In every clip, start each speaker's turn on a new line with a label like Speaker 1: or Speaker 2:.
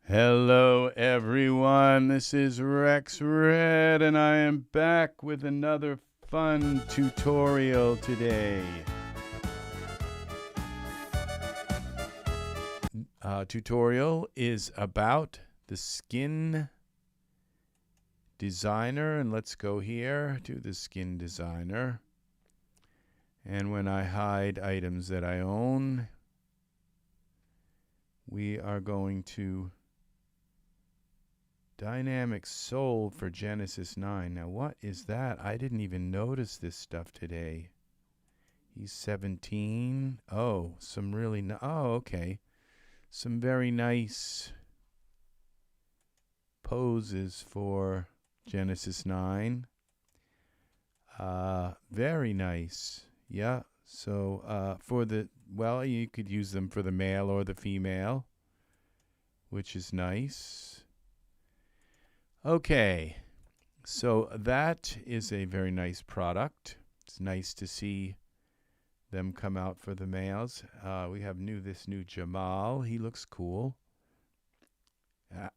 Speaker 1: Hello everyone, this is Rex Red and I am back with another fun tutorial today. Tutorial is about the skin designer, and let's go here to the skin designer. And when I hide items that I own, we are going to Dynamic Sold for Genesis 9. Now, what is that? I didn't even notice this stuff today. He's 17. Oh, some really okay. Some very nice poses for Genesis 9. Very nice. Yeah. So, you could use them for the male or the female, which is nice. Okay, so that is a very nice product. It's nice to see them come out for the males. We have this new Jamal. He looks cool.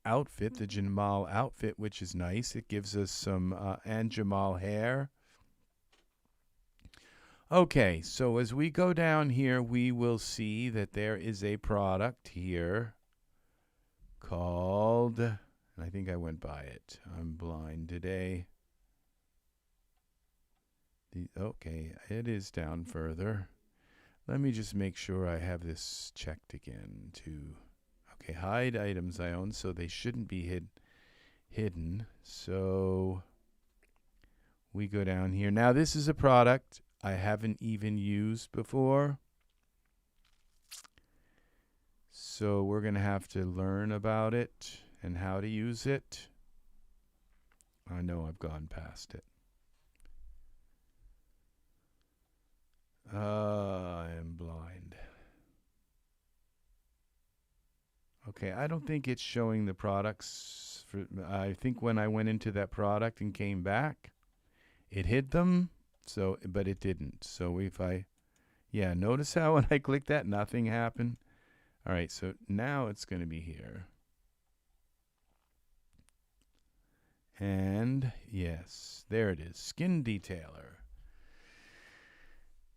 Speaker 1: Outfit, the Jamal outfit, which is nice. It gives us some and Jamal hair. Okay, so as we go down here, we will see that there is a product here called... I think I went by it. I'm blind today. Okay, it is down further. Let me just make sure I have this checked again too. Okay, hide items I own, so they shouldn't be hidden. So we go down here. Now this is a product I haven't even used before. So we're going to have to learn about it and how to use it. I know I've gone past it. I am blind. Okay, I don't think it's showing the products. I think when I went into that product and came back, it hid them. So, but it didn't. So notice how when I clicked that, nothing happened. All right, so now it's going to be here. And yes, there it is, Skin Detailer.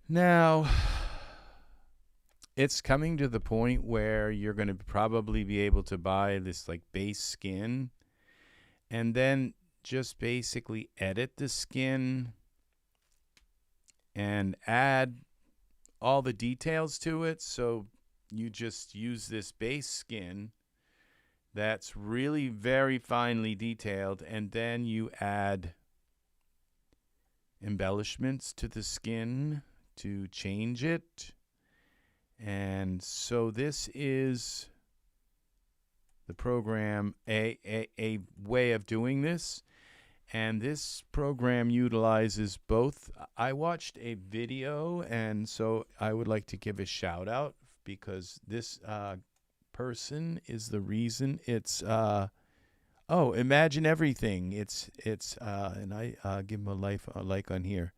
Speaker 1: Now, it's coming to the point where you're going to probably be able to buy this like base skin and then just basically edit the skin and add all the details to it. So you just use this base skin that's really very finely detailed, and then you add embellishments to the skin to change it. And so this is the program, a way of doing this. And this program utilizes both. I watched a video, and so I would like to give a shout out because this person is the reason it's Imagine Everything. And I give him a like on here.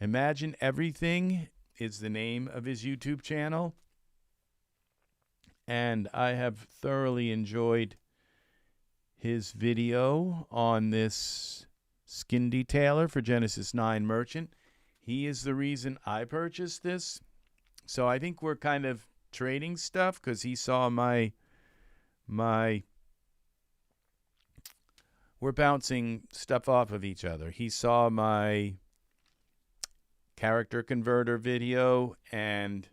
Speaker 1: Imagine Everything is the name of his YouTube channel, and I have thoroughly enjoyed his video on this skin detailer for Genesis 9 Merchant. He is the reason I purchased this. So I think we're kind of trading stuff because he saw my we're bouncing stuff off of each other. He saw my character converter video and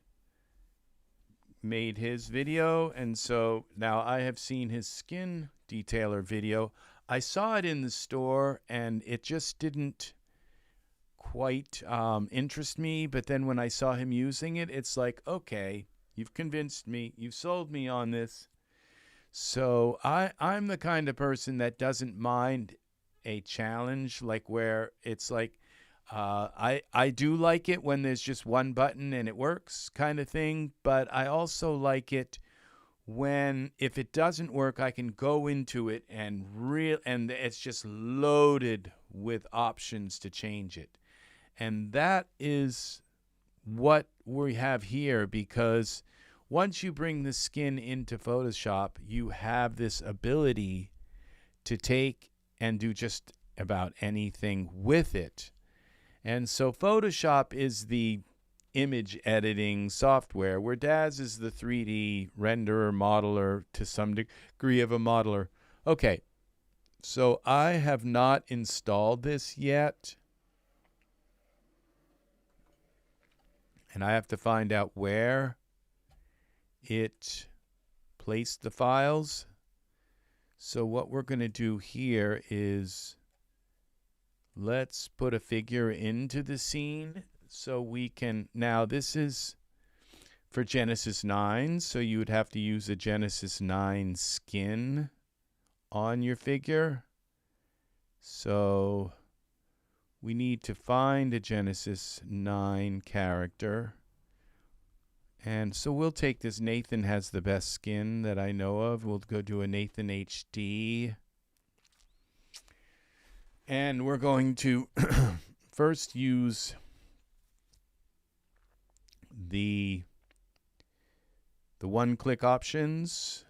Speaker 1: made his video, and so now I have seen his skin detailer video. I saw it in the store and it just didn't quite interest me, but then when I saw him using it, it's like, okay, you've convinced me, you've sold me on this. So I'm the kind of person that doesn't mind a challenge, like where it's like I do like it when there's just one button and it works kind of thing, but I also like it when if it doesn't work, I can go into it and it's just loaded with options to change it. And that is what we have here, because once you bring the skin into Photoshop, you have this ability to take and do just about anything with it. And so Photoshop is the image editing software, where Daz is the 3D renderer, modeler, to some degree of a modeler. Okay, so I have not installed this yet. And I have to find out where it placed the files. So what we're going to do here is let's put a figure into the scene so we can, now this is for Genesis 9, so you would have to use a Genesis 9 skin on your figure. So we need to find a Genesis 9 character. And so we'll take this. Nathan has the best skin that I know of. We'll go do a Nathan HD. And we're going to first use the one-click options.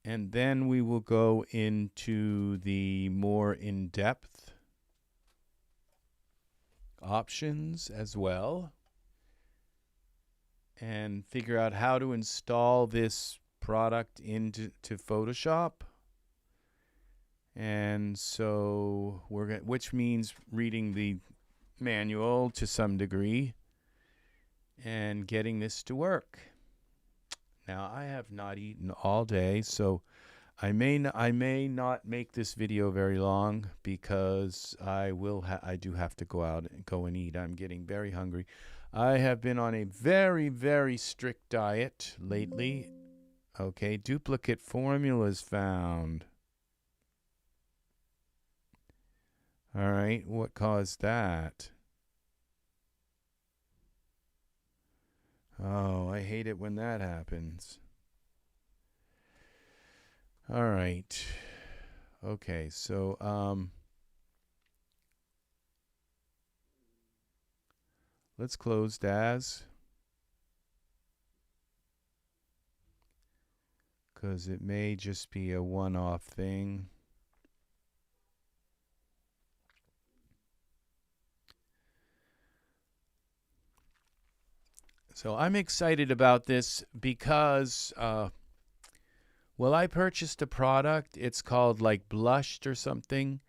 Speaker 1: And then we will go into the more in-depth options as well, and figure out how to install this product into Photoshop. And so we're going, which means reading the manual to some degree and getting this to work. Now I have not eaten all day, so I may not make this video very long, because I do have to go out and go and eat. I'm getting very hungry. I have been on a very, very strict diet lately. Okay, duplicate formulas found. All right, what caused that? Oh, I hate it when that happens. All right. Okay, so let's close Daz, because it may just be a one-off thing. So I'm excited about this because, well, I purchased a product. It's called like Blushed or something,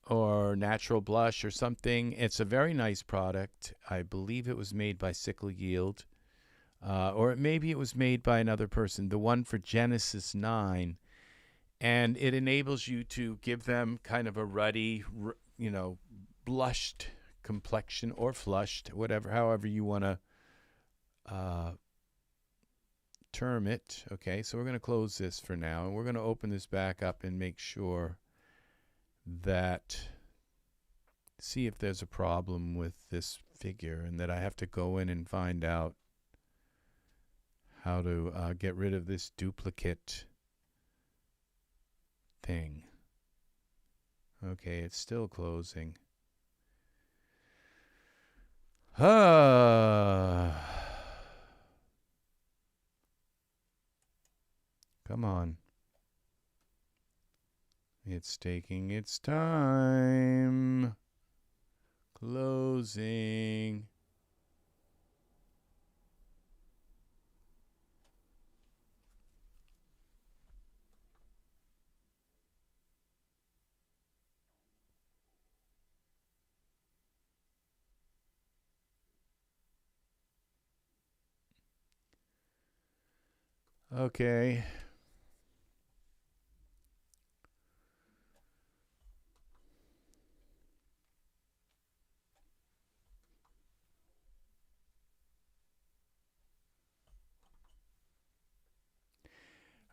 Speaker 1: or Natural Blush or something. It's a very nice product. I believe it was made by Sickle Yield, or maybe it was made by another person. The one for Genesis 9, and it enables you to give them kind of a ruddy, blushed complexion, or flushed, whatever, however you want to term it. Okay, so we're going to close this for now, and we're going to open this back up and make sure that, see if there's a problem with this figure, and that I have to go in and find out how to get rid of this duplicate thing. Okay, it's still closing. Come on. It's taking its time. Closing. Okay.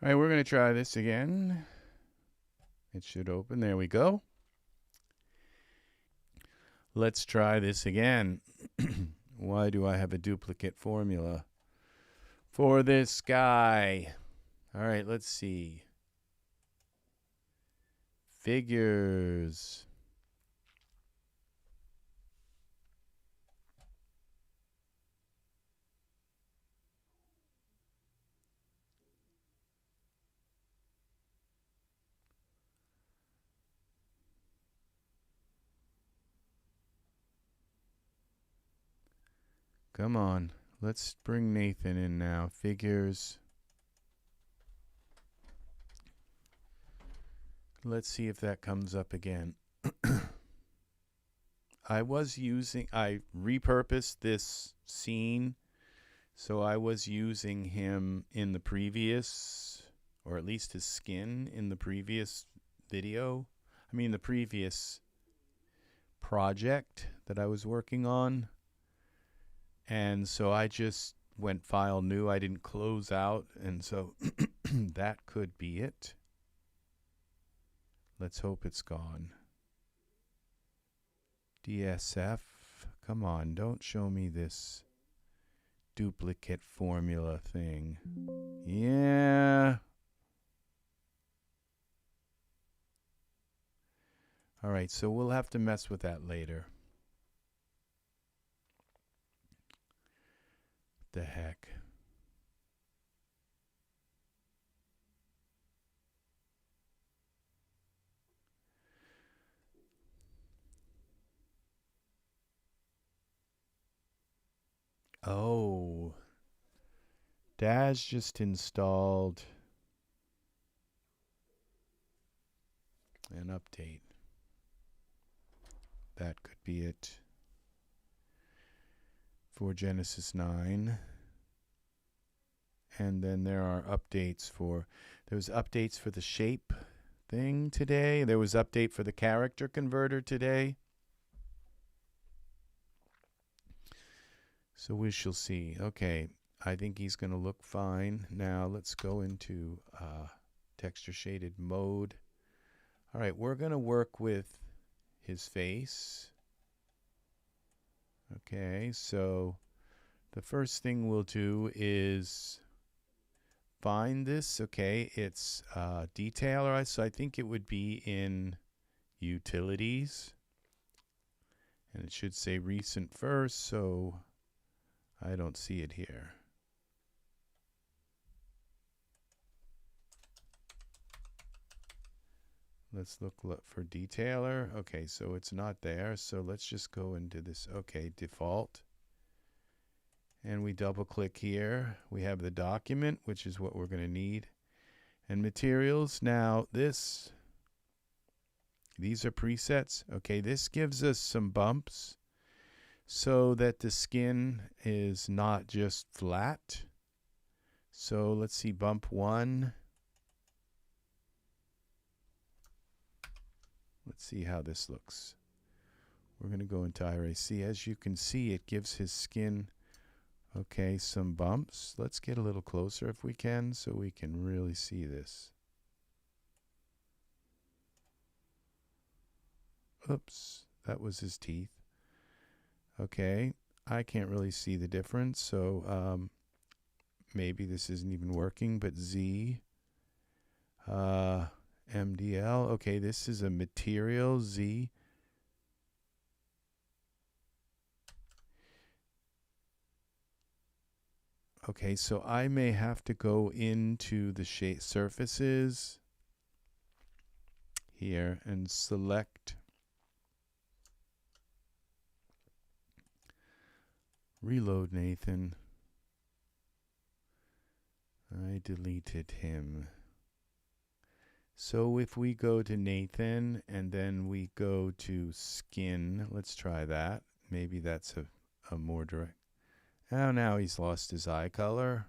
Speaker 1: All right, we're going to try this again. It should open. There we go. Let's try this again. Why do I have a duplicate formula for this guy? All right, let's see. Figures. Come on. Let's bring Nathan in now. Figures. Let's see if that comes up again. I repurposed this scene, so I was using him in the previous, or at least his skin in the previous video. I mean, the previous project that I was working on. And so I just went file new. I didn't close out, and so that could be it. Let's hope it's gone. DSF. Come on, don't show me this duplicate formula thing. Yeah. All right, so we'll have to mess with that later. What the heck? Oh. Daz just installed an update. That could be it for Genesis 9. And then there are updates for, there's updates for the shape thing today. There was update for the character converter today. So we shall see. Okay, I think he's going to look fine. Now let's go into texture shaded mode. All right, we're going to work with his face. Okay, so the first thing we'll do is find this. Okay, it's detailer, so I think it would be in utilities. And it should say recent first, so I don't see it here. Let's look for detailer. Okay, so it's not there. So let's just go into this. Okay, default. And we double click here. We have the document, which is what we're going to need. And materials. Now these are presets. Okay, this gives us some bumps so that the skin is not just flat. So let's see, bump 1. Let's see how this looks. We're going to go into IRAC. As you can see, it gives his skin, okay, some bumps. Let's get a little closer if we can so we can really see this. Oops, that was his teeth. Okay, I can't really see the difference, so maybe this isn't even working, but Z. MDL. Okay, this is a material Z. Okay, so I may have to go into the shape surfaces here and select reload Nathan. I deleted him. So if we go to Nathan and then we go to skin, let's try that. Maybe that's a more direct. Oh, now he's lost his eye color.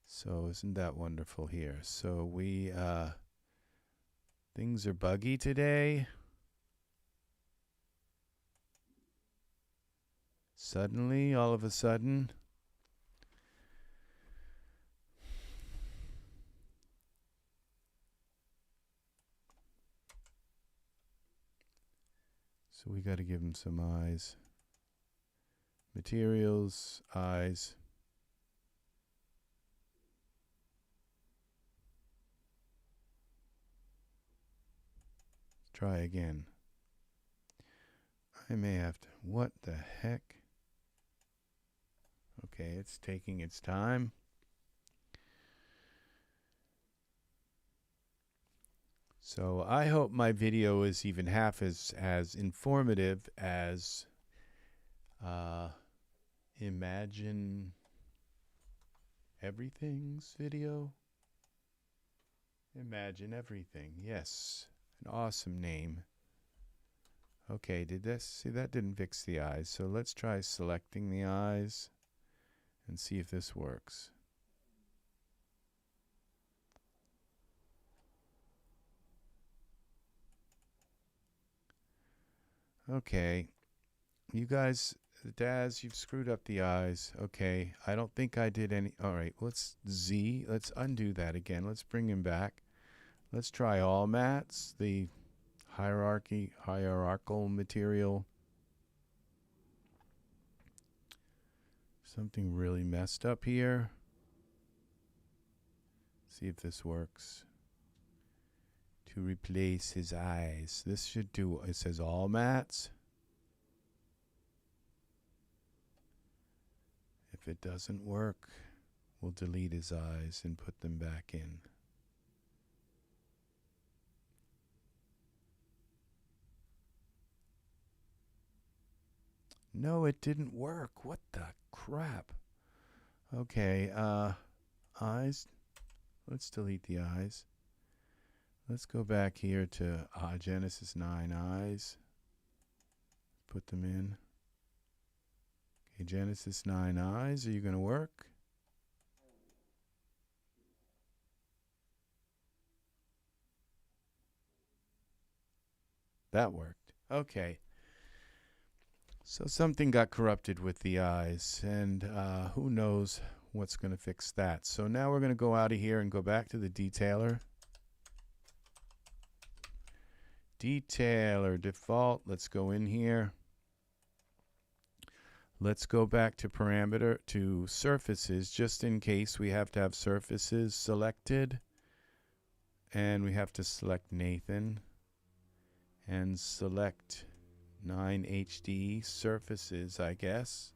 Speaker 1: So isn't that wonderful here? So we, things are buggy today. Suddenly, all of a sudden. So we got to give him some eyes. Materials, eyes. Let's try again. I may have to. What the heck? Okay, it's taking its time. So I hope my video is even half as informative as Imagine Everything's video. Imagine Everything. Yes, an awesome name. Okay, did this? See, that didn't fix the eyes. So let's try selecting the eyes and see if this works. Okay, you guys, Daz, you've screwed up the eyes. Okay, I don't think I did any. All right, let's undo that again. Let's bring him back. Let's try all mats, the hierarchical material. Something really messed up here. See if this works. To replace his eyes. This should do, it says all mats. If it doesn't work, we'll delete his eyes and put them back in. No, it didn't work. What the crap? Okay, eyes. Let's delete the eyes. Let's go back here to Genesis 9 eyes. Put them in. Okay, Genesis 9 eyes. Are you going to work? That worked. Okay. So something got corrupted with the eyes, and who knows what's going to fix that. So now we're going to go out of here and go back to the detailer. Detailer default. Let's go in here. Let's go back to parameter to surfaces, just in case we have to have surfaces selected. And we have to select Nathan and select 9 HD surfaces, I guess.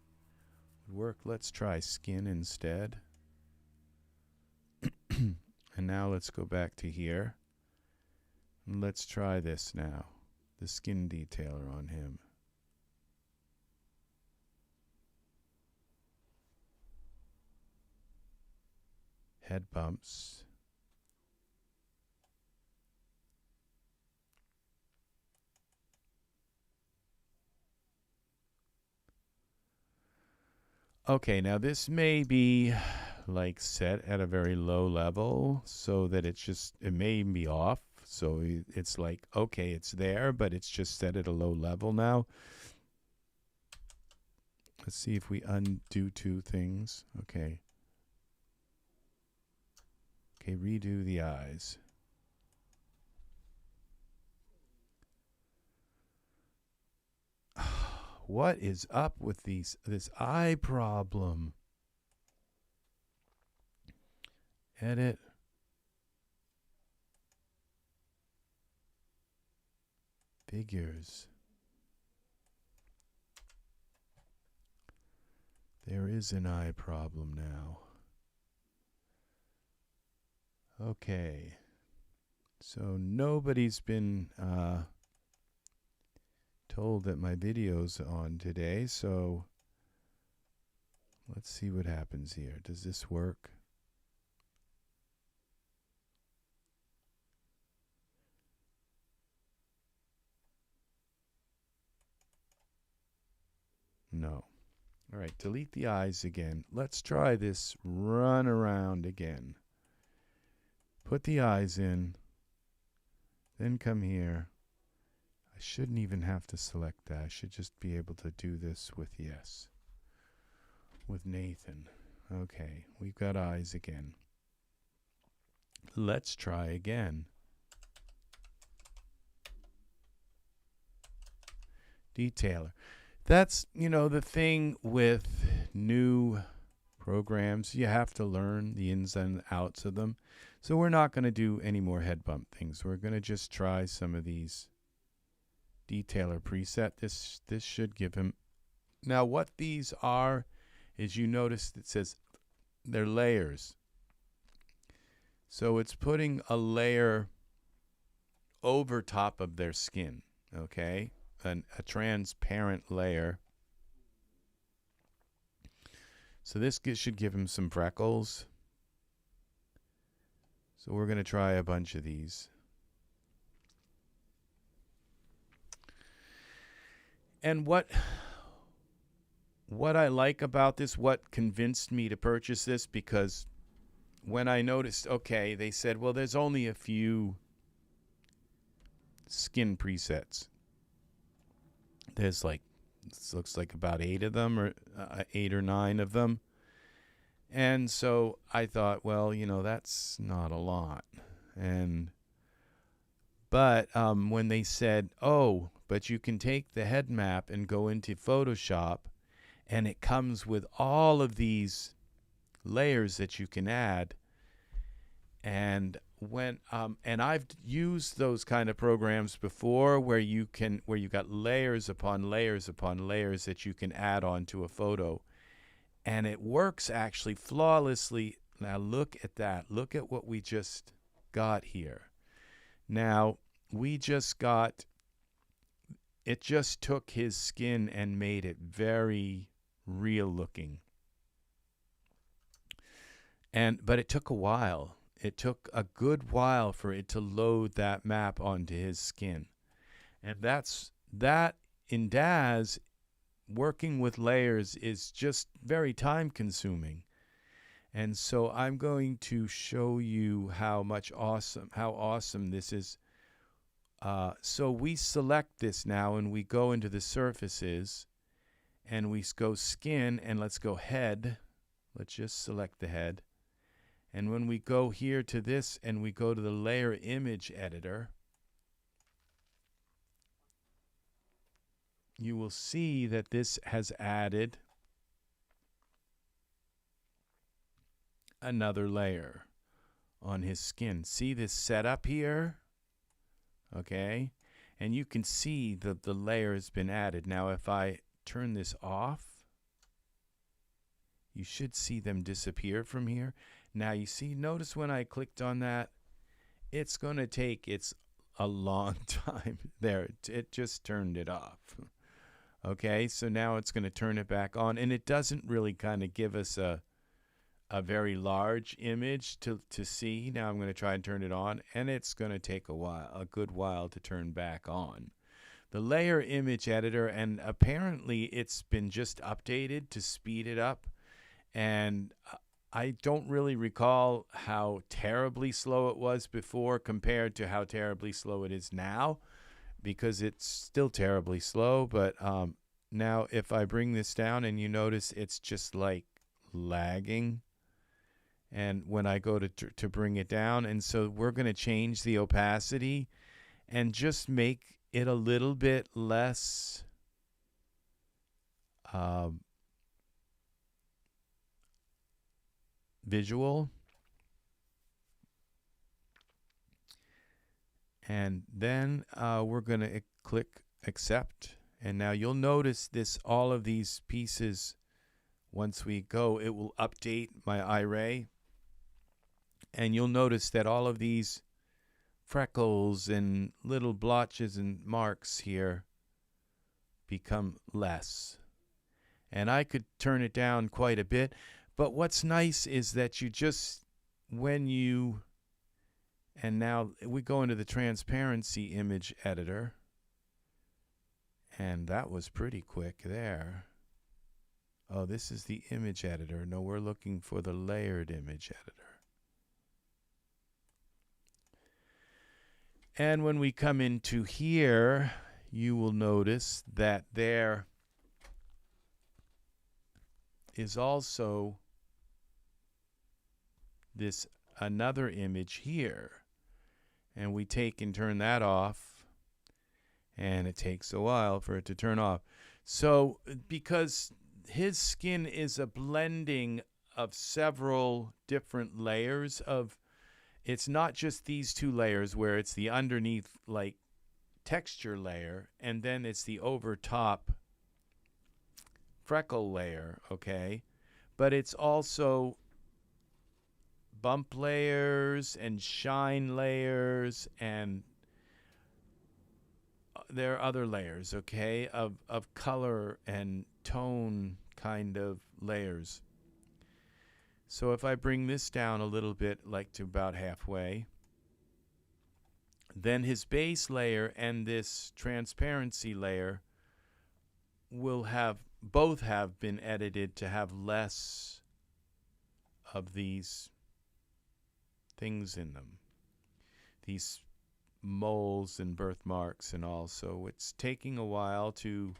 Speaker 1: Would work. Let's try skin instead. And now let's go back to here. And let's try this now. The skin detailer on him. Head bumps. Okay, now this may be like set at a very low level so that it's just, it may be off. So it's like, okay, it's there, but it's just set at a low level now. Let's see if we undo two things. Okay. Okay, redo the eyes. What is up with this eye problem? Edit. Figures. There is an eye problem now. Okay. So nobody's been told that my video's on today, so let's see what happens here. Does this work? No. All right, delete the eyes again. Let's try this run around again. Put the eyes in, then come here. I shouldn't even have to select that. I should just be able to do this with yes. With Nathan. Okay, we've got eyes again. Let's try again. Detailer. That's, you know, the thing with new programs. You have to learn the ins and outs of them. So we're not going to do any more head bump things. We're going to just try some of these detailer preset. This should give him. Now what these are is, you notice it says they're layers. So it's putting a layer over top of their skin, okay? A transparent layer. So this should give him some freckles. So we're going to try a bunch of these. And what I like about this, what convinced me to purchase this, because when I noticed, okay, they said, well, there's only a few skin presets. There's like, this looks like about 8 of them, or 8 or 9 of them. And so I thought, well, you know, that's not a lot. But when they said, oh, but you can take the head map and go into Photoshop, and it comes with all of these layers that you can add. And when and I've used those kind of programs before, where you got layers upon layers upon layers that you can add onto a photo, and it works actually flawlessly. Now look at that. Look at what we just got here. Now we just got, it just took his skin and made it very real looking. But it took a while. It took a good while for it to load that map onto his skin. And that in DAZ, working with layers is just very time consuming. And so I'm going to show you how awesome this is. So we select this now, and we go into the surfaces, and we go skin, and let's go head. Let's just select the head. And when we go here to this, and we go to the layer image editor, you will see that this has added another layer on his skin. See this setup here? Okay. And you can see that the layer has been added. Now, if I turn this off, you should see them disappear from here. Now, you see, notice when I clicked on that, it's going to take a long time. There, it just turned it off. Okay, so now it's going to turn it back on, and it doesn't really kind of give us a very large image to see. Now I'm going to try and turn it on, and it's going to take a good while to turn back on. The layer image editor, and apparently it's been just updated to speed it up, and I don't really recall how terribly slow it was before compared to how terribly slow it is now, because it's still terribly slow. But now if I bring this down, and you notice it's just like lagging, and when I go to bring it down, and so we're going to change the opacity and just make it a little bit less visual. And then we're going to click accept. And now you'll notice all of these pieces, once we go, it will update my array. And you'll notice that all of these freckles and little blotches and marks here become less. And I could turn it down quite a bit. But what's nice is that you just, and now we go into the transparency image editor, and that was pretty quick there. Oh, this is the image editor. No, we're looking for the layered image editor. And when we come into here, you will notice that there is also this another image here. And we take and turn that off, and it takes a while for it to turn off. So because his skin is a blending of several different layers of, it's not just these two layers where it's the underneath like texture layer, and then it's the over top freckle layer, okay? But it's also bump layers and shine layers, and there are other layers, okay, of color and tone kind of layers. So if I bring this down a little bit, like to about halfway, then his base layer and this transparency layer will have both have been edited to have less of these things in them, these moles and birthmarks and all. So it's taking a while to,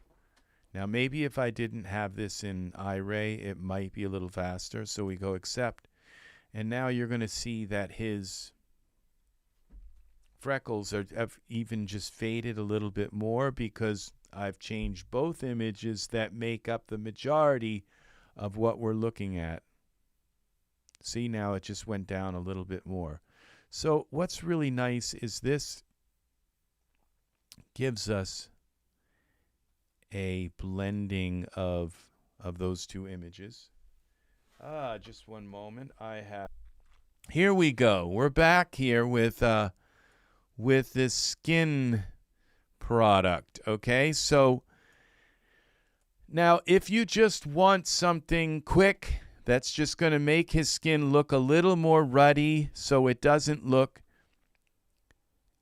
Speaker 1: now maybe if I didn't have this in iRay, it might be a little faster. So we go accept, and now you're going to see that his freckles have even just faded a little bit more because I've changed both images that make up the majority of what we're looking at. See, now it just went down a little bit more. So what's really nice is this gives us a blending of those two images. Just one moment. Here we go. We're back here with this skin product. Okay, so now if you just want something quick that's just going to make his skin look a little more ruddy so it doesn't look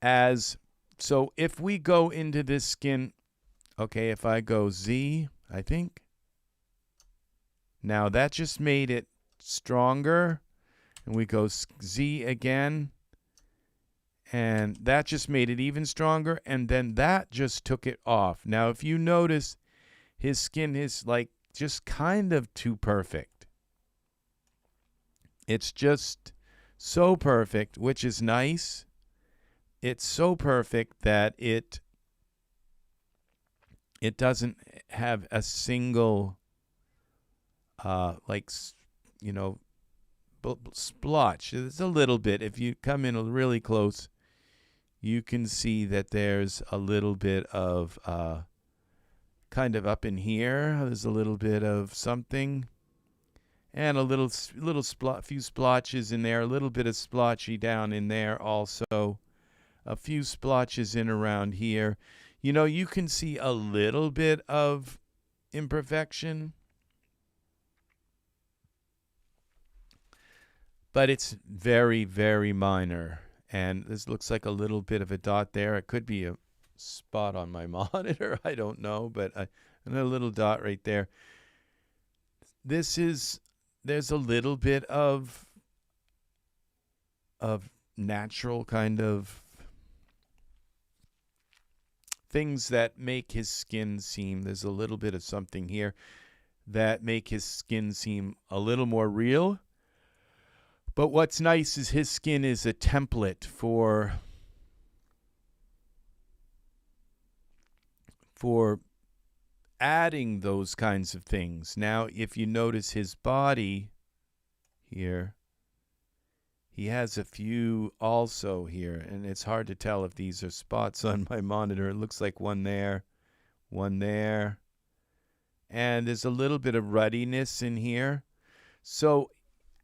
Speaker 1: as, so if we go into this skin, okay, if I go Z, I think, now that just made it stronger, and we go Z again, and that just made it even stronger, and then that just took it off. Now if you notice, his skin is like just kind of too perfect. It's just so perfect, which is nice. It's so perfect that it doesn't have a single like, you know, splotch. It's a little bit. If you come in really close, you can see that there's a little bit of kind of up in here. There's a little bit of something. And a few splotches in there, a little bit of splotchy down in there also. A few splotches in around here. You know, you can see a little bit of imperfection, but it's very, very minor. And this looks like a little bit of a dot there. It could be a spot on my monitor. I don't know, but a little dot right there. There's a little bit of natural kind of things that make his skin seem, there's a little bit of something here that make his skin seem a little more real. But what's nice is his skin is a template for adding those kinds of things. Now, if you notice his body here, he has a few also here, and it's hard to tell if these are spots on my monitor. It looks like one there, and there's a little bit of ruddiness in here. So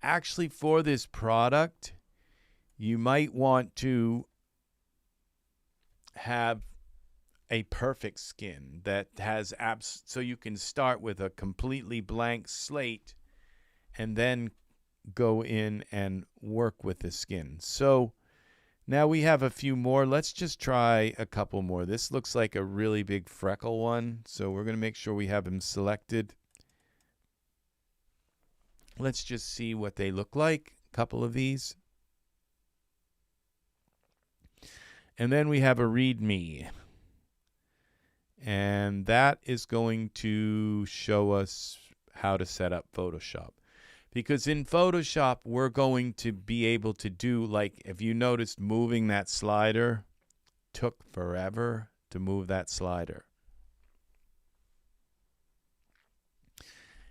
Speaker 1: actually for this product, you might want to have a perfect skin that has so you can start with a completely blank slate and then go in and work with the skin. So now we have a few more. Let's just try a couple more. This looks like a really big freckle one, so we're going to make sure we have them selected. Let's just see what they look like, a couple of these. And then we have a Readme. And that is going to show us how to set up Photoshop. Because in Photoshop, we're going to be able to do, like, if you noticed moving that slider, took forever to move that slider.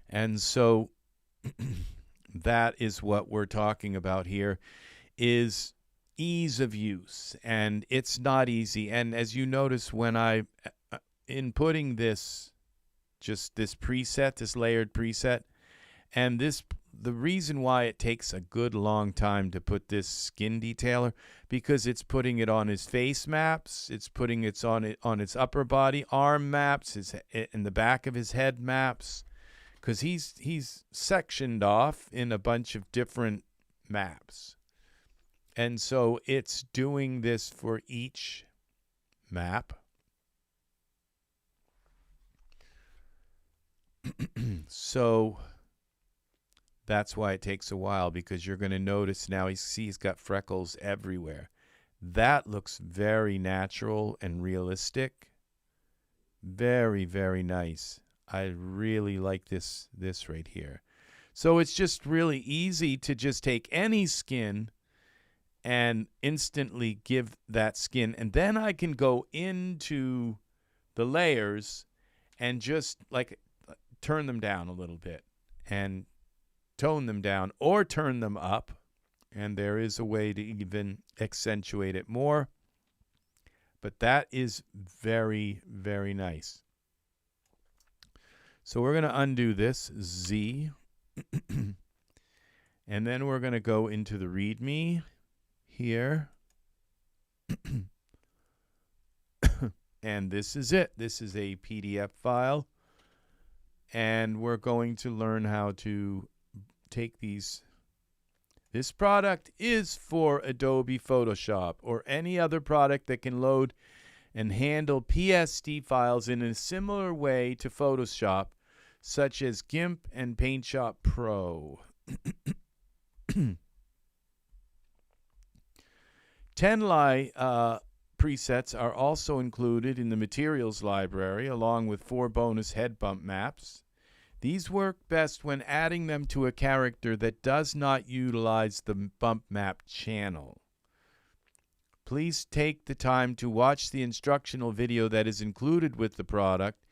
Speaker 1: And so that is what we're talking about here, is ease of use. And it's not easy. And as you notice, when I inputting this, just this preset, this layered preset, and the reason why it takes a good long time to put this skin detailer, because it's putting it on his face maps, it's putting it on its upper body, arm maps, in the back of his head maps, because he's sectioned off in a bunch of different maps. And so it's doing this for each map. So that's why it takes a while, because you're going to notice now he's got freckles everywhere. That looks very natural and realistic. Very, very nice. I really like this right here. So it's just really easy to just take any skin and instantly give that skin. And then I can go into the layers and just like turn them down a little bit and tone them down or turn them up. And there is a way to even accentuate it more. But that is very, very nice. So we're going to undo this, Z. And then we're going to go into the Readme here. And this is it. This is a PDF file. And we're going to learn how to take these. This product is for Adobe Photoshop or any other product that can load and handle PSD files in a similar way to Photoshop, such as GIMP and PaintShop Pro. 10-ly presets are also included in the materials library, along with 4 bonus head bump maps. These work best when adding them to a character that does not utilize the bump map channel. Please take the time to watch the instructional video that is included with the product.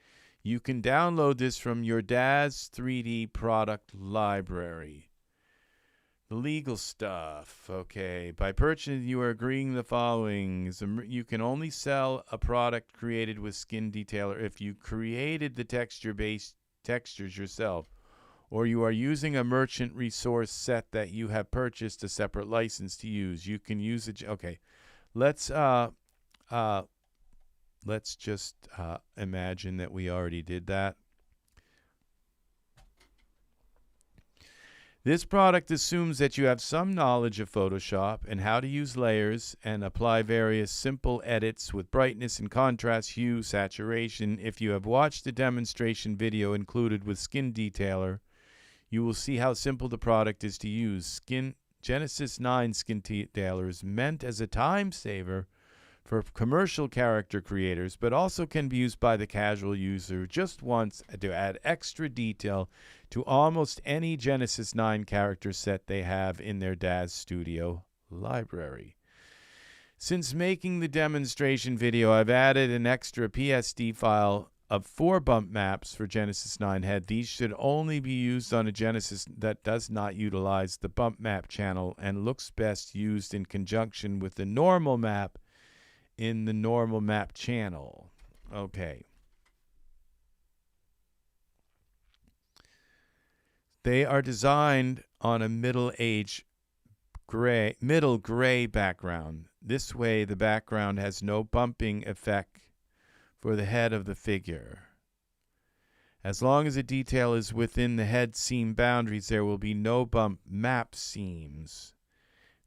Speaker 1: You can download this from your DAZ 3D product library. The legal stuff. Okay. By purchasing, you are agreeing the following. You can only sell a product created with Skin Detailer if you created the texture-based textures yourself, or you are using a merchant resource set that you have purchased a separate license to use. You can use it. Okay. Let's just imagine that we already did that. This product assumes that you have some knowledge of Photoshop and how to use layers and apply various simple edits with brightness and contrast, hue, saturation. If you have watched the demonstration video included with Skin Detailer, you will see how simple the product is to use. Genesis 9 Skin Detailer is meant as a time saver for commercial character creators, but also can be used by the casual user just once to add extra detail to almost any Genesis 9 character set they have in their DAZ Studio library. Since making the demonstration video, I've added an extra PSD file of 4 bump maps for Genesis 9 head. These should only be used on a Genesis that does not utilize the bump map channel and looks best used in conjunction with the normal map in the normal map channel. Okay. They are designed on a middle gray background. This way the background has no bumping effect for the head of the figure. As long as the detail is within the head seam boundaries, there will be no bump map seams.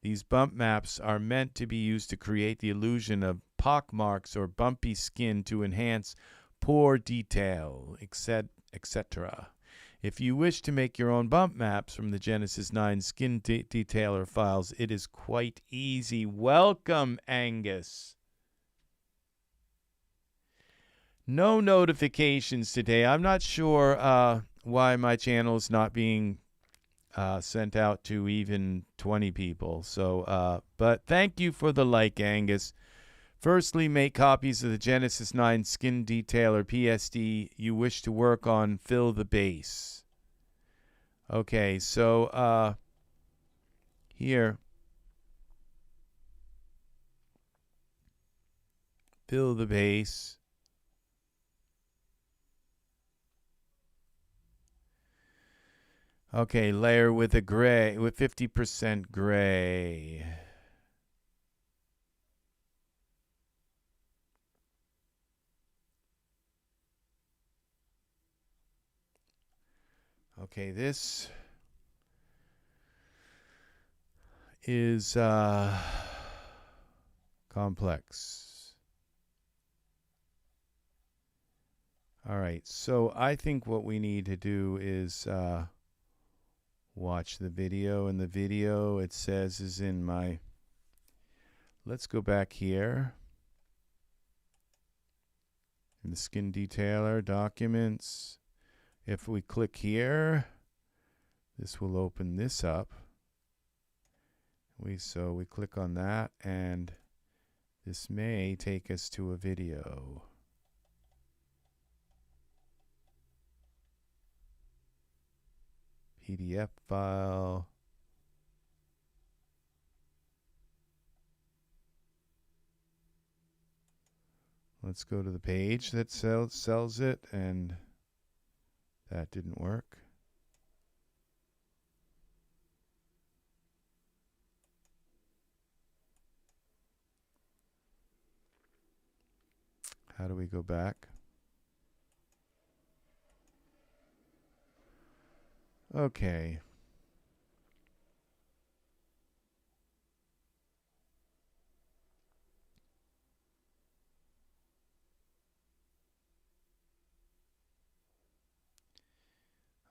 Speaker 1: These bump maps are meant to be used to create the illusion of pock marks or bumpy skin to enhance pore detail, etc. If you wish to make your own bump maps from the Genesis 9 Skin Detailer files, it is quite easy. Welcome, Angus. No notifications today. I'm not sure why my channel is not being sent out to even 20 people. So, but thank you for the like, Angus. Firstly, make copies of the Genesis 9 Skin Detailer PSD you wish to work on. Fill the base. Okay, so here. Fill the base. Okay, layer with a gray, with 50% gray. Okay, this is complex. All right, so I think what we need to do is watch the video, and the video, it says, is in my, let's go back here in the skin detailer documents. If we click here, this will open this up. So we click on that, and this may take us to a video. PDF file. Let's go to the page that sells it, and that didn't work. How do we go back? Okay.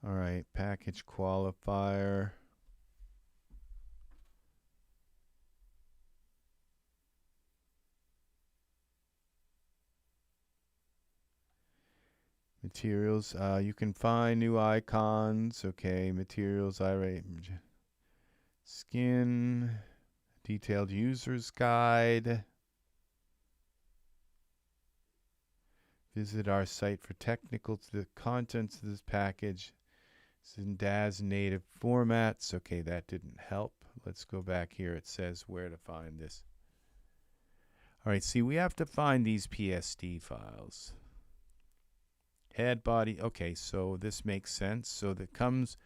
Speaker 1: All right, package qualifier. Materials, you can find new icons. Okay, materials, skin, detailed user's guide. Visit our site for technical to the contents of this package. It's in DAS native formats. Okay, that didn't help. Let's go back here. It says where to find this. All right, see, we have to find these PSD files. Head, body. Okay, so this makes sense. So that comes,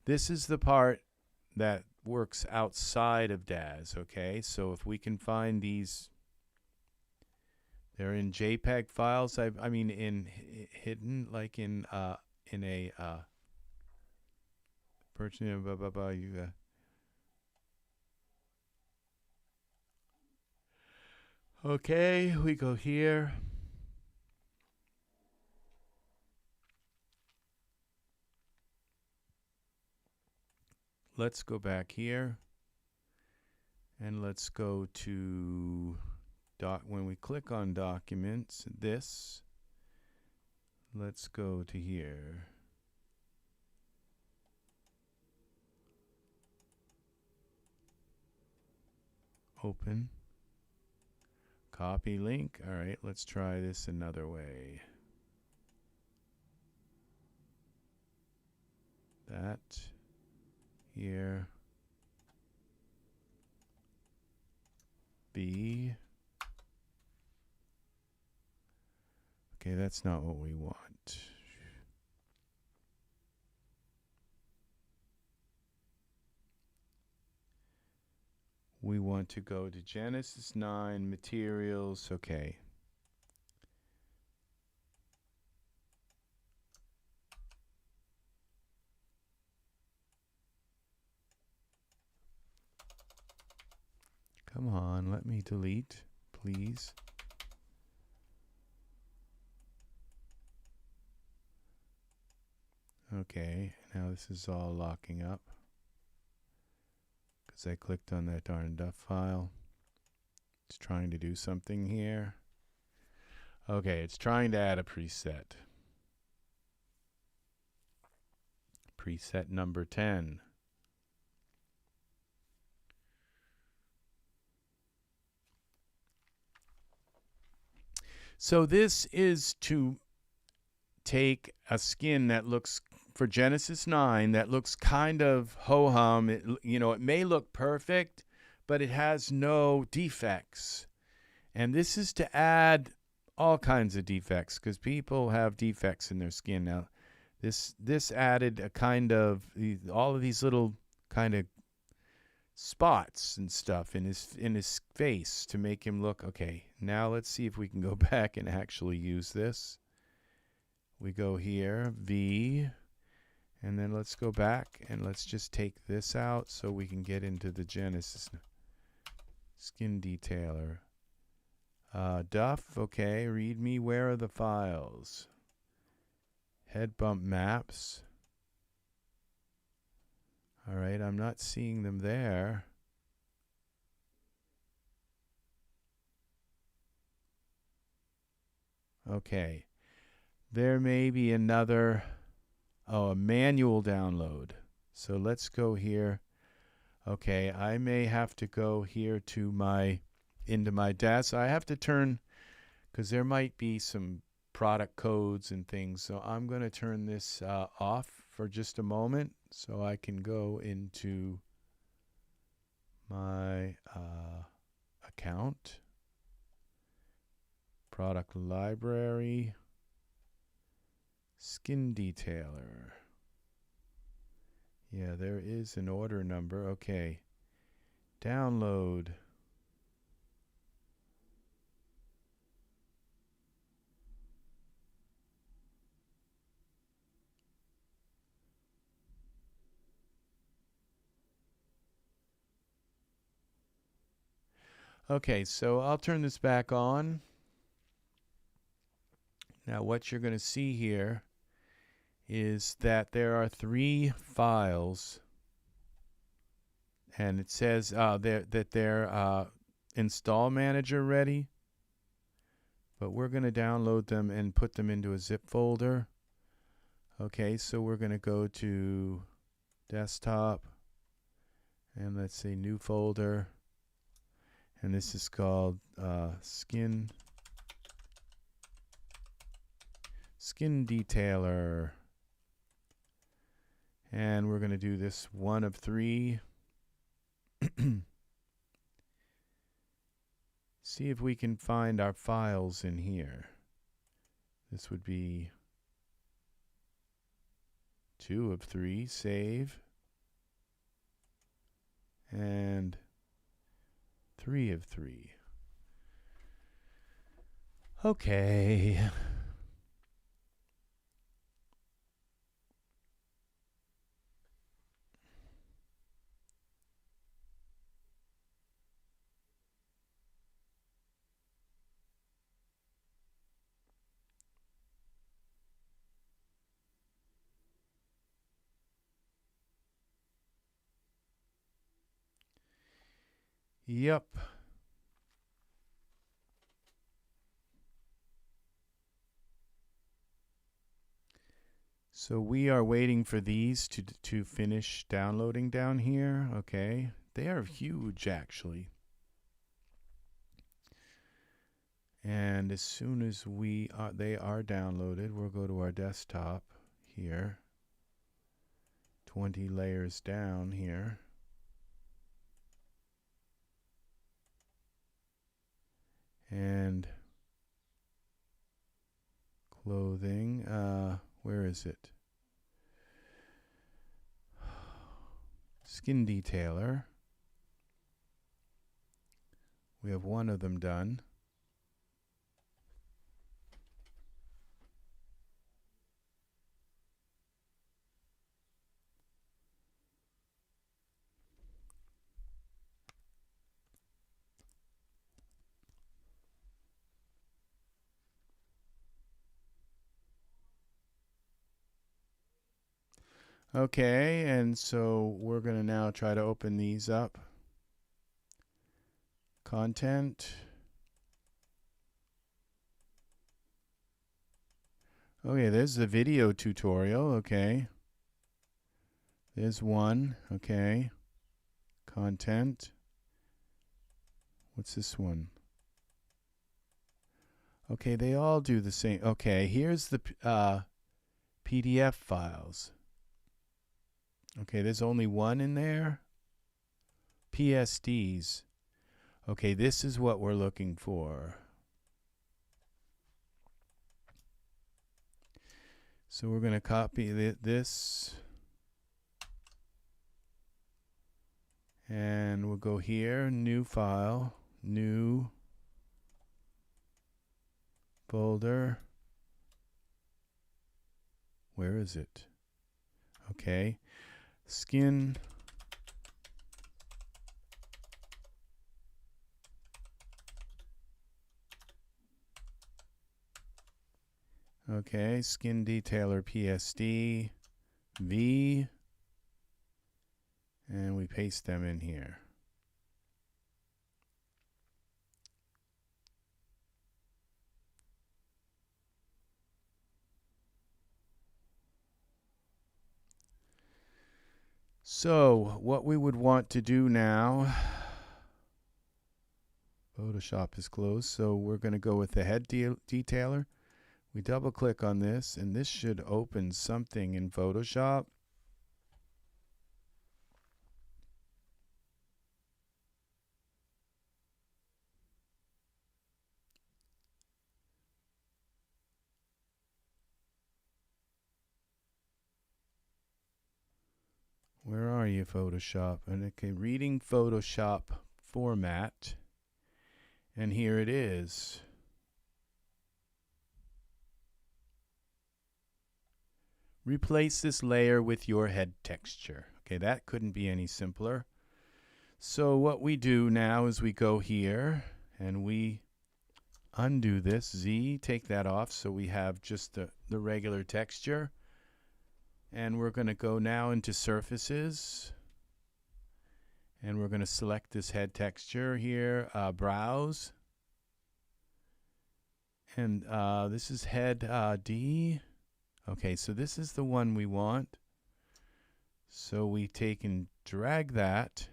Speaker 1: this is the part that works outside of DAS. Okay, so if we can find these, they're in JPEG files. I mean, in hidden, like in a purchasing, blah blah blah. Okay, we go here. Let's go back here, and let's go to when we click on documents, this, let's go to here. Open. Copy link. All right, let's try this another way. That here. B. Okay, that's not what we want. We want to go to Genesis 9, materials. Okay. Come on, let me delete, please. Okay, now this is all locking up because I clicked on that darn duff file. It's trying to do something here. Okay, it's trying to add a preset. Preset number 10. So this is to take a skin that looks, for Genesis 9, that looks kind of ho-hum. It may look perfect, but it has no defects. And this is to add all kinds of defects, because people have defects in their skin. Now, this added a kind of, all of these little kind of spots and stuff in his face to make him look okay. Now let's see if we can go back and actually use this. We go here, V, And then let's go back and let's just take this out so we can get into the Genesis skin detailer. Duff, okay. Readme, where are the files? Head bump maps. All right, I'm not seeing them there. Okay. There may be another, a manual download. So let's go here. Okay, I may have to go here to into my desk. I have to turn, because there might be some product codes and things. So I'm going to turn this off for just a moment so I can go into my account, product library, skin detailer. Yeah, there is an order number. Okay. Download. Okay, so I'll turn this back on. Now what you're going to see here is that there are 3 files, and it says that they're install manager ready, but we're going to download them and put them into a zip folder. Okay, so we're going to go to desktop, and let's say new folder, and this is called skin detailer. And we're going to do this 1 of 3. See if we can find our files in here. This would be 2 of 3. Save. And 3 of 3. Okay. Yep. So we are waiting for these to finish downloading down here. Okay. They are huge, actually. And as soon as they are downloaded, we'll go to our desktop here. 20 layers down here. And clothing, where is it? Skin detailer. We have 1 of them done. Okay, and so we're going to now try to open these up. Content. Okay, there's the video tutorial. Okay. There's 1. Okay. Content. What's this one? Okay, they all do the same. Okay, here's the PDF files. Okay, there's only 1 in there. PSDs. Okay, this is what we're looking for. So we're going to copy this. And we'll go here, new file, new folder. Where is it? Okay. Skin. Okay, skin detailer PSD V, and we paste them in here. So what we would want to do now, Photoshop is closed, so we're going to go with the head detailer. We double click on this, and this should open something in Photoshop. Where are you, Photoshop? And okay, reading Photoshop format. And here it is. Replace this layer with your head texture. Okay, that couldn't be any simpler. So what we do now is we go here and we undo this. Z, take that off so we have just the regular texture. And we're going to go now into surfaces. And we're going to select this head texture here, browse. And this is head D. Okay, so this is the one we want. So we take and drag that,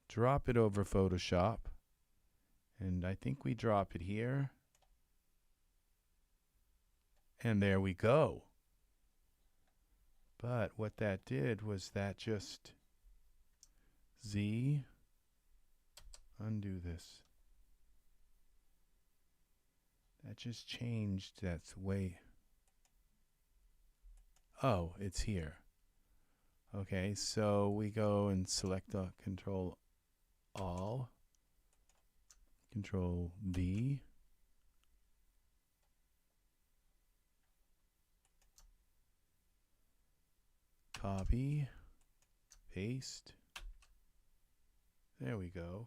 Speaker 1: drop it over Photoshop. And I think we drop it here. And there we go. But what that did was that just Z, undo this. That just changed that way. Oh, it's here. Okay, so we go and select Control All, Control D. Copy, paste. There we go.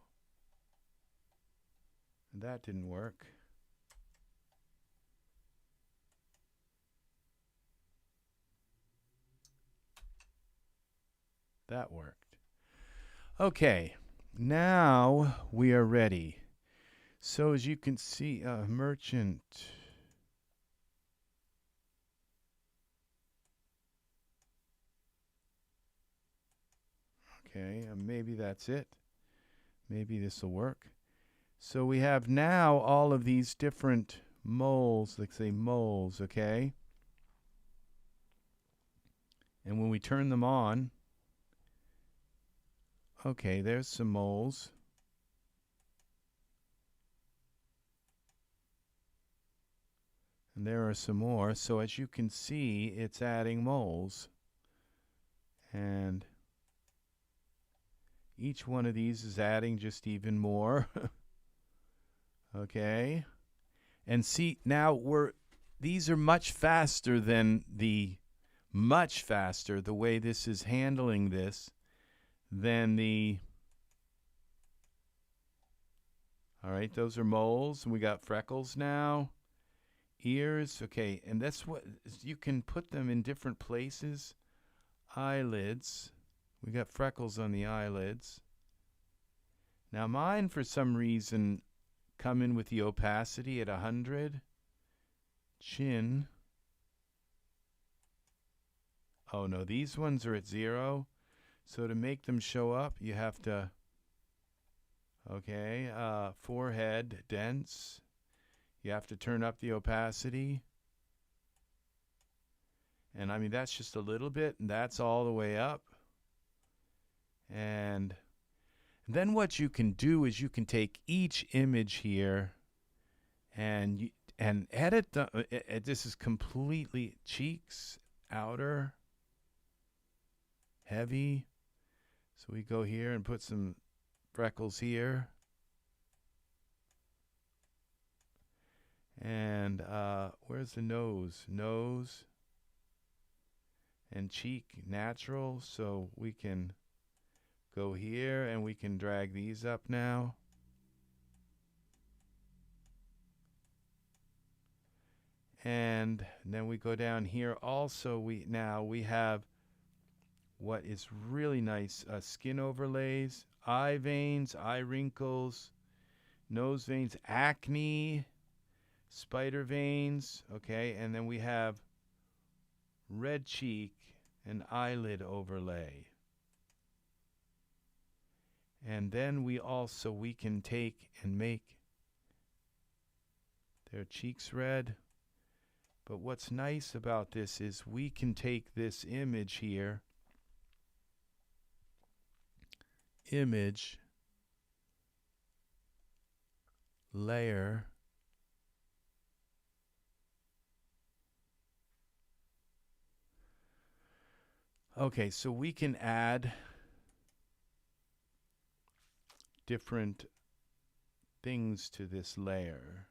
Speaker 1: And that didn't work. That worked. Okay, now we are ready. So as you can see, merchant. Okay, maybe that's it. Maybe this will work. So we have now all of these different moles, let's say moles, okay? And when we turn them on, okay, there's some moles. And there are some more. So as you can see, it's adding moles. And each one of these is adding just even more. Okay. And see, now these are much faster than the way this is handling this than the, all right, those are moles, and we got freckles now. Ears, okay, and that's what, you can put them in different places. Eyelids, we got freckles on the eyelids. Now mine, for some reason, come in with the opacity at 100. Chin. Oh no, these ones are at 0. So to make them show up, you have to, okay, forehead, dense. You have to turn up the opacity. And I mean, that's just a little bit, and that's all the way up. And then what you can do is you can take each image here and edit the, this is completely cheeks, outer, heavy. So we go here and put some freckles here. And where's the nose? Nose. and cheek natural. So we can go here and we can drag these up now. And then we go down here. Also, we have what is really nice, skin overlays, eye veins, eye wrinkles, nose veins, acne, spider veins, okay, and then we have red cheek and eyelid overlay. And then we can take and make their cheeks red. But what's nice about this is we can take this image here, image, layer, okay, so we can add different things to this layer.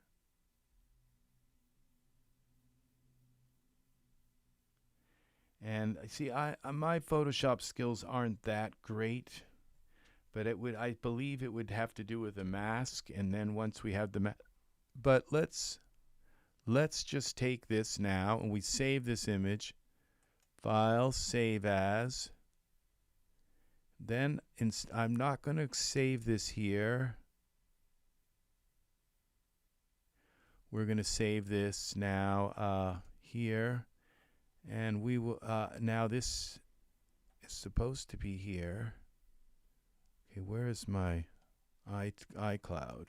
Speaker 1: And see, my Photoshop skills aren't that great, but I believe it would have to do with a mask, and then once we have the mask, but let's just take this now and we save this image, file, save as. Then I'm not going to save this here. We're going to save this now here. And we will, now this is supposed to be here. Okay, where is my iCloud?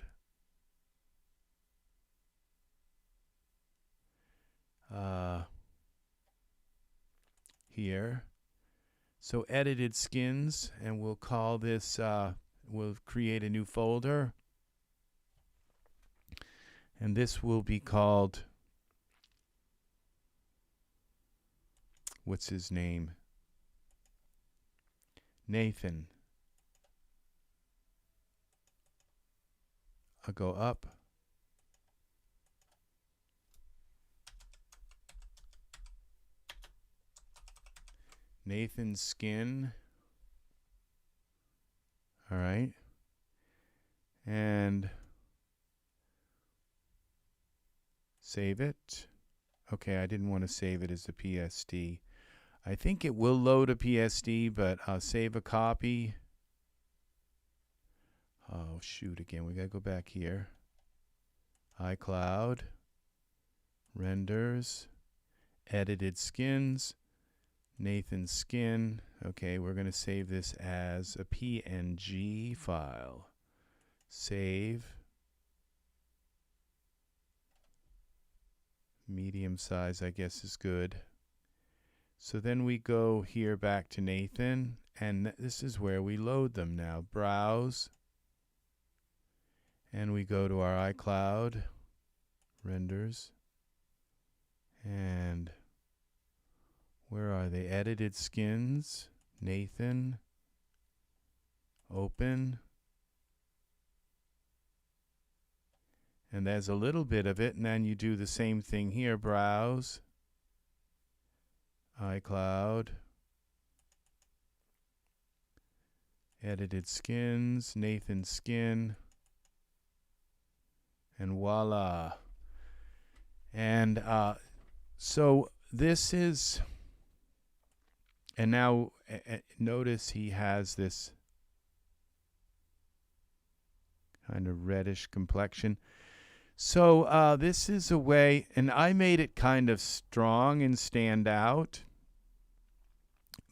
Speaker 1: Here. So edited skins, and we'll call this, we'll create a new folder. And this will be called, what's his name? Nathan. I'll go up. Nathan's skin. All right. And save it. Okay, I didn't want to save it as a PSD. I think it will load a PSD, but I'll save a copy. Oh, shoot, again, we got to go back here. iCloud, renders, edited skins, Nathan's skin. Okay, we're going to save this as a PNG file. Save. Medium size, I guess, is good. So then we go here back to Nathan, and this is where we load them now. Browse. And we go to our iCloud, renders, and where are they? Edited skins, Nathan, open, and there's a little bit of it, and then you do the same thing here, browse, iCloud, edited skins, Nathan skin, and voila. And so this is, and now notice he has this kind of reddish complexion. So this is a way, and I made it kind of strong and stand out,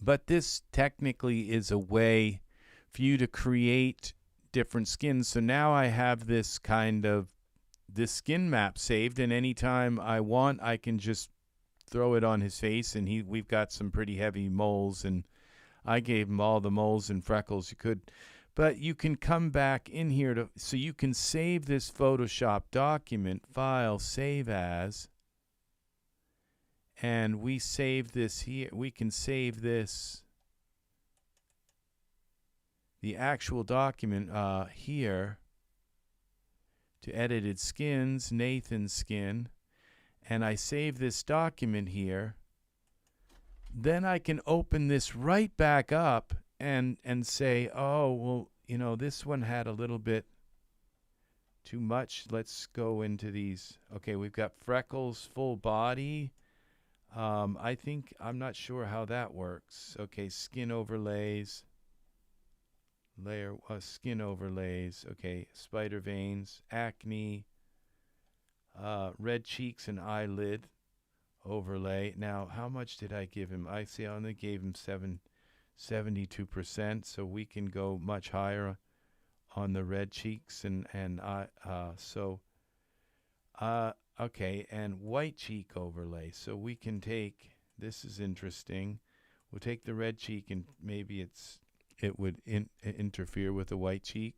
Speaker 1: but this technically is a way for you to create different skins. So now I have this kind of this skin map saved, and anytime I want, I can just throw it on his face, and we've got some pretty heavy moles, and I gave him all the moles and freckles you could. But you can come back in here so you can save this Photoshop document, file, save as, and we save this here. We can save this, the actual document here, to edited skins, Nathan's skin, and I save this document here, then I can open this right back up and say, oh, well, you know, this one had a little bit too much. Let's go into these. Okay, we've got Freckles full body. I think, I'm not sure how that works. Okay, skin overlays, layer, skin overlays. Okay, spider veins, acne, red cheeks and eyelid overlay. Now, how much did I give him? I see I only gave him 72%, so we can go much higher on the red cheeks and okay, and white cheek overlay. So we can take, this is interesting. We'll take the red cheek and maybe it would interfere with the white cheek.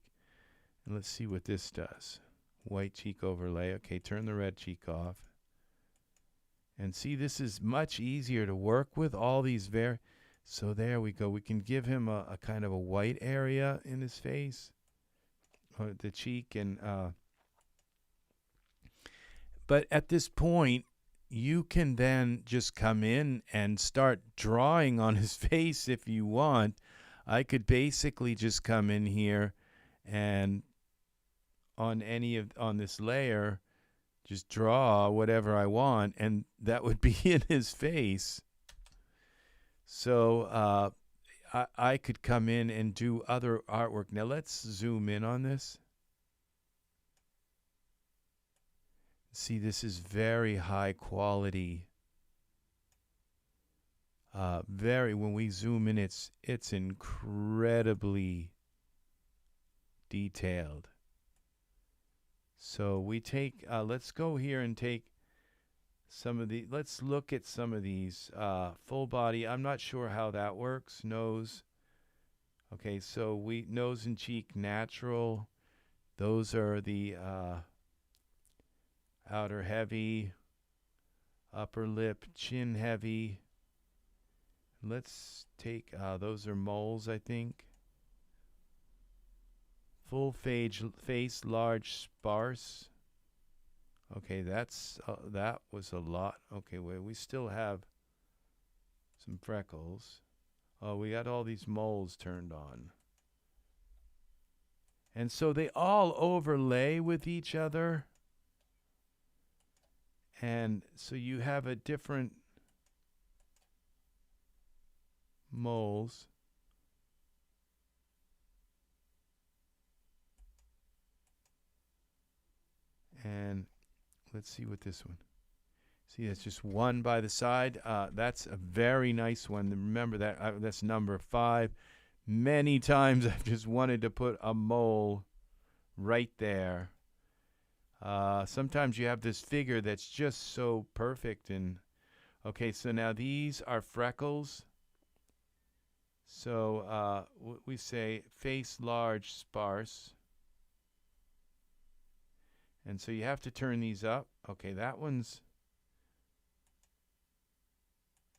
Speaker 1: And let's see what this does. White cheek overlay. Okay, turn the red cheek off. And see, this is much easier to work with, all these so there we go. We can give him a kind of a white area in his face, or the cheek, and but at this point, you can then just come in and start drawing on his face if you want. I could basically just come in here and on this layer, just draw whatever I want, and that would be in his face. So I could come in and do other artwork. Now let's zoom in on this. See, this is very high quality. When we zoom in, it's incredibly detailed. So we take, let's go here and take some of the, let's look at some of these. Full body, I'm not sure how that works. Nose. Okay, so nose and cheek natural. Those are the outer heavy, upper lip, chin heavy. Let's take, those are moles, I think. Full face, large, sparse. Okay, that was a lot. Okay, wait, we still have some freckles. Oh, we got all these moles turned on. And so they all overlay with each other. And so you have a different moles. And let's see what this one. See, that's just one by the side. That's a very nice one. Remember that that's number 5. Many times I've just wanted to put a mole right there. Sometimes you have this figure that's just so perfect. And okay, so now these are freckles. So we say face large, sparse. And so you have to turn these up. Okay, that one's,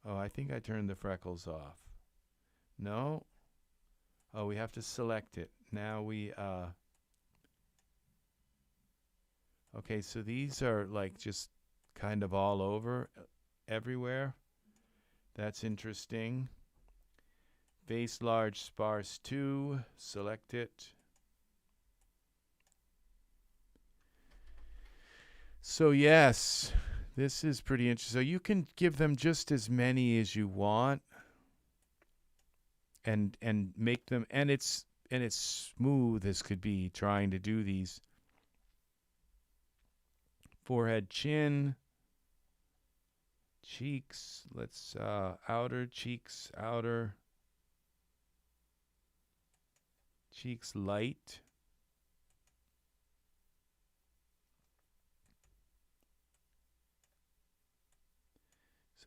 Speaker 1: oh, I think I turned the freckles off. No. Oh, we have to select it. Now we, okay, so these are like just kind of all over, everywhere. That's interesting. Face large, sparse 2. Select it. So yes, this is pretty interesting. So you can give them just as many as you want, and make them, and it's smooth as could be trying to do these. Forehead, chin, cheeks. Let's outer cheeks, outer cheeks, light.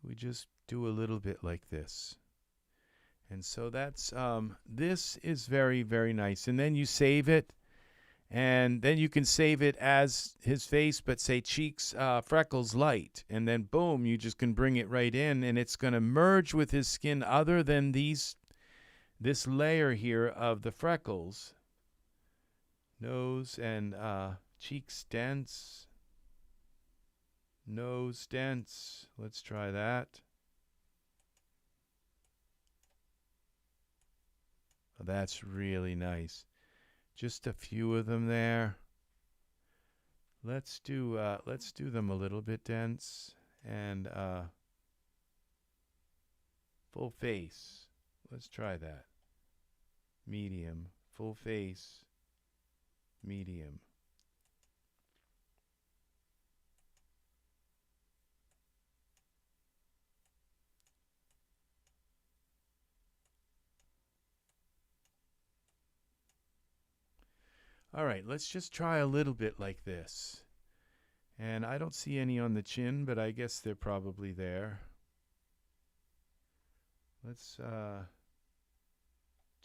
Speaker 1: We just do a little bit like this. And so that's, this is very, very nice. And then you save it. And then you can save it as his face, but say cheeks, freckles, light. And then boom, you just can bring it right in. And it's going to merge with his skin other than this layer here of the freckles. Nose and cheeks dense. Nose dense. Let's try that. That's really nice. Just a few of them there. Let's do them a little bit dense and full face. Let's try that. Medium, full face, medium. All right, let's just try a little bit like this. And I don't see any on the chin, but I guess they're probably there. Let's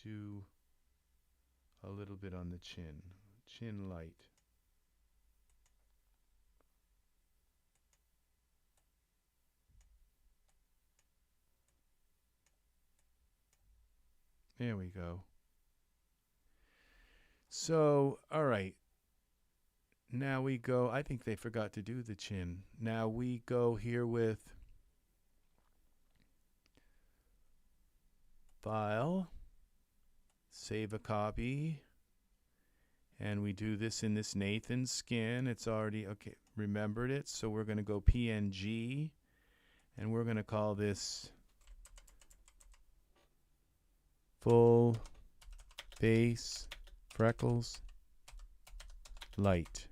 Speaker 1: do a little bit on the chin. Chin light. There we go. So, all right. Now we go, I think they forgot to do the chin. Now we go here with File, save a copy, and we do this in this Nathan skin. It's already, okay, remembered it. So we're going to go PNG, and we're going to call this full face freckles light.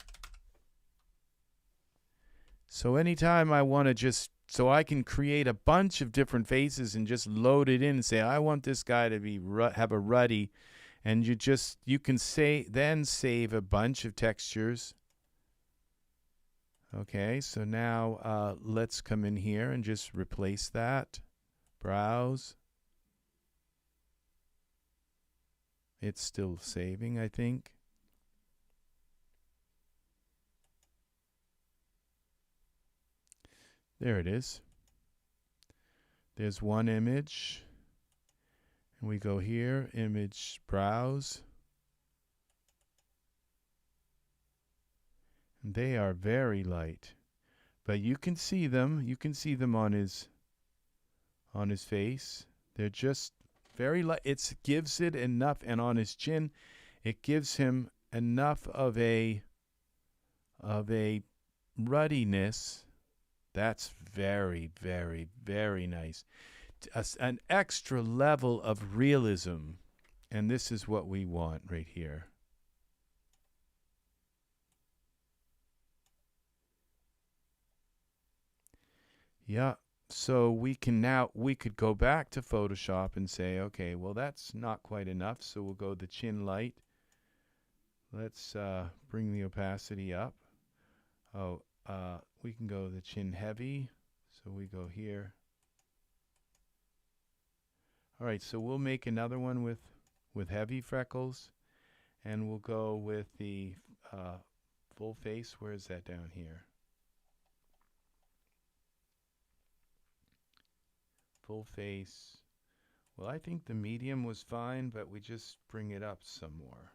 Speaker 1: So anytime I want to just, so I can create a bunch of different faces and just load it in and say, I want this guy to be have a ruddy, and you can then save a bunch of textures. Okay, so now let's come in here and just replace that. Browse. It's still saving, I think. There it is. There's one image. And we go here, image, browse. And they are very light. But you can see them. You can see them on his face. They're just very light. It gives it enough, and on his chin, it gives him enough of a ruddiness. That's very, very, very nice. An extra level of realism. And this is what we want right here. Yeah. So we could go back to Photoshop and say, okay, well, that's not quite enough. So we'll go the chin light. Let's bring the opacity up. Oh, we can go the chin heavy. So we go here. All right, so we'll make another one with heavy freckles, and we'll go with the full face. Where is that down here? Full face. Well, I think the medium was fine, but we just bring it up some more.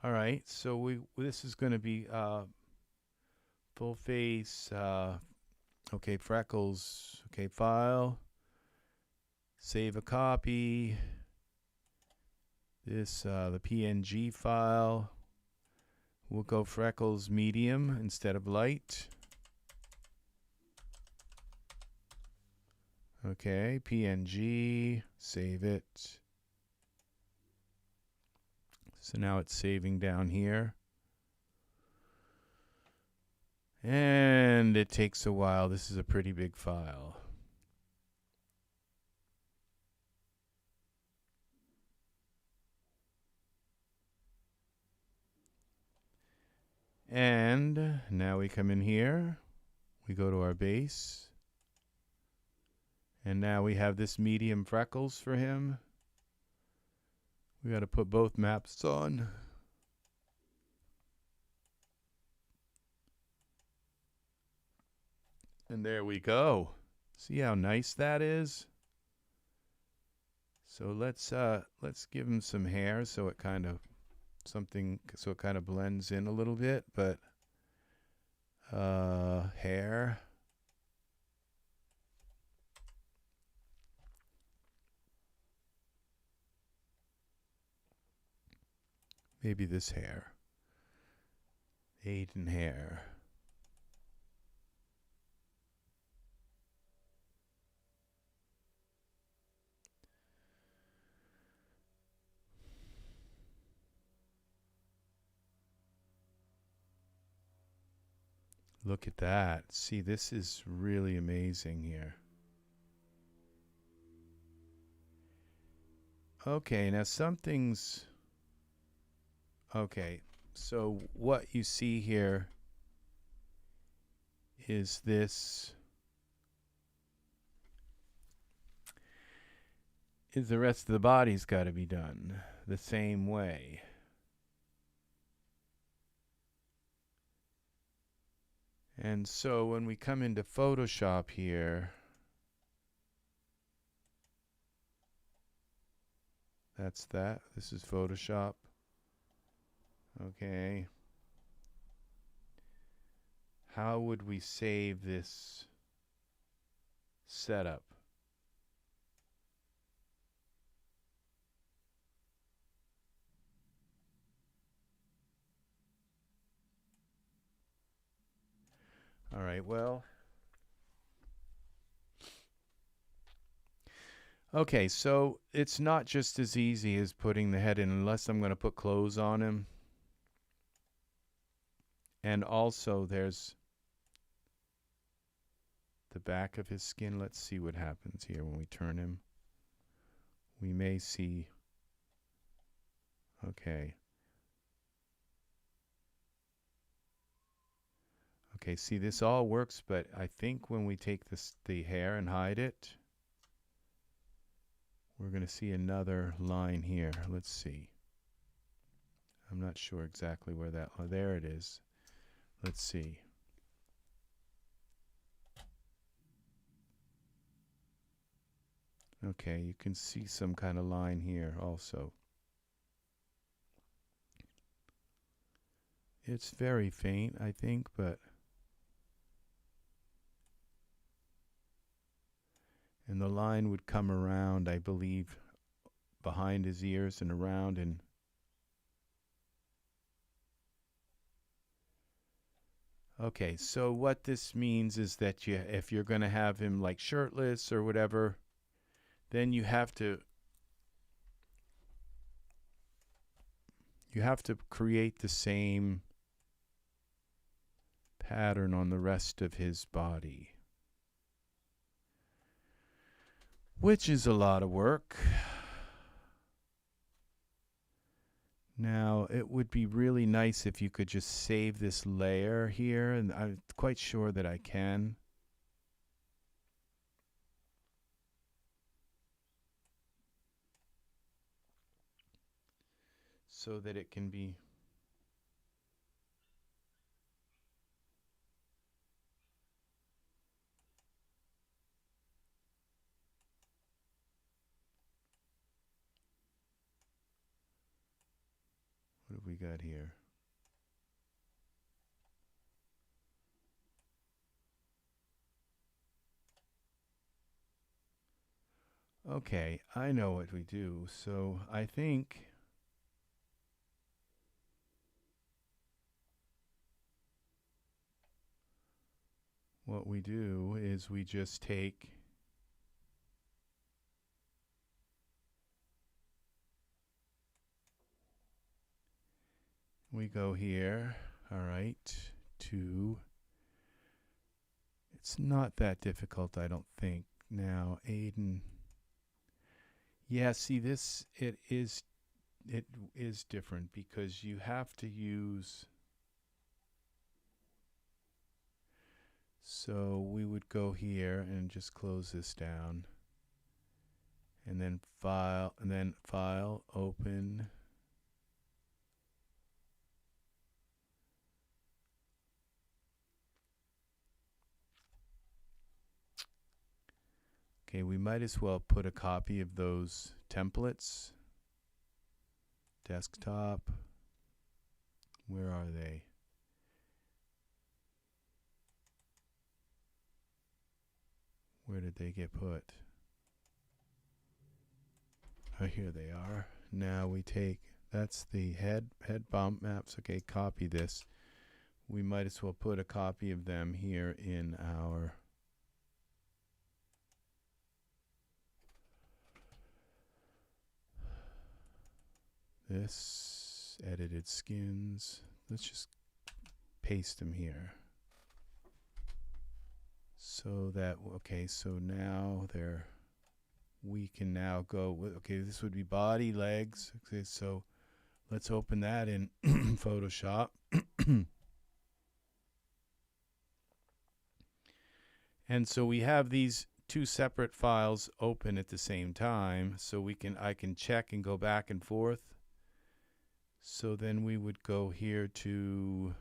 Speaker 1: All right, so this is going to be full face. Okay, freckles. Okay, file. Save a copy. This the PNG file. We'll go freckles medium instead of light. Okay, PNG. Save it. So now it's saving down here. And it takes a while. This is a pretty big file. And now we come in here. We go to our base. And now we have this medium freckles for him. We got to put both maps on. And there we go. See how nice that is? So let's give him some hair so it kind of blends in a little bit, but hair. Maybe this hair. Aiden hair. Look at that. See, this is really amazing here. Okay, now something's... Okay, so what you see here is this... is the rest of the body's got to be done the same way. And so when we come into Photoshop here, that's that. This is Photoshop. Okay. How would we save this setup? All right, well. Okay, so it's not just as easy as putting the head in unless I'm going to put clothes on him. And also there's the back of his skin. Let's see what happens here when we turn him. We may see. Okay. Okay, see, this all works, but I think when we take the hair and hide it, we're going to see another line here. Let's see. I'm not sure exactly where that... Oh, there it is. Let's see. Okay, you can see some kind of line here also. It's very faint, I think, but... And the line would come around, I believe, behind his ears and around and... Okay, so what this means is that if you're going to have him like shirtless or whatever, then you have to create the same pattern on the rest of his body, which is a lot of work. Now, it would be really nice if you could just save this layer here, and I'm quite sure that I can. So that it can be... What have we got here? Okay, I know what we do. So I think what we do is we just take we go here, all right, to... It's not that difficult, I don't think. Now, Aiden... Yeah, see, this, it is different because you have to use... So we would go here and just close this down. And then file, open... Okay, we might as well put a copy of those templates. Desktop. Where are they? Where did they get put? Oh, here they are. Now we take That's the head bump maps. Okay, copy this. We might as well put a copy of them here in our this edited skins. Let's just paste them here. So that, okay, so now we can now go with, okay, this would be body, legs. Okay, so let's open that in Photoshop. And so we have these two separate files open at the same time, so I can check and go back and forth. So then we would go here to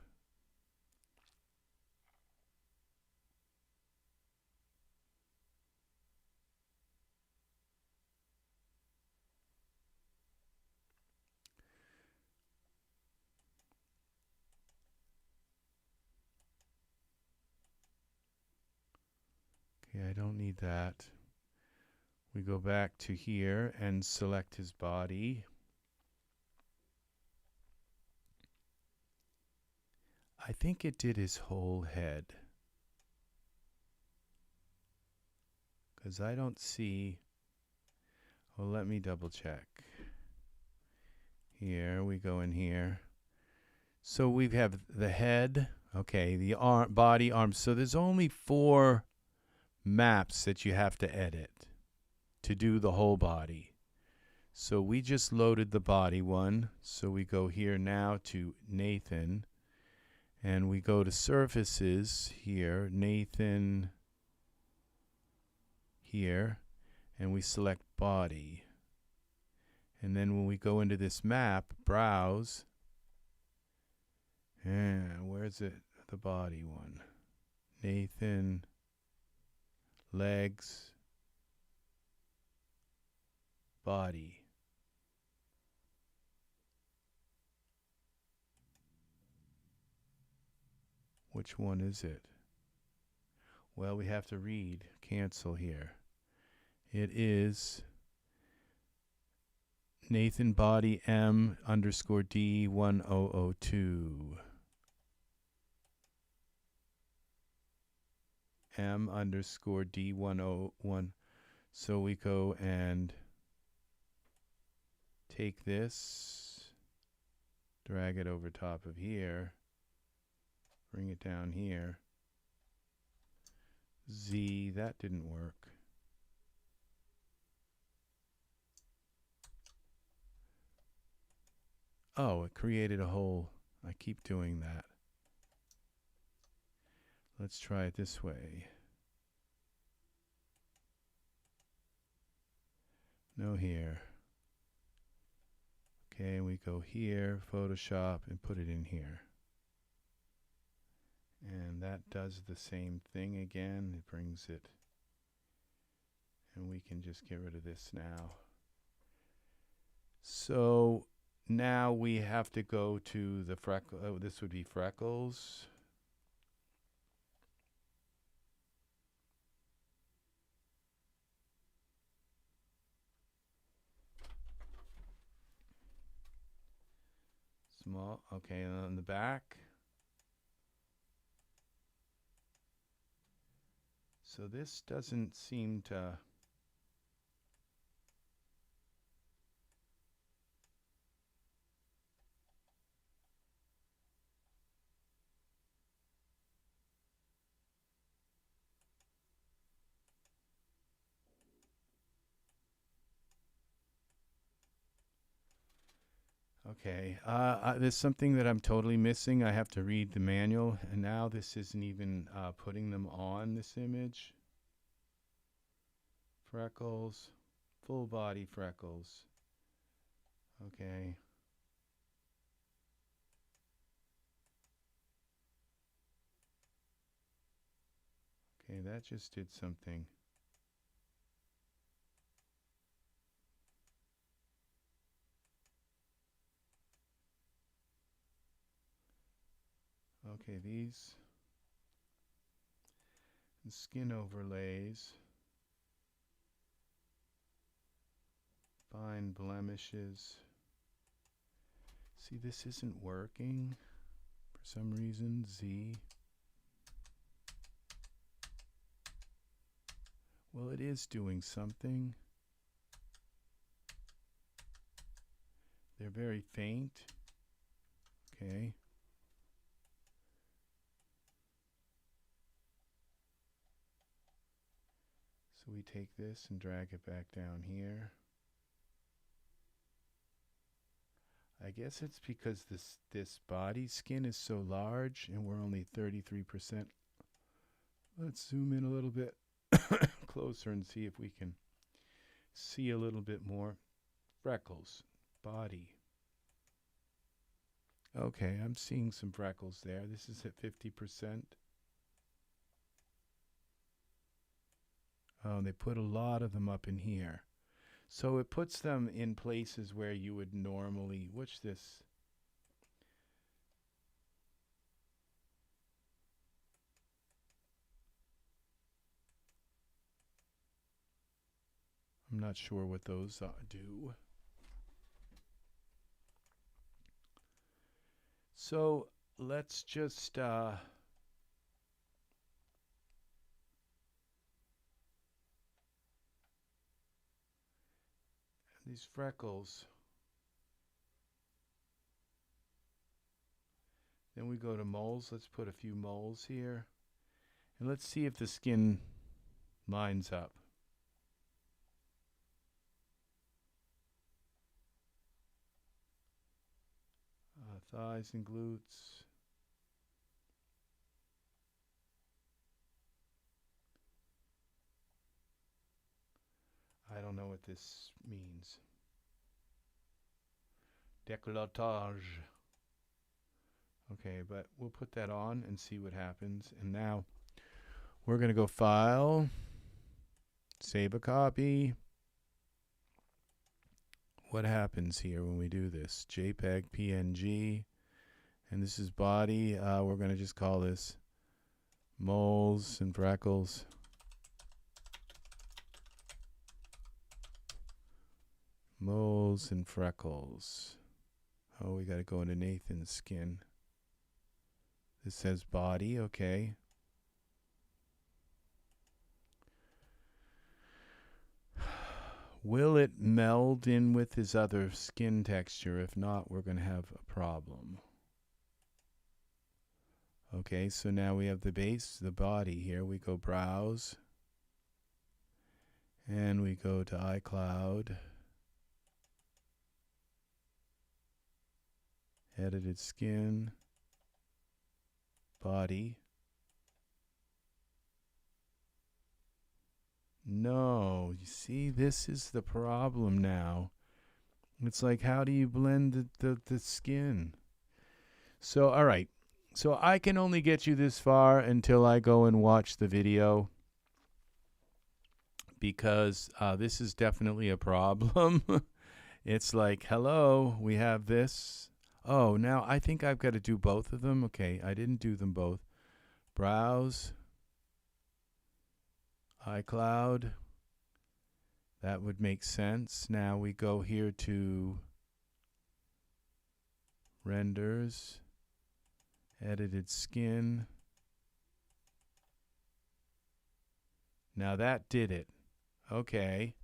Speaker 1: okay, I don't need that. We go back to here and select his body. I think it did his whole head, because I don't see, well, let me double check. Here, we go in here. So we have the head, okay, the arm, body, arms. So there's only 4 maps that you have to edit to do the whole body. So we just loaded the body one. So we go here now to Nathan, and we go to surfaces here, Nathan here, and we select body. And then when we go into this map, browse, and where's it? The body one. Nathan, legs, body. Which one is it? Well, we have to read, cancel here. It is Nathan body M underscore D 1002. M underscore D 101. So we go and take this, drag it over top of here, bring it down here. Z, that didn't work. Oh, it created a whole, I keep doing that. Let's try it this way. No here. Okay, we go here, Photoshop, and put it in here. And that does the same thing again. It brings it. And we can just get rid of this now. So now we have to go to the freckle. Oh, this would be Freckles. Small. Okay, and on the back. So this doesn't seem to. Okay, there's something that I'm totally missing. I have to read the manual, and now this isn't even putting them on this image. Freckles, full body Freckles. Okay. Okay, that just did something. Okay, these skin overlays, fine blemishes. See, this isn't working for some reason. Z. Well, it is doing something. They're very faint. Okay. So we take this and drag it back down here. I guess it's because this body skin is so large and we're only 33%. Let's zoom in a little bit closer and see if we can see a little bit more. Freckles, body. Okay, I'm seeing some freckles there. This is at 50%. Oh, they put a lot of them up in here. So it puts them in places where you would normally, what's this? I'm not sure what those do. So let's just these freckles. Then we go to moles. Let's put a few moles here. And let's see if the skin lines up. Thighs and glutes. I don't know what this means. Décolletage. Okay, but we'll put that on and see what happens. And now we're going to go File, save a copy. What happens here when we do this? JPEG, PNG, and this is body. We're going to just call this moles and freckles. Moles and freckles. Oh, we got to go into Nathan's skin. This says body, okay. Will it meld in with his other skin texture? If not, we're going to have a problem. Okay, so now we have the base, the body here. We go browse. And we go to iCloud. Edited skin. Body. No, you see, this is the problem now. It's like, how do you blend the skin? So, all right. So I can only get you this far until I go and watch the video, because this is definitely a problem. It's like, hello, we have this. Oh, now I think I've got to do both of them. Okay, I didn't do them both. Browse. iCloud. That would make sense. Now we go here to renders, edited skin. Now that did it. Okay.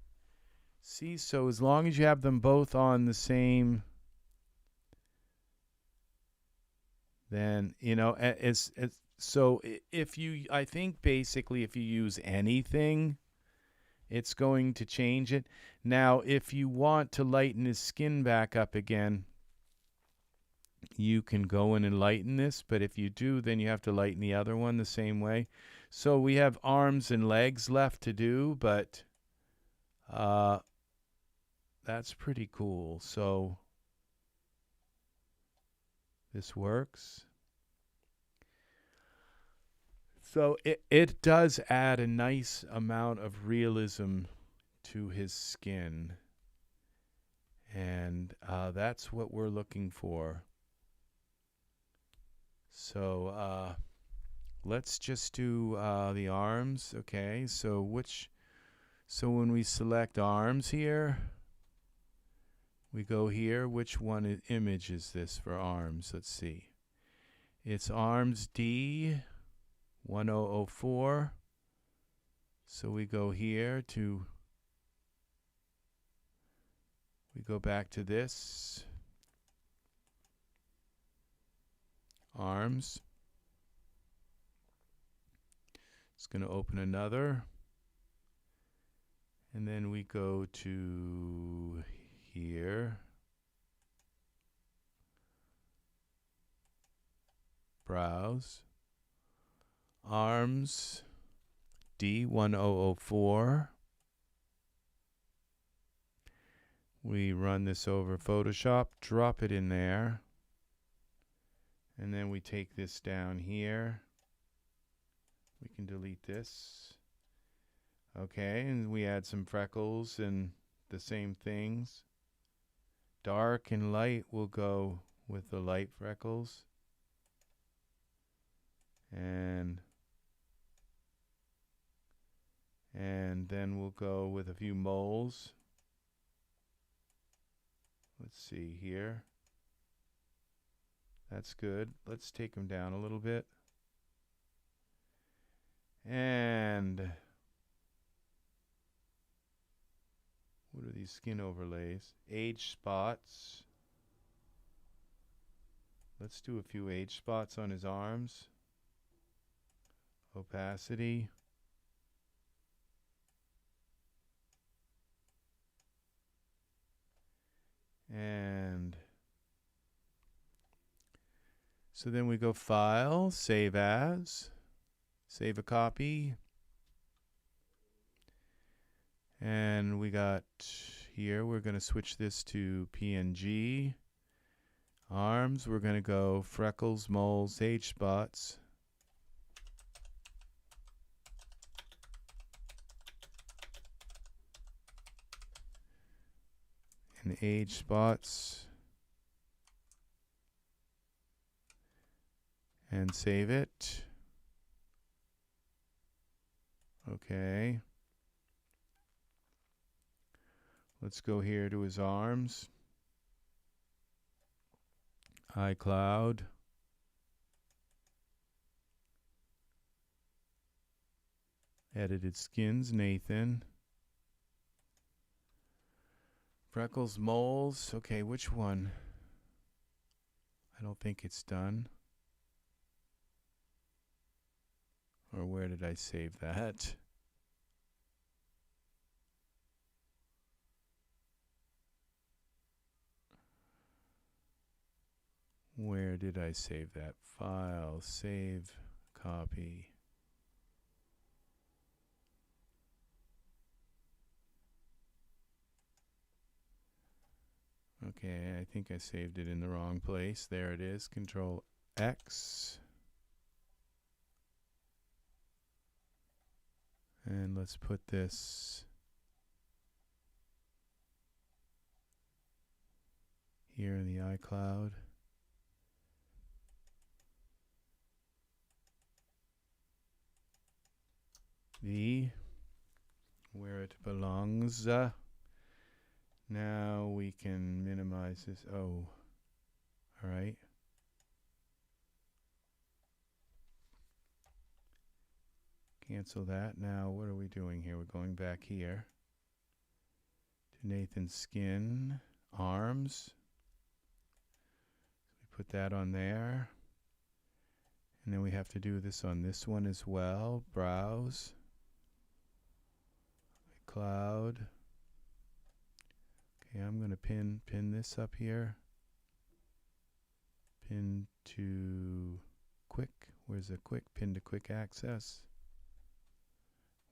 Speaker 1: See, so as long as you have them both on the same, then, you know, so if you, I think basically if you use anything, it's going to change it. Now, if you want to lighten his skin back up again, you can go in and lighten this. But if you do, then you have to lighten the other one the same way. So we have arms and legs left to do, but that's pretty cool. So this works. So it does add a nice amount of realism to his skin. And that's what we're looking for. So let's just do the arms. Okay, so when we select arms here, We go here. Which one image is this for arms? Let's see. It's arms D1004. So we go here to, we go back to this. Arms. It's going to open another. And then we go to here. Browse. Arms. D1004. We run this over Photoshop, drop it in there. And then we take this down here. We can delete this. Okay, and we add some freckles and the same things. Dark and light will go with the light freckles. And then we'll go with a few moles. Let's see here. That's good. Let's take them down a little bit. And what are these skin overlays? Age spots. Let's do a few age spots on his arms. Opacity. And so then we go File, Save As, save a copy. And we got here, we're going to switch this to PNG. Arms, we're going to go freckles, moles, age spots. And age spots. And save it. Okay. Let's go here to his arms. iCloud. Edited skins, Nathan. Freckles, moles. Okay, which one? I don't think it's done. Or where did I save that? Where did I save that? File, save, copy. Okay, I think I saved it in the wrong place. There it is. Control X. And let's put this here in the iCloud. Where it belongs. Now we can minimize this. Oh, all right. Cancel that. Now what are we doing here? We're going back here to Nathan's skin, arms. We put that on there. And then we have to do this on this one as well. Browse. Cloud. Okay, I'm going to pin this up here. Pin to quick. Where's the quick? Pin to quick access.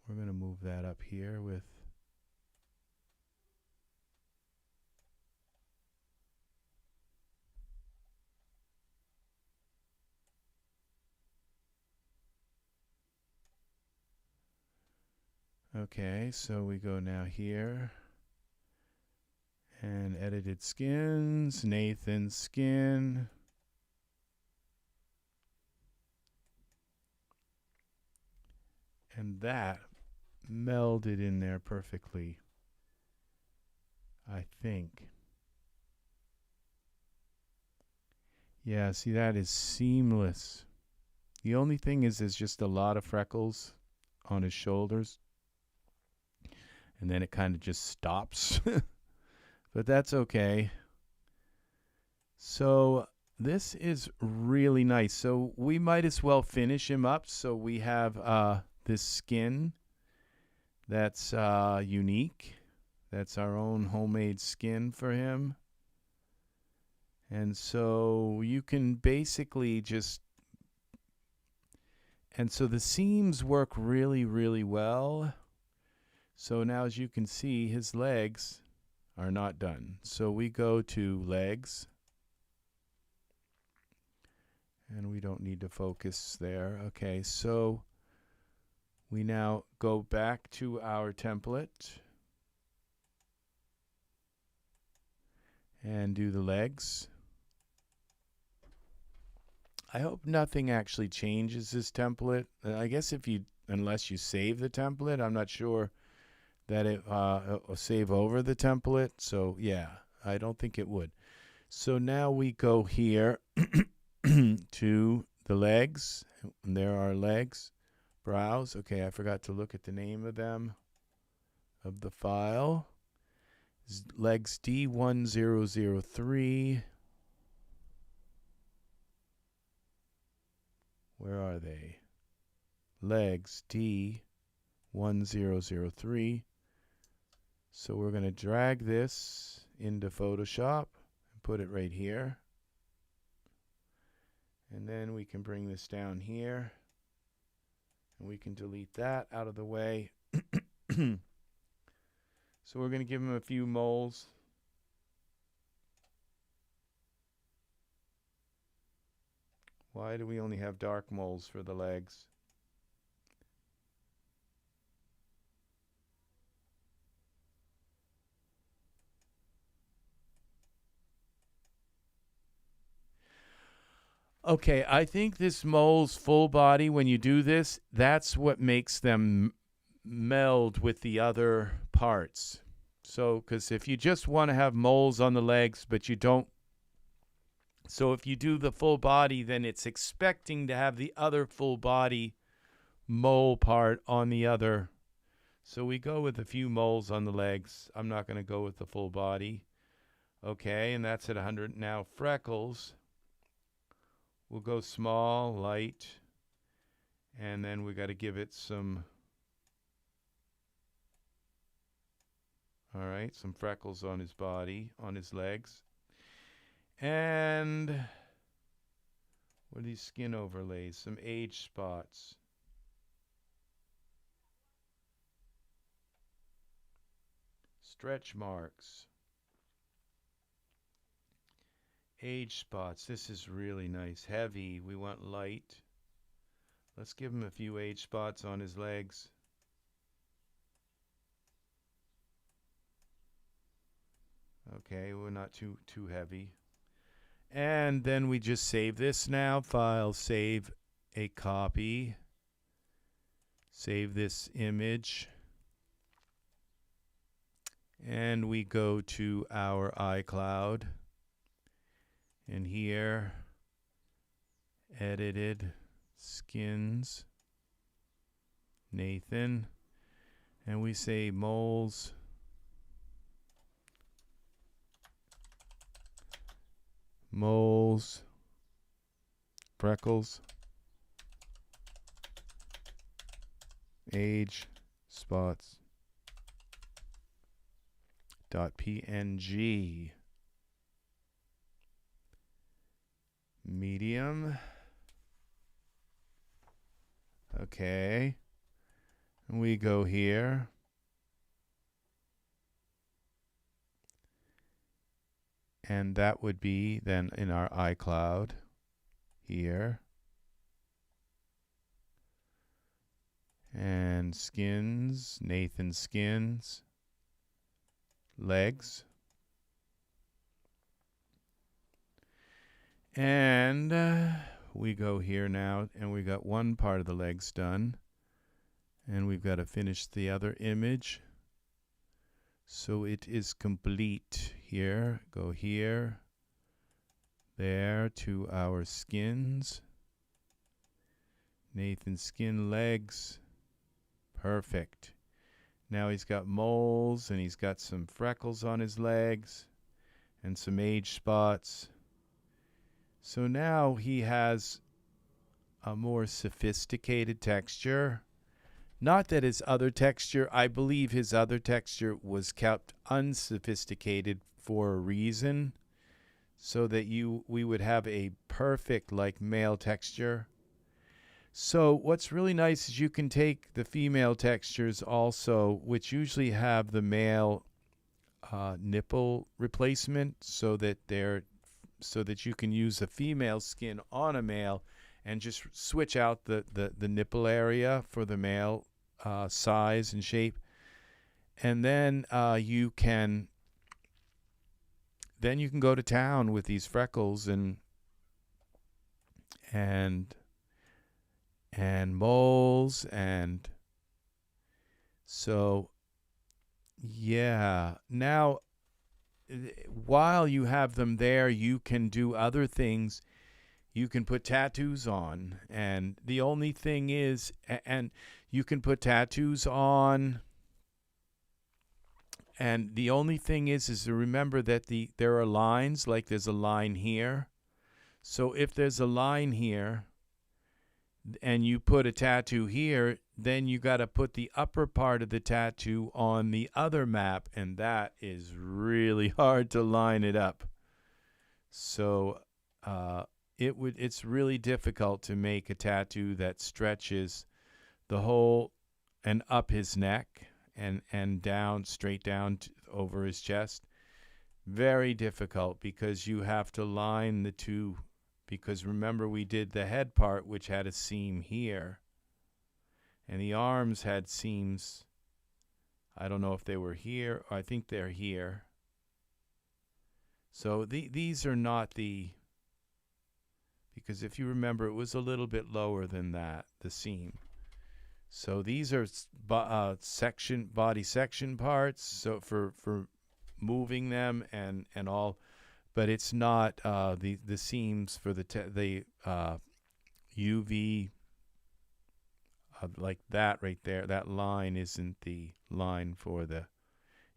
Speaker 1: We're going to move that up here with okay, so we go now here and edited skins, Nathan's skin. And that melded in there perfectly, I think. Yeah, see, that is seamless. The only thing is there's just a lot of freckles on his shoulders. And then it kind of just stops. But that's okay. So this is really nice. So we might as well finish him up. So we have this skin that's unique. That's our own homemade skin for him. And so you can basically just, and so the seams work really, really well. So now as you can see, his legs are not done. So we go to legs. And we don't need to focus there. Okay, so we now go back to our template and do the legs. I hope nothing actually changes this template. I guess if you, unless you save the template, I'm not sure that it will save over the template. So yeah, I don't think it would. So now we go here to the legs. And there are legs, brows. Okay, I forgot to look at the name of them, of the file. Legs D1003. Where are they? Legs D1003. So we're going to drag this into Photoshop and put it right here. And then we can bring this down here. And we can delete that out of the way. So we're going to give him a few moles. Why do we only have dark moles for the legs? Okay, I think this mole's full body, when you do this, that's what makes them meld with the other parts. So, because if you just want to have moles on the legs, but you don't, so if you do the full body, then it's expecting to have the other full body mole part on the other. So we go with a few moles on the legs. I'm not going to go with the full body. Okay, and that's at 100. Now, freckles. We'll go small, light, and then we got to give it some, all right, some freckles on his body, on his legs. And what are these skin overlays? Some age spots. Stretch marks. Age spots. This is really nice. Heavy. We want light. Let's give him a few age spots on his legs. Okay, we're not too heavy. And then we just save this now. File, save a copy. Save this image. And we go to our iCloud. And here, edited, skins, Nathan. And we say moles. Moles, freckles, age, spots, .png, medium, okay, and we go here, and that would be then in our iCloud here. And skins, Nathan skins, legs. And we go here now, and we got one part of the legs done. And we've got to finish the other image. So it is complete here. Go here. there to our skins. Nathan's skin legs. Perfect. Now he's got moles and he's got some freckles on his legs and some age spots. So now he has a more sophisticated texture. Not that his other texture, I believe his other texture was kept unsophisticated for a reason, so that we would have a perfect like male texture. So what's really nice is you can take the female textures also, which usually have the male nipple replacement, so that you can use a female skin on a male and just switch out the nipple area for the male size and shape. And then you can go to town with these freckles and moles. And so yeah, now while you have them there, you can do other things. You can put tattoos on, and the only thing is, and you can put tattoos on, and the only thing is to remember that there are lines, like there's a line here. So if there's a line here, and you put a tattoo here, then you got to put the upper part of the tattoo on the other map, and that is really hard to line it up. So it's really difficult to make a tattoo that stretches the whole and up his neck and down, straight down over his chest. Very difficult, because you have to line the two. Because remember, we did the head part, which had a seam here, and the arms had seams. I don't know if they were here. I think they're here. So these are not because if you remember, it was a little bit lower than that, the seam. So these are body section parts, so for moving them and all. But it's not the seams for the UV like that right there. That line isn't the line for the.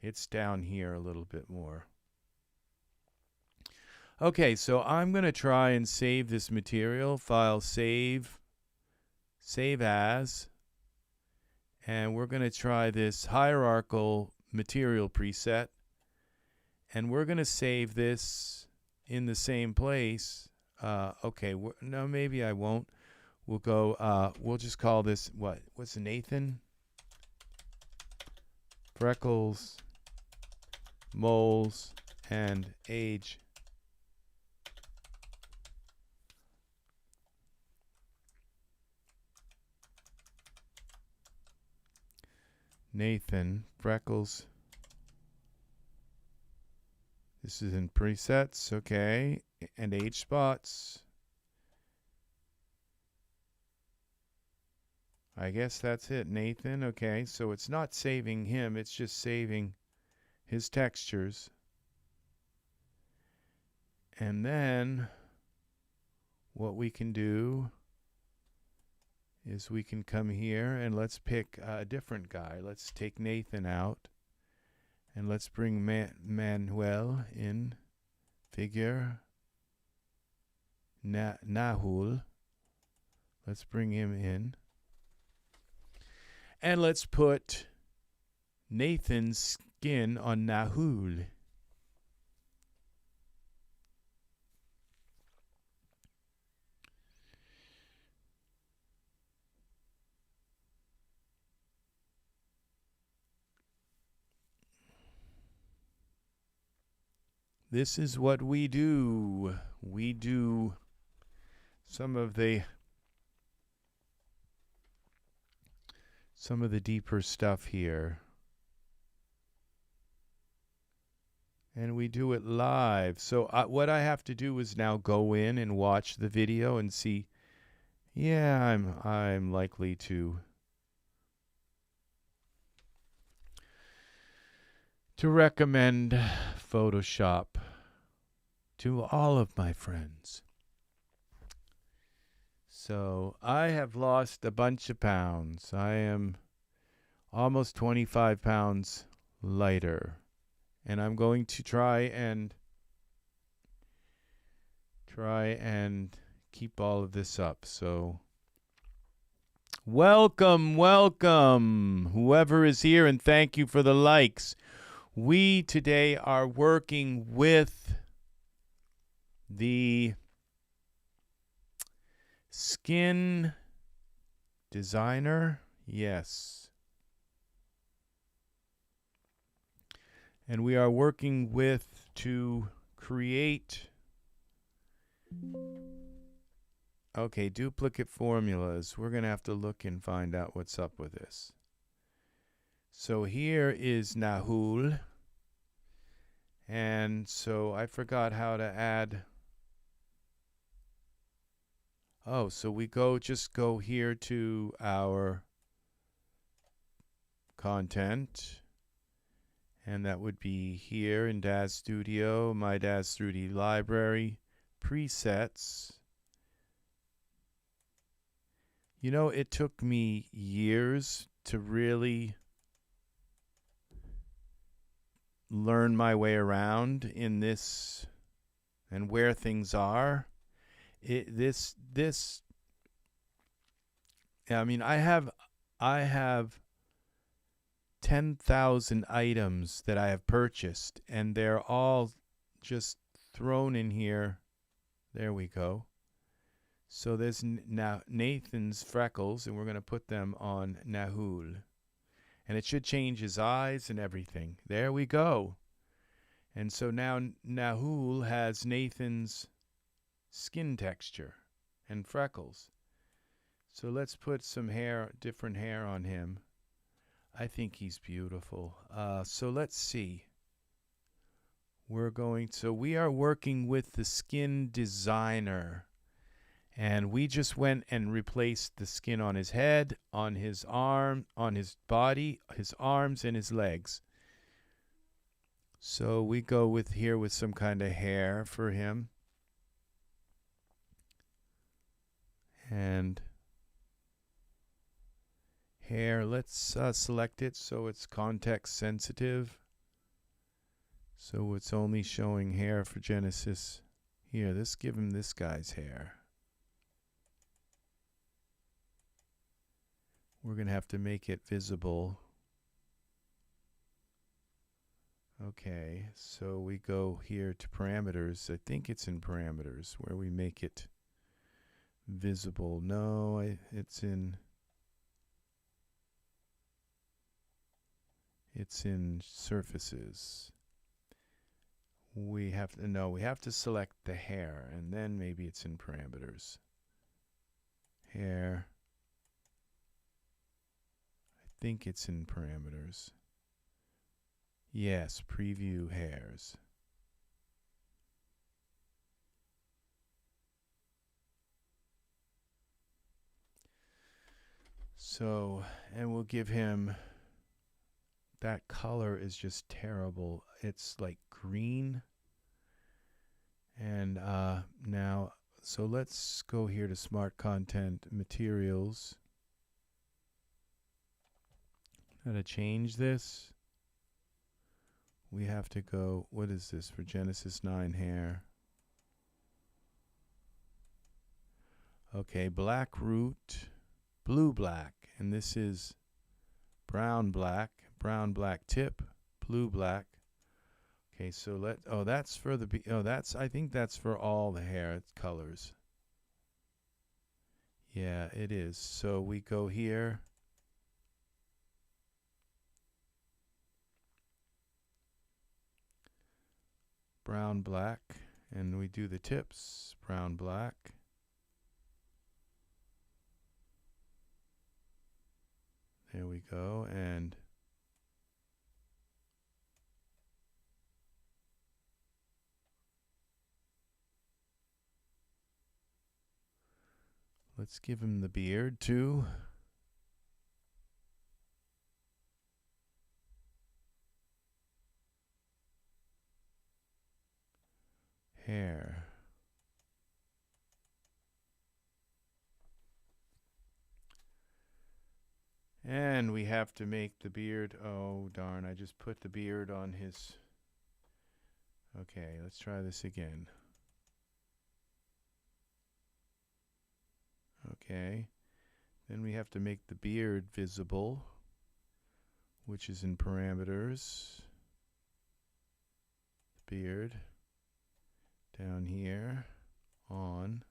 Speaker 1: It's down here a little bit more. Okay, so I'm going to try and save this material. File save as, and we're going to try this hierarchical material preset. And we're going to save this in the same place. Okay, no, maybe I won't. We'll go, we'll just call this, what's Nathan? Freckles, moles, and age. Nathan, freckles. This is in presets, okay, and age spots. I guess that's it, Nathan. Okay, so it's not saving him, it's just saving his textures. And then what we can do is we can come here and let's pick a different guy. Let's take Nathan out. And let's bring Manuel in. Figure. Nahul. Let's bring him in. And let's put Nathan's skin on Nahul. This is what we do. We do some of the deeper stuff here. And we do it live. So what I have to do is now go in and watch the video and see, yeah, I'm likely to recommend Photoshop to all of my friends. So I have lost a bunch of pounds. I am almost 25 pounds lighter. And I'm going to try and keep all of this up. So welcome, welcome, whoever is here, and thank you for the likes. We today are working with the skin designer. Yes. And we are working with to create, okay, duplicate formulas. We're going to have to look and find out what's up with this. So here is Nahul. And so I forgot how to add. Oh, so we just go here to our content. And that would be here in DAZ Studio, my DAZ 3D library, presets. You know, it took me years to really learn my way around in this and where things are. I mean, I have 10,000 items that I have purchased, and they're all just thrown in here. There we go. So there's now Nathan's freckles, and we're going to put them on Nahul. And it should change his eyes and everything. There we go. And so now Nahul has Nathan's skin texture and freckles. So let's put some hair, different hair on him. I think he's beautiful. So let's see. We are working with the skin designer. And we just went and replaced the skin on his head, on his arm, on his body, his arms, and his legs. So we go with here with some kind of hair for him. And hair, let's select it so it's context sensitive. So it's only showing hair for Genesis. Here, let's give him this guy's hair. We're going to have to make it visible. Okay, so we go here to parameters. I think it's in parameters where we make it visible. No, it's in surfaces. We have to select the hair, and then maybe it's in parameters. Hair. I think it's in parameters. Yes, preview hairs. So, and we'll give him, that color is just terrible. It's like green. And now, so let's go here to Smart Content Materials. How to change this? We have to go, what is this for Genesis 9 hair? Okay, black root, blue black, and this is brown black tip, blue black. Okay, so that's for the, I think that's for all the hair colors. Yeah, it is. So we go here. Brown, black, and we do the tips, brown, black. There we go, and let's give him the beard too. hair. And we have to make the beard. Oh, darn. I just put the beard on his. Okay, let's try this again. Okay. Then we have to make the beard visible, which is in parameters. Beard. Down here. On.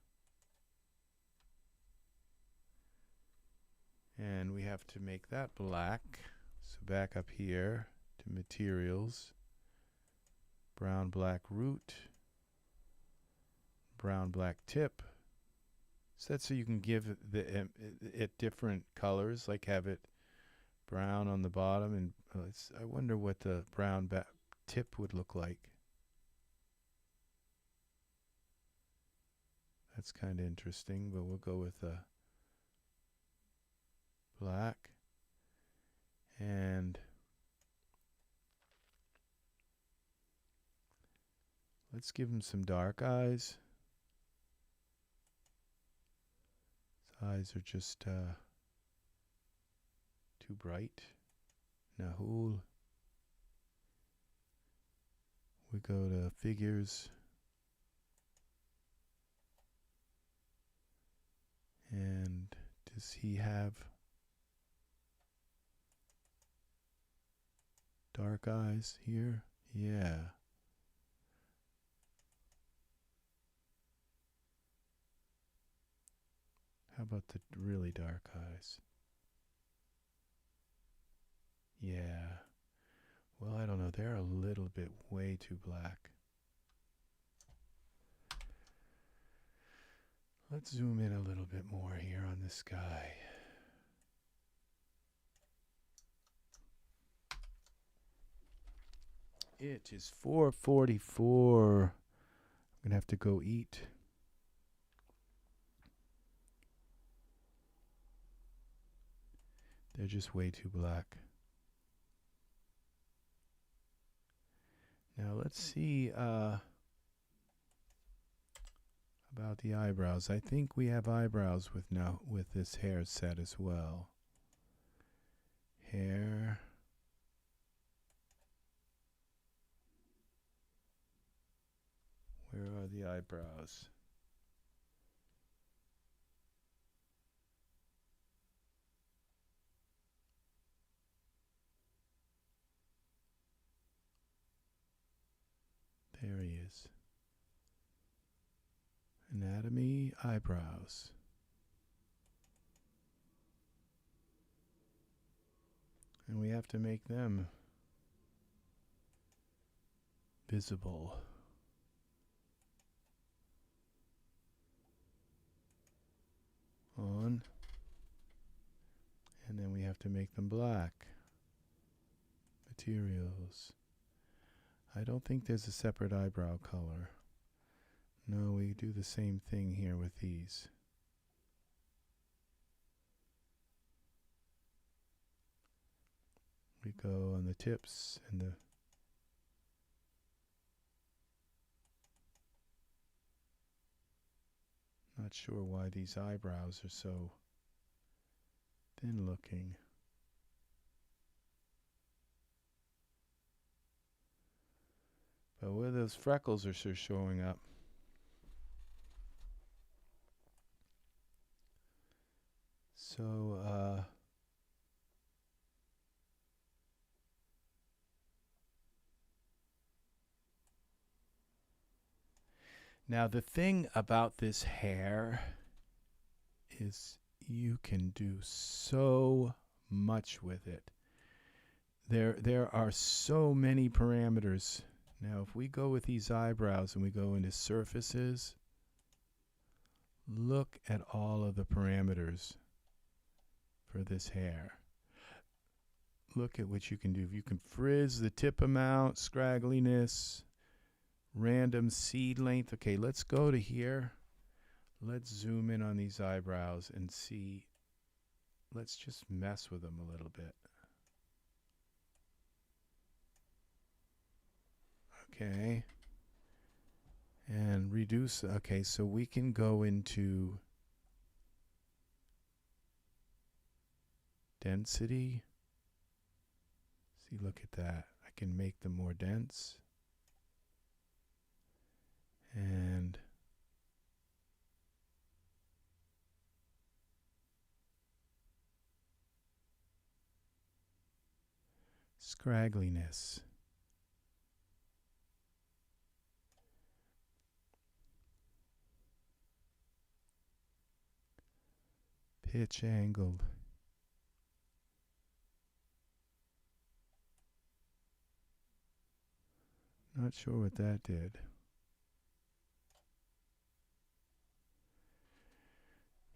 Speaker 1: And we have to make that black. So back up here to materials. Brown black root. Brown black tip. So that's so you can give it different colors, like have it brown on the bottom. And I wonder what the brown tip would look like. That's kind of interesting, but we'll go with a black. And let's give him some dark eyes. His eyes are just too bright. Nahul. We go to figures. And does he have dark eyes here? Yeah. How about the really dark eyes? Yeah. Well, I don't know. They're a little bit way too black. Let's zoom in a little bit more here on this guy. It is 4:44. I'm gonna have to go eat. They're just way too black. Now let's see about the eyebrows. I think we have eyebrows with this hair set as well. Hair. Where are the eyebrows? There he is. Anatomy, eyebrows. And we have to make them visible. On. And then we have to make them black. Materials. I don't think there's a separate eyebrow color. No, we do the same thing here with these. We go on the tips and the not sure why these eyebrows are so thin looking. But where those freckles are showing up. So, now the thing about this hair is you can do so much with it. There are so many parameters. Now if we go with these eyebrows and we go into surfaces, look at all of the parameters for this hair. Look at what you can do. You can frizz the tip amount, scraggliness, random seed length. Okay, let's go to here. Let's zoom in on these eyebrows and see. Let's just mess with them a little bit. Okay. And And reduce. Okay, so we can go into density. See, look at that. I can make them more dense. And scraggliness. Pitch angled. Not sure what that did.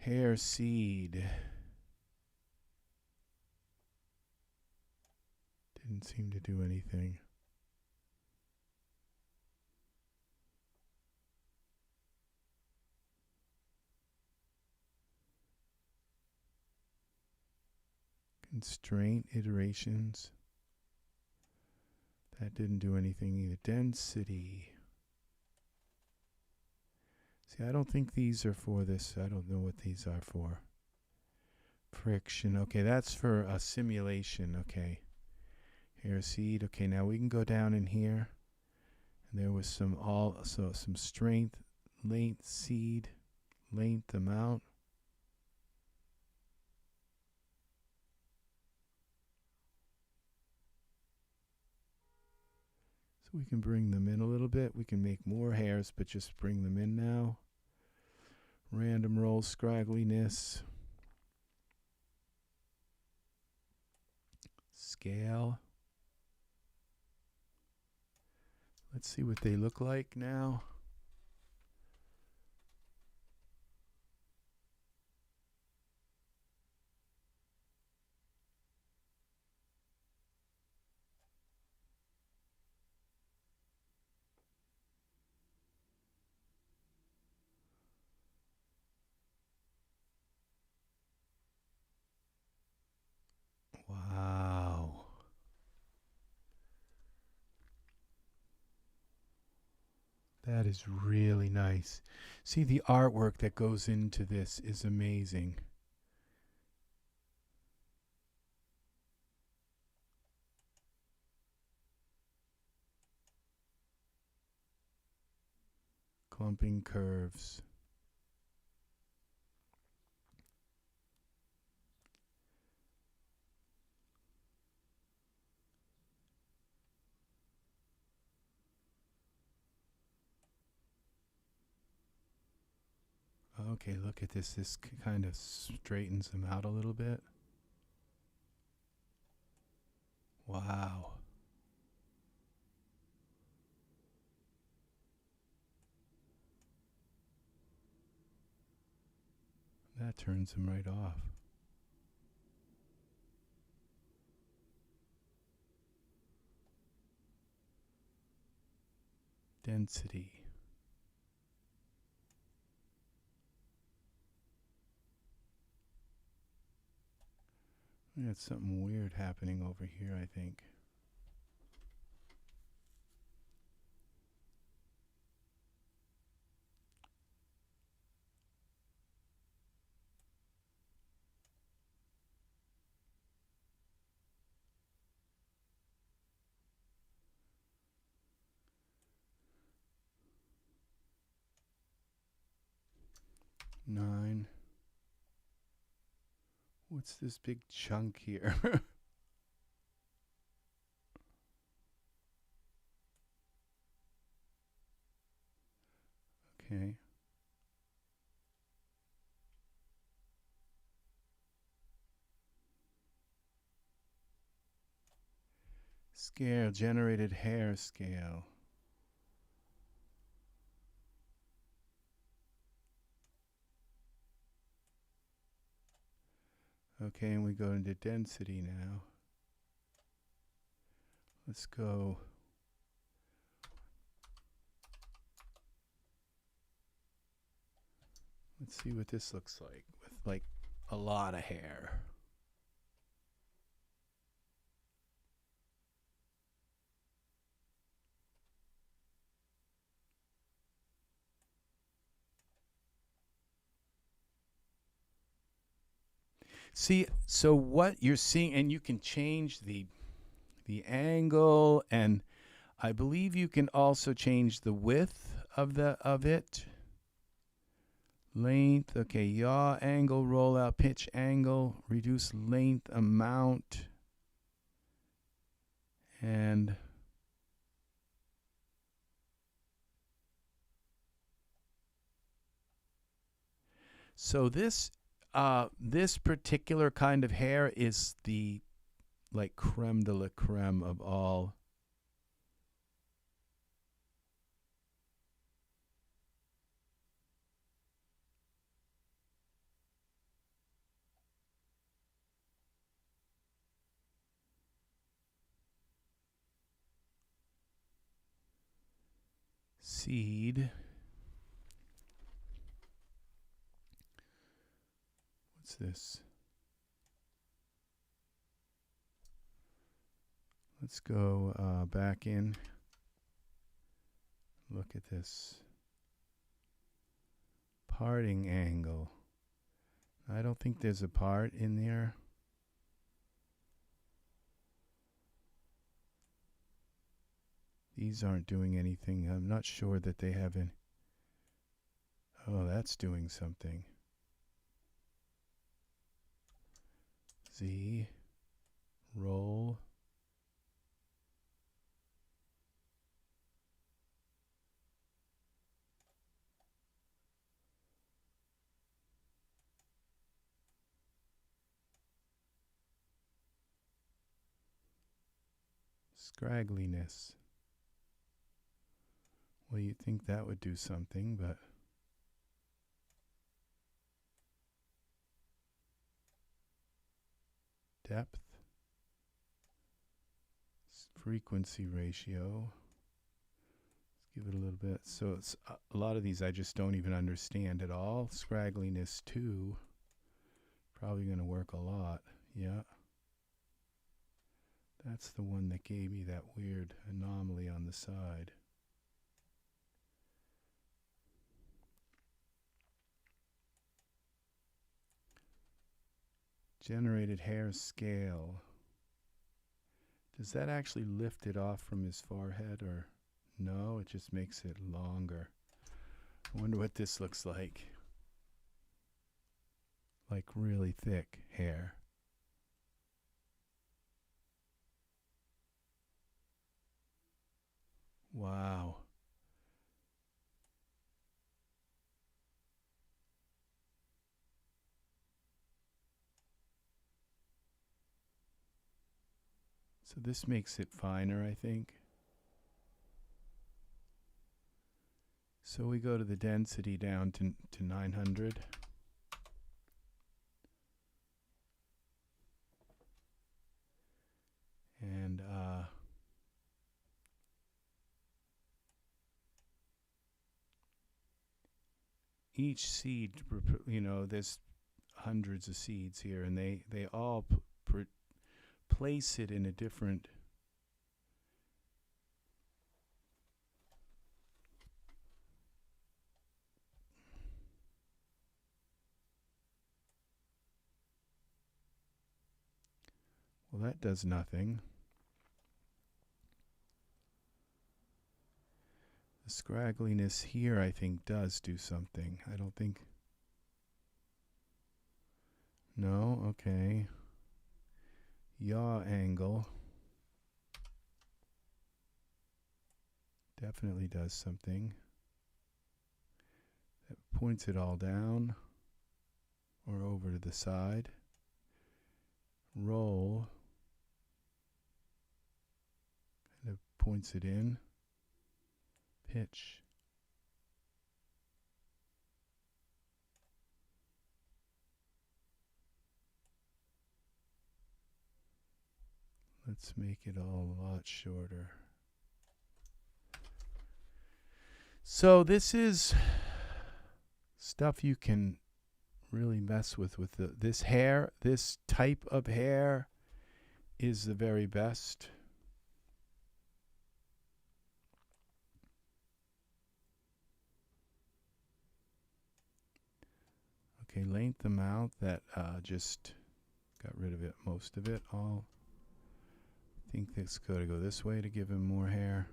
Speaker 1: Hair seed. Didn't seem to do anything. Constraint iterations. That didn't do anything either. Density. See, I don't think these are for this. I don't know what these are for. Friction. Okay, that's for a simulation. Okay. Hair seed. Okay, now we can go down in here. And there was some some strength, length, seed, length, amount. So we can bring them in a little bit. We can make more hairs, but just bring them in now. Random roll, scraggliness. Scale. Let's see what they look like now. Wow. That is really nice. See, the artwork that goes into this is amazing. Clumping curves. Okay, look at this. This kind of straightens them out a little bit. Wow. That turns them right off. Density. We got something weird happening over here, I think. Nine. What's this big chunk here? Okay. Scale, generated hair scale. Okay, and we go into density now. Let's go. Let's see what this looks like with like a lot of hair. See, so what you're seeing, and you can change the angle, and I believe you can also change the width of it. Length, okay, yaw angle, rollout, pitch angle, reduce length amount, and so this particular kind of hair is the like creme de la creme of all. Seed. What's this? Let's go back in. Look at this. Parting angle. I don't think there's a part in there. These aren't doing anything. I'm not sure that they have any. Oh, that's doing something. Z. Roll. Scraggliness. Well, you'd think that would do something, but depth, frequency ratio. Let's give it a little bit. So it's a lot of these I just don't even understand at all. Scraggliness too. Probably going to work a lot. Yeah. That's the one that gave me that weird anomaly on the side. Generated hair scale. Does that actually lift it off from his forehead, or no? It just makes it longer. I wonder what this looks like. Like really thick hair. Wow. So this makes it finer, I think. So we go to the density down to 900. And each seed, you know, there's hundreds of seeds here, and they all place it in a different. Well, that does nothing. The scraggliness here, I think, does do something. I don't think. No, okay. Yaw angle. Definitely does something. That points it all down or over to the side. Roll. Kind of points it in. Pitch. Let's make it all a lot shorter. So this is stuff you can really mess with this hair. This type of hair is the very best. Okay, length amount, that just got rid of it, most of it, all. I think it's going to go this way to give him more hair.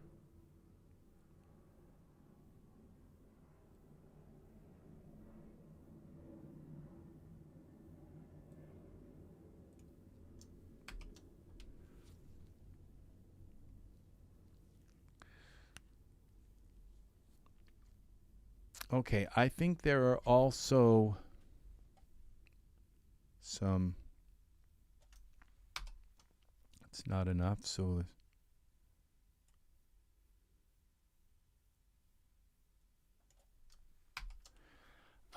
Speaker 1: Okay, I think there are also some, it's not enough, so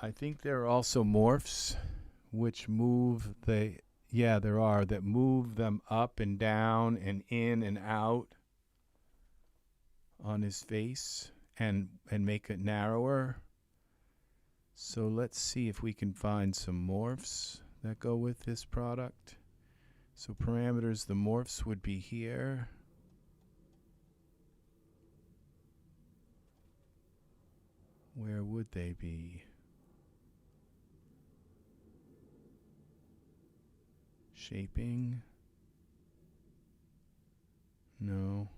Speaker 1: I think there are also morphs which move the, yeah, there are, that move them up and down and in and out on his face and make it narrower. So let's see if we can find some morphs that go with this product. So parameters, the morphs would be here. Where would they be? Shaping? No.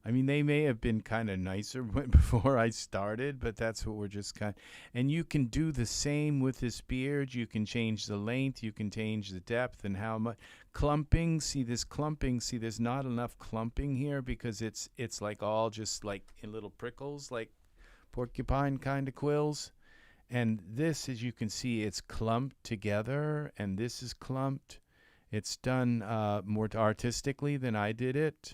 Speaker 1: I mean, they may have been kind of nicer before I started, but that's what we're just kind of, and you can do the same with this beard. You can change the length, you can change the depth and how much. Clumping, see this clumping, see there's not enough clumping here because it's like all just like in little prickles, like porcupine kind of quills. And this, as you can see, it's clumped together, and this is clumped. It's done more artistically than I did it.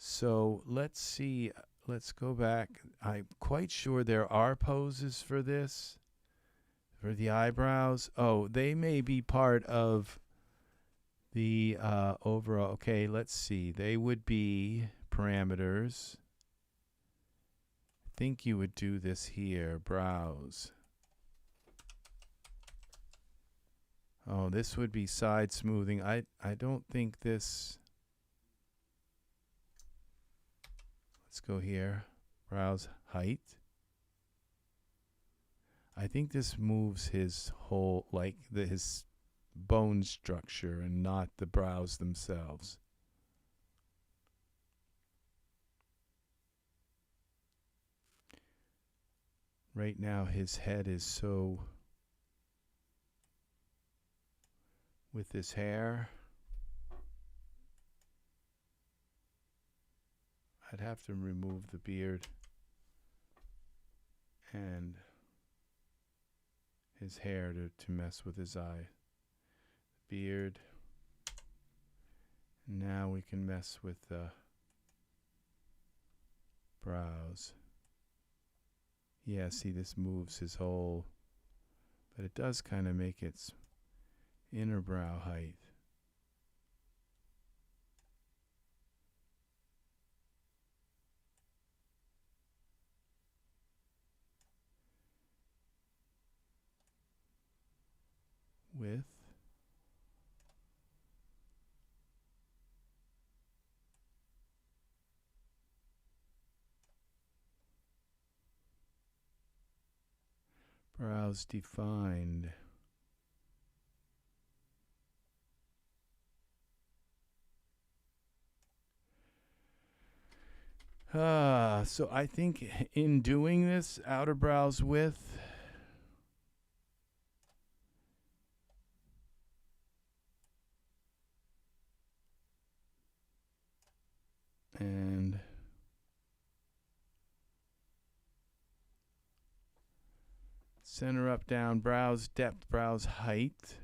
Speaker 1: So let's see, let's go back. I'm quite sure there are poses for this, for the eyebrows. Oh, they may be part of the overall. Okay, let's see. They would be parameters. I think you would do this here, brows. Oh, this would be side smoothing. I don't think this. Let's go here, brows height. I think this moves his whole, like his bone structure and not the brows themselves. Right now his head is so, with his hair, I'd have to remove the beard and his hair to mess with his eye. Beard. Now we can mess with the brows. Yeah, see, this moves his whole, but it does kind of make its inner brow height. Width. Brows defined. So I think in doing this outer brows width, and center up down, brows depth, brows height.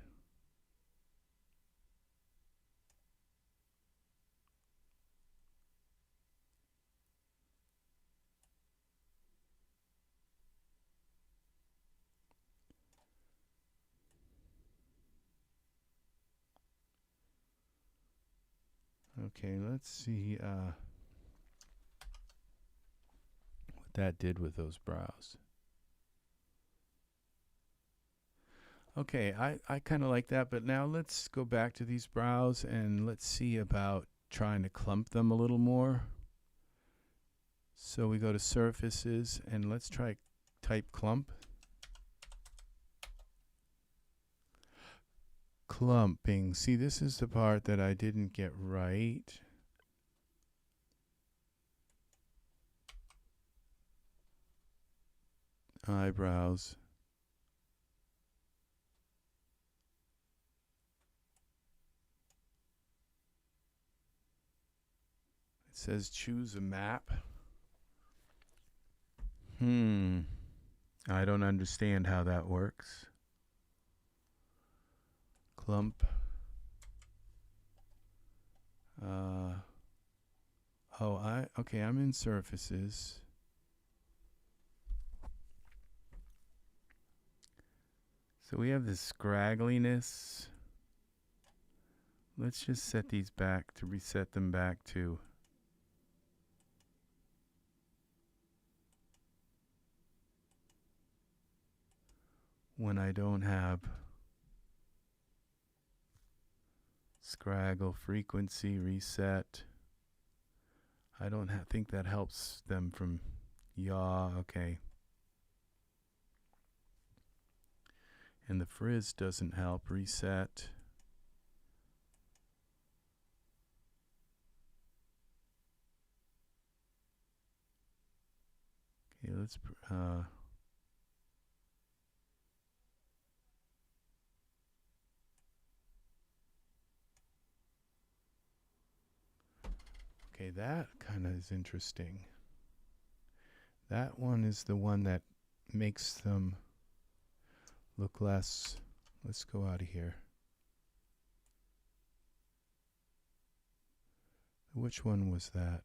Speaker 1: Okay, let's see what that did with those brows. Okay, I kind of like that, but now let's go back to these brows and let's see about trying to clump them a little more. So we go to surfaces and let's try type clump. Clumping. See, this is the part that I didn't get right. Eyebrows. It says choose a map. I don't understand how that works. Clump. Okay, I'm in surfaces. So we have this scraggliness. Let's just set these back to reset them back to when I don't have scraggle. Frequency reset. I don't think that helps them from yaw. Okay. And the frizz doesn't help. Reset. Okay, let's okay, that kind of is interesting. That one is the one that makes them look less. Let's go out of here. Which one was that?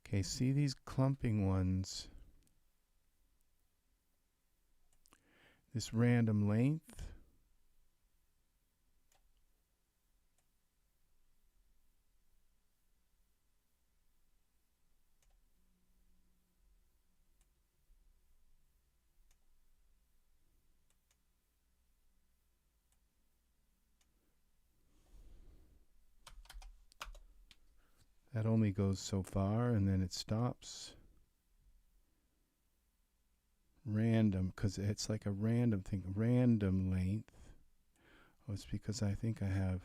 Speaker 1: Okay, see these clumping ones? This random length. That only goes so far and then it stops. Random, because it's like a random thing. Random length. Oh, it's because I think I have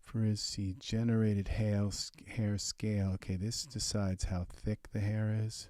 Speaker 1: frizzy generated hair scale. Okay, this decides how thick the hair is.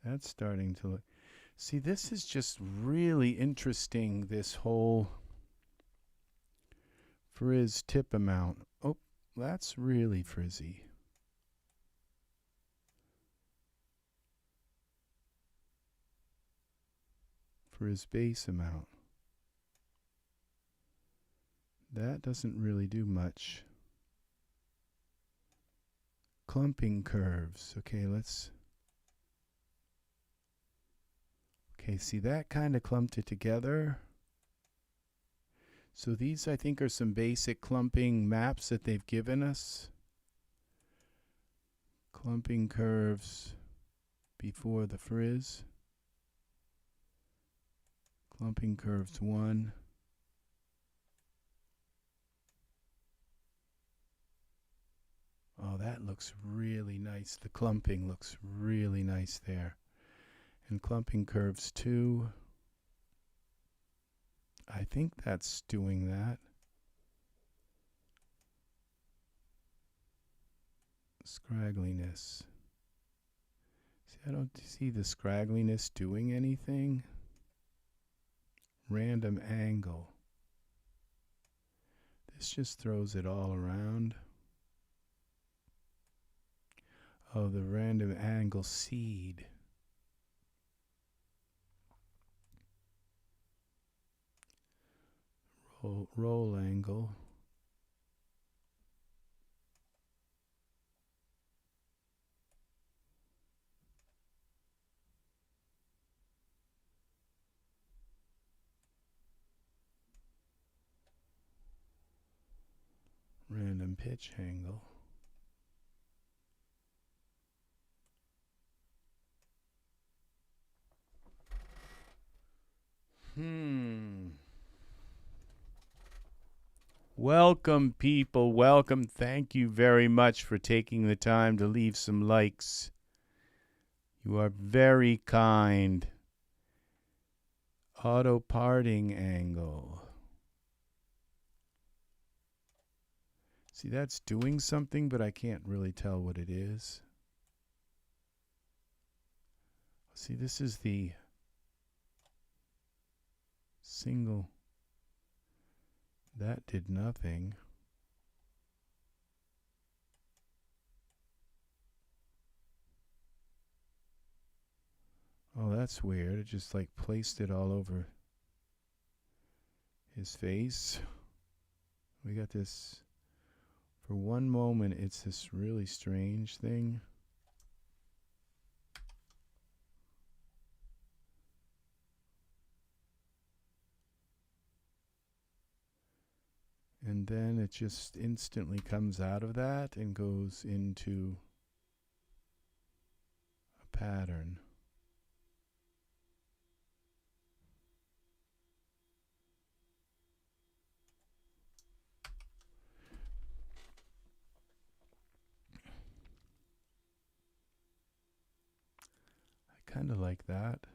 Speaker 1: That's starting to look. See, this is just really interesting, this whole frizz tip amount. Oh, that's really frizzy. Frizz base amount. That doesn't really do much. Clumping curves. Okay, let's. Okay, see, that kind of clumped it together. So these, I think, are some basic clumping maps that they've given us. Clumping curves before the frizz. Clumping curves 1. Oh, that looks really nice. The clumping looks really nice there. And clumping curves 2. I think that's doing that. Scraggliness. See, I don't see the scraggliness doing anything. Random angle. This just throws it all around. Oh, the random angle seed. roll angle. Random pitch angle. Welcome, people. Welcome. Thank you very much for taking the time to leave some likes. You are very kind. Auto parting angle. See, that's doing something, but I can't really tell what it is. See, this is the single. That did nothing. Oh, that's weird. It just like placed it all over his face. We got this. For one moment, it's this really strange thing. And then it just instantly comes out of that and goes into a pattern. I kind of like that.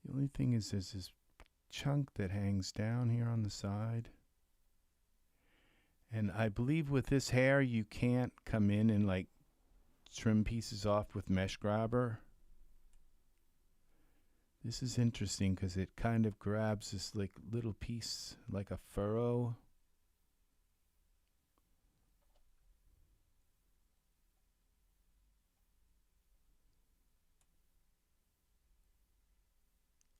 Speaker 1: The only thing is there's this chunk that hangs down here on the side. And I believe with this hair you can't come in and like trim pieces off with mesh grabber. This is interesting because it kind of grabs this like little piece like a furrow.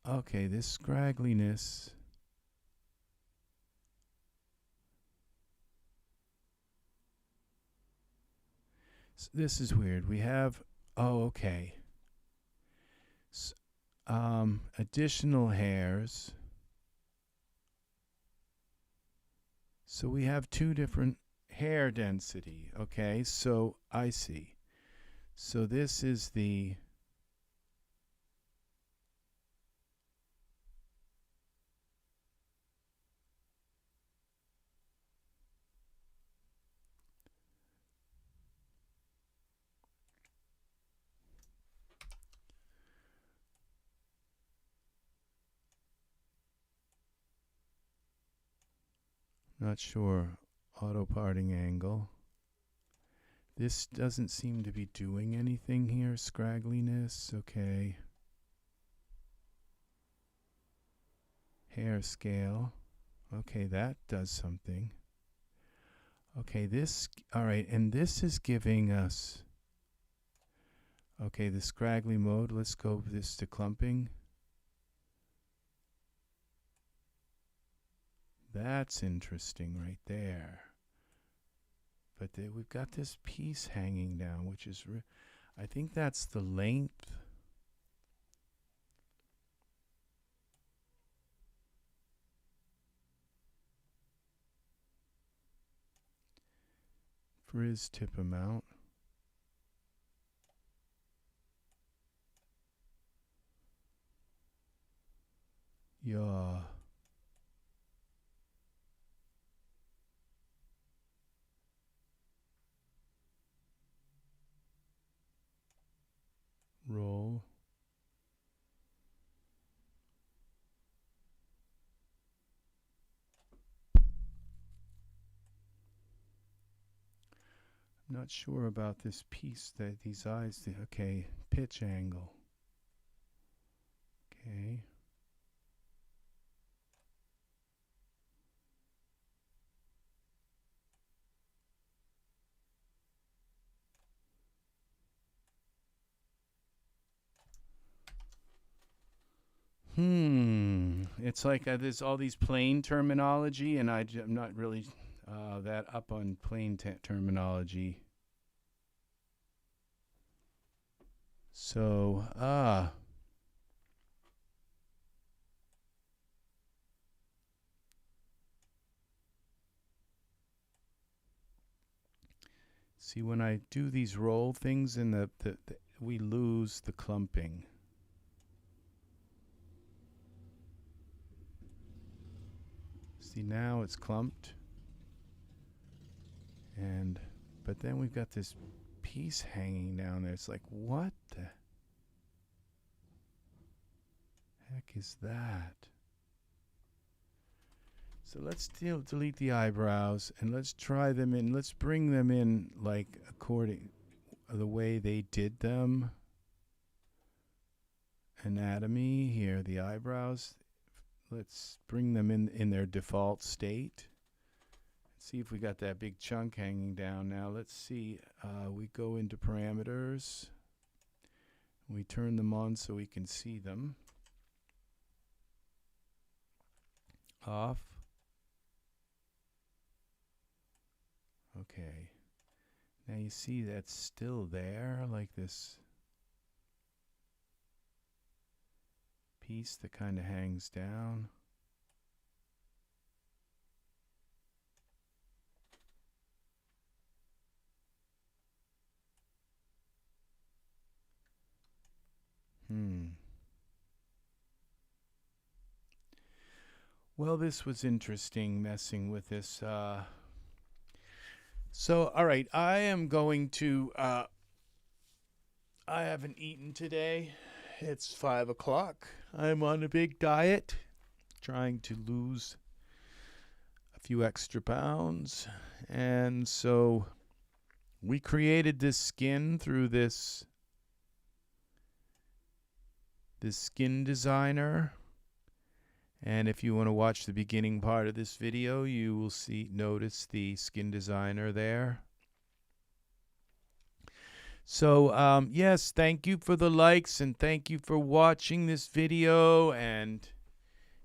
Speaker 1: Okay, this scraggliness. So this is weird. We have, oh, okay. Additional hairs. So we have two different hair density. Okay, so I see. So this is the not sure, auto parting angle. This doesn't seem to be doing anything here. Scraggliness, okay. Hair scale. Okay, that does something. Okay, this, all right, and this is giving us, okay, the scraggly mode. Let's go this to clumping. That's interesting right there. But we've got this piece hanging down, which is, I think that's the length. For his tip amount. Yeah. Roll. I'm not sure about this piece, that these eyes. Okay, pitch angle. Okay. It's like there's all these plane terminology, and I'm not really that up on plane terminology. So, see, when I do these roll things in we lose the clumping. See, now it's clumped. But then we've got this piece hanging down there. It's like, what the heck is that? So let's delete the eyebrows and let's try them in. Let's bring them in like according the way they did them. Anatomy here, the eyebrows. Let's bring them in their default state. See if we got that big chunk hanging down. Now let's see. We go into parameters. We turn them on so we can see them. Off. Okay. Now you see that's still there, like this piece that kind of hangs down. Well, this was interesting messing with this. So, all right, I am going to, I haven't eaten today. It's 5 o'clock. I'm on a big diet, trying to lose a few extra pounds. And so we created this skin through this skin designer. And if you want to watch the beginning part of this video, you will notice the skin designer there. So, yes, thank you for the likes and thank you for watching this video. And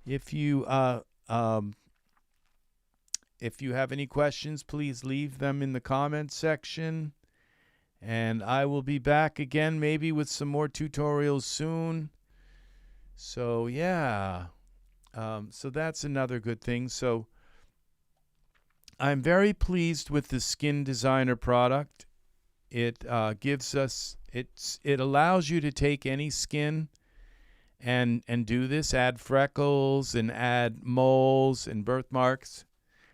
Speaker 1: if you have any questions, please leave them in the comments section. And I will be back again, maybe with some more tutorials soon. So, yeah. So that's another good thing. So I'm very pleased with the Skin Designer product. It gives us, it allows you to take any skin and do this, add freckles and add moles and birthmarks.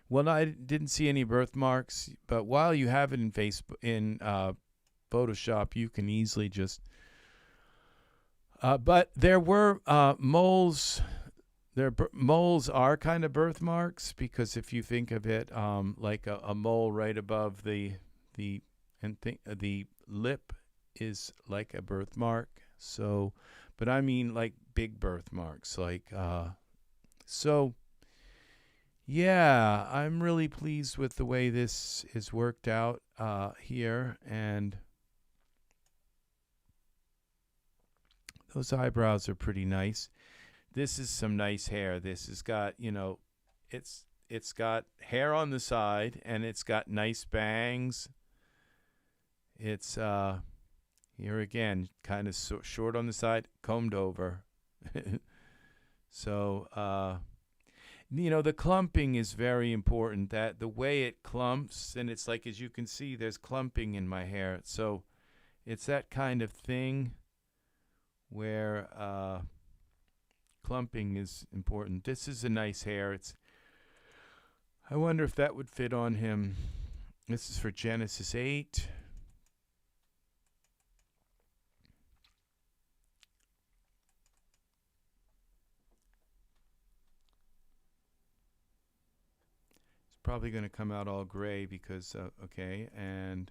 Speaker 1: Well, I didn't see any birthmarks, but while you have it in Photoshop, you can easily just. But there were moles. Moles are kind of birthmarks because if you think of it like a mole right above the lip is like a birthmark. So, but I mean like big birthmarks, like so. Yeah, I'm really pleased with the way this is worked out here, and those eyebrows are pretty nice. This is some nice hair. This has got, you know, it's got hair on the side and it's got nice bangs. It's here again, kind of short on the side, combed over. So you know, the clumping is very important. That the way it clumps, and it's like, as you can see, there's clumping in my hair. So it's that kind of thing where clumping is important. This is a nice hair. I wonder if that would fit on him. This is for Genesis 8. It's probably going to come out all gray because, okay, and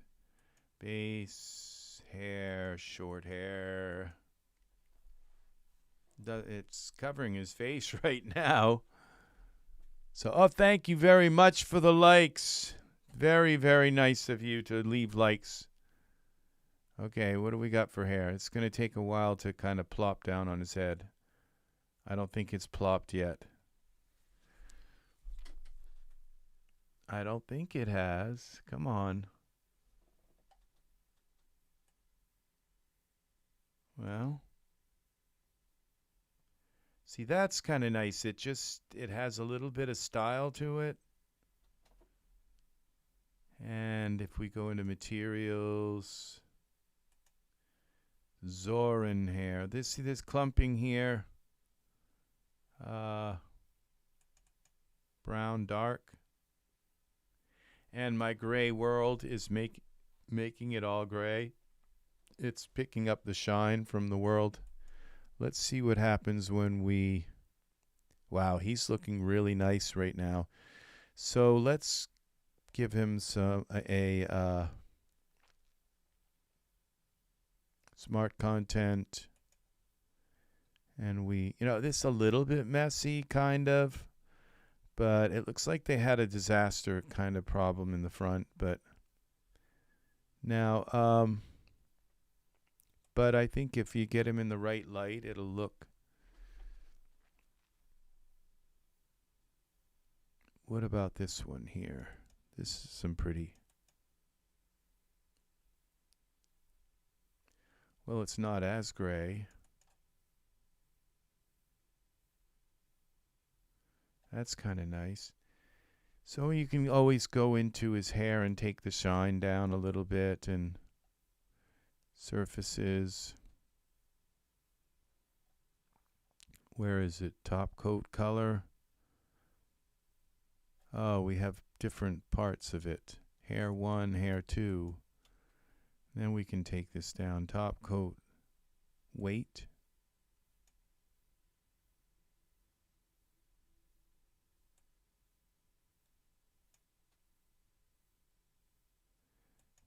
Speaker 1: base hair, short hair. It's covering his face right now. So, oh, thank you very much for the likes. Very, very nice of you to leave likes. Okay, what do we got for hair? It's going to take a while to kind of plop down on his head. I don't think it's plopped yet. I don't think it has. Come on. Well, see, that's kind of nice. It has a little bit of style to it. And if we go into materials, Zorin hair. See this clumping here. Brown dark. And my gray world is making it all gray. It's picking up the shine from the world. Let's see what happens when we... Wow, he's looking really nice right now. So let's give him a smart content. And this is a little bit messy, kind of. But it looks like they had a disaster kind of problem in the front. But now, but I think if you get him in the right light, it'll look. What about this one here? This is some pretty. Well, it's not as gray. That's kind of nice. So you can always go into his hair and take the shine down a little bit, and surfaces. Where is it? Top coat color. Oh, we have different parts of it. Hair 1, hair 2. Then we can take this down. Top coat weight.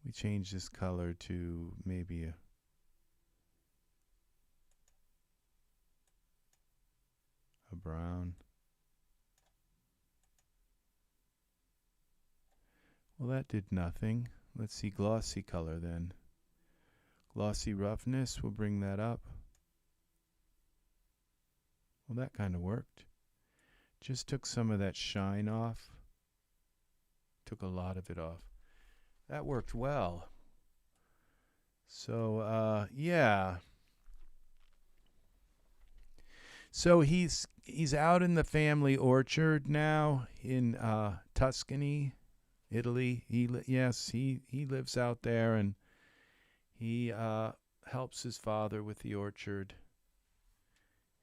Speaker 1: We change this color to maybe a brown. Well, that did nothing. Let's see glossy color then. Glossy roughness, we'll bring that up. Well, that kind of worked. Just took some of that shine off. Took a lot of it off. That worked well. So, yeah. So he's out in the family orchard now in Tuscany, Italy. He lives out there, and he helps his father with the orchard.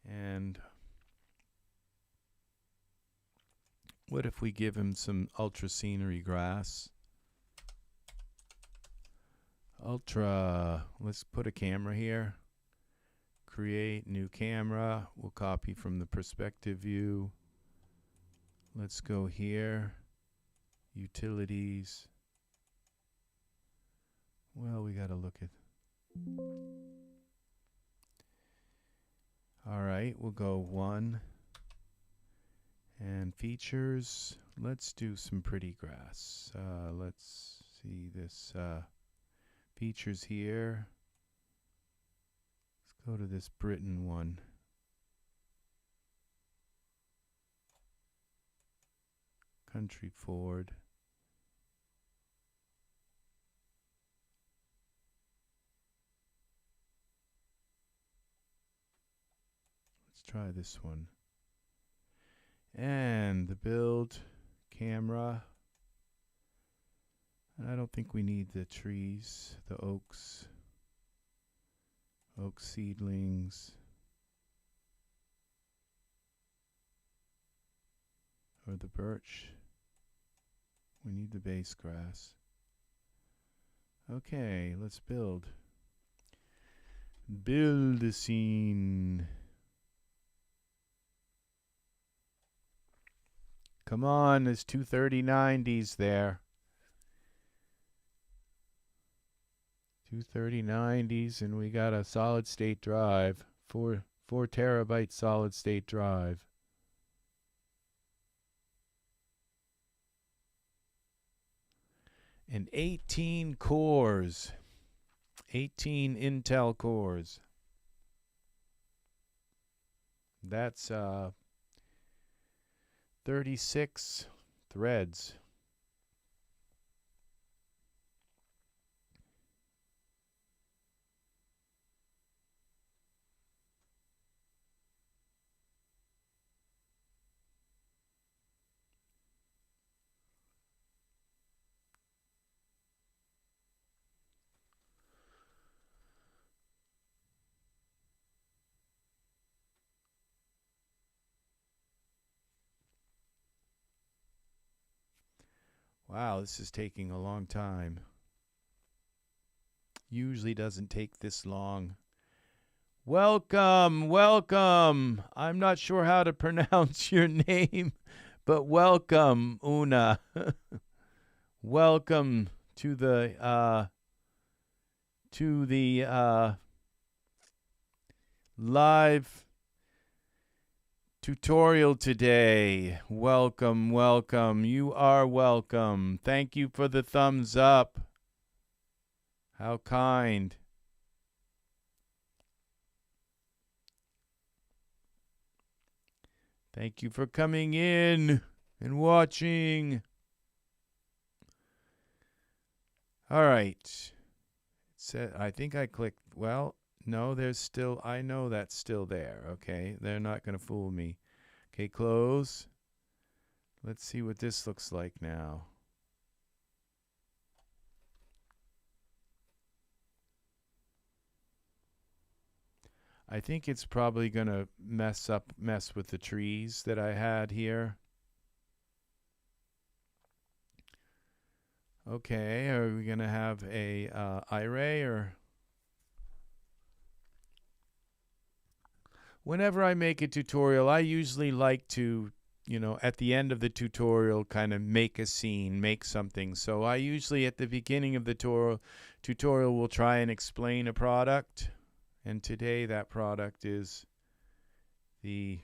Speaker 1: And what if we give him some Ultra Scenery grass? Let's put a camera here. Create new camera. We'll copy from the perspective view. Let's go here. Utilities. Well, we got to look at. All right, we'll go 1. And features. Let's do some pretty grass. Let's see this. Features here. Let's go to this Britain one. Country Ford. Let's try this one. And the build camera. I don't think we need the trees, the oaks, oak seedlings, or the birch. We need the base grass. Okay, let's build. Build a scene. Come on, there's 23090s there. 23090s, and we got a solid state drive. 4 terabyte solid state drive. And 18 cores. 18 Intel cores. That's 36 threads. Wow, this is taking a long time. Usually doesn't take this long. Welcome, welcome. I'm not sure how to pronounce your name, but welcome, Una. Welcome to the live tutorial today. Welcome, welcome. You are welcome. Thank you for the thumbs up. How kind. Thank you for coming in and watching. All right. I think I clicked. Well, no, there's still. I know that's still there. Okay. They're not going to fool me. Okay, close. Let's see what this looks like now. I think it's probably going to mess with the trees that I had here. Okay, are we going to have a array or? Whenever I make a tutorial, I usually like to, you know, at the end of the tutorial, kind of make a scene, make something. So I usually at the beginning of the tutorial will try and explain a product. And today that product is the,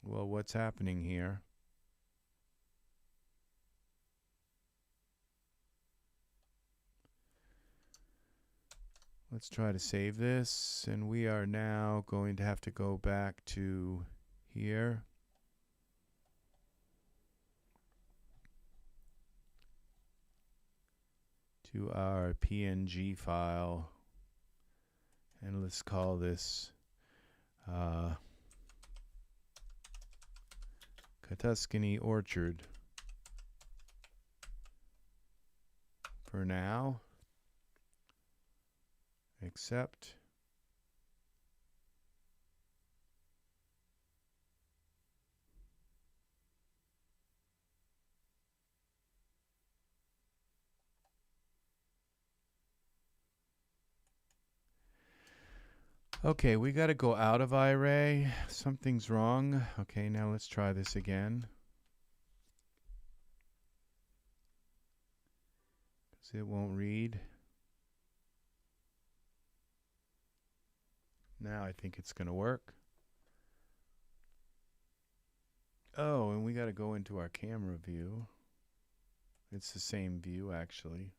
Speaker 1: well, what's happening here? Let's try to save this. And we are now going to have to go back to here. To our PNG file. And let's call this Tuscany Orchard for now. Accept. Okay, we got to go out of iRay. Something's wrong. Okay, now let's try this again. Because it won't read. Now I think it's going to work. Oh, and we got to go into our camera view. It's the same view, actually.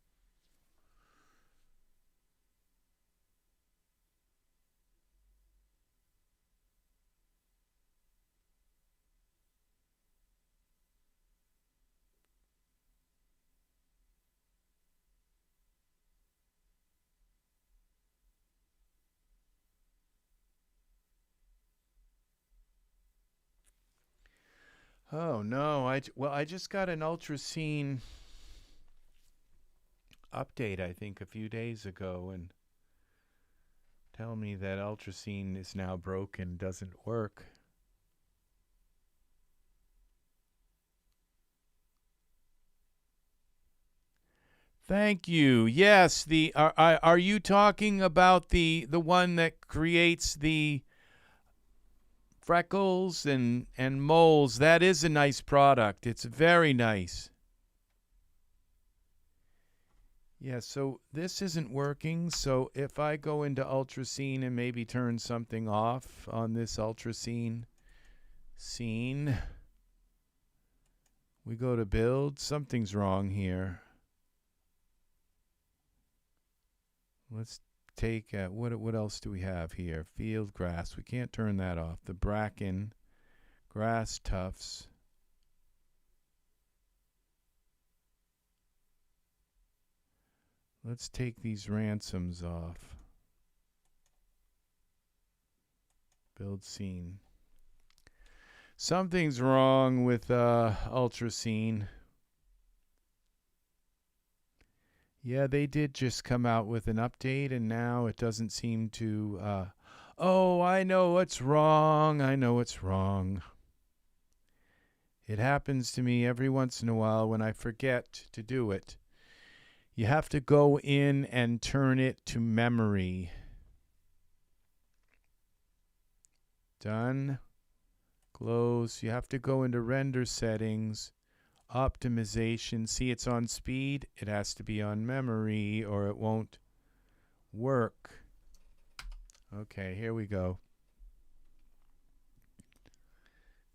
Speaker 1: Oh no, I just got an Ultra Scene update, I think, a few days ago, and tell me that Ultra Scene is now broken, doesn't work. Thank you. Yes, the are you talking about the one that creates the freckles and moles? That is a nice product. It's very nice. Yeah, so this isn't working. So if I go into Ultra Scene and maybe turn something off on this Ultra Scene scene, we go to build. Something's wrong here. Let's take what else do we have here? Field grass. We can't turn that off. The bracken, grass tufts. Let's take these ransoms off. Build scene. Something's wrong with Ultra Scene. Yeah, they did just come out with an update, and now it doesn't seem to... oh, I know what's wrong. I know what's wrong. It happens to me every once in a while when I forget to do it. You have to go in and turn it to memory. Done. Close. You have to go into render settings, optimization. See, it's on speed. It has to be on memory or it won't work. Okay, here we go.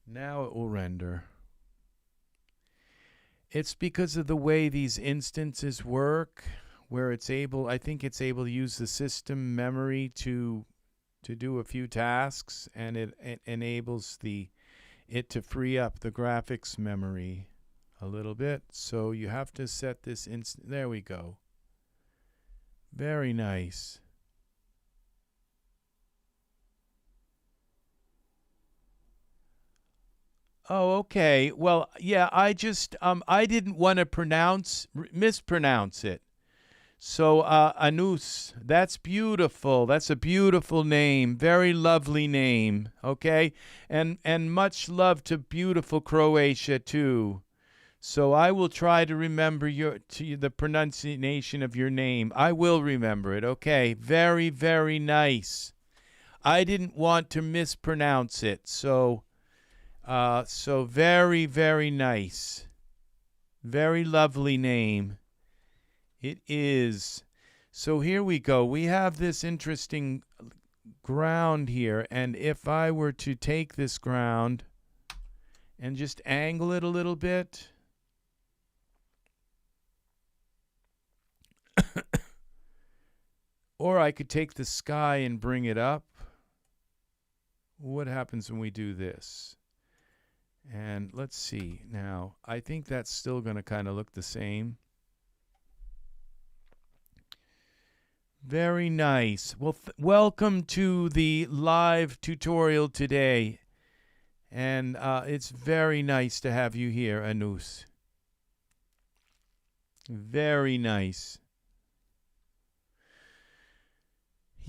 Speaker 1: Now it will render. It's because of the way these instances work, where it's able, I think it's able to use the system memory to do a few tasks, and it enables it to free up the graphics memory a little bit. So you have to set this there we go. Very nice. Oh, okay. Well, yeah, I just I didn't want to mispronounce it. So Anus, that's beautiful. That's a beautiful name. Very lovely name. Okay? And much love to beautiful Croatia too. So I will try to remember the pronunciation of your name. I will remember it. Okay? Very, very nice. I didn't want to mispronounce it. So very, very nice. Very lovely name. It is. So here we go. We have this interesting ground here. And if I were to take this ground and just angle it a little bit. Or I could take the sky and bring it up. What happens when we do this? And let's see. Now, I think that's still going to kind of look the same. Very nice. Well, welcome to the live tutorial today. And it's very nice to have you here, Anus. Very nice.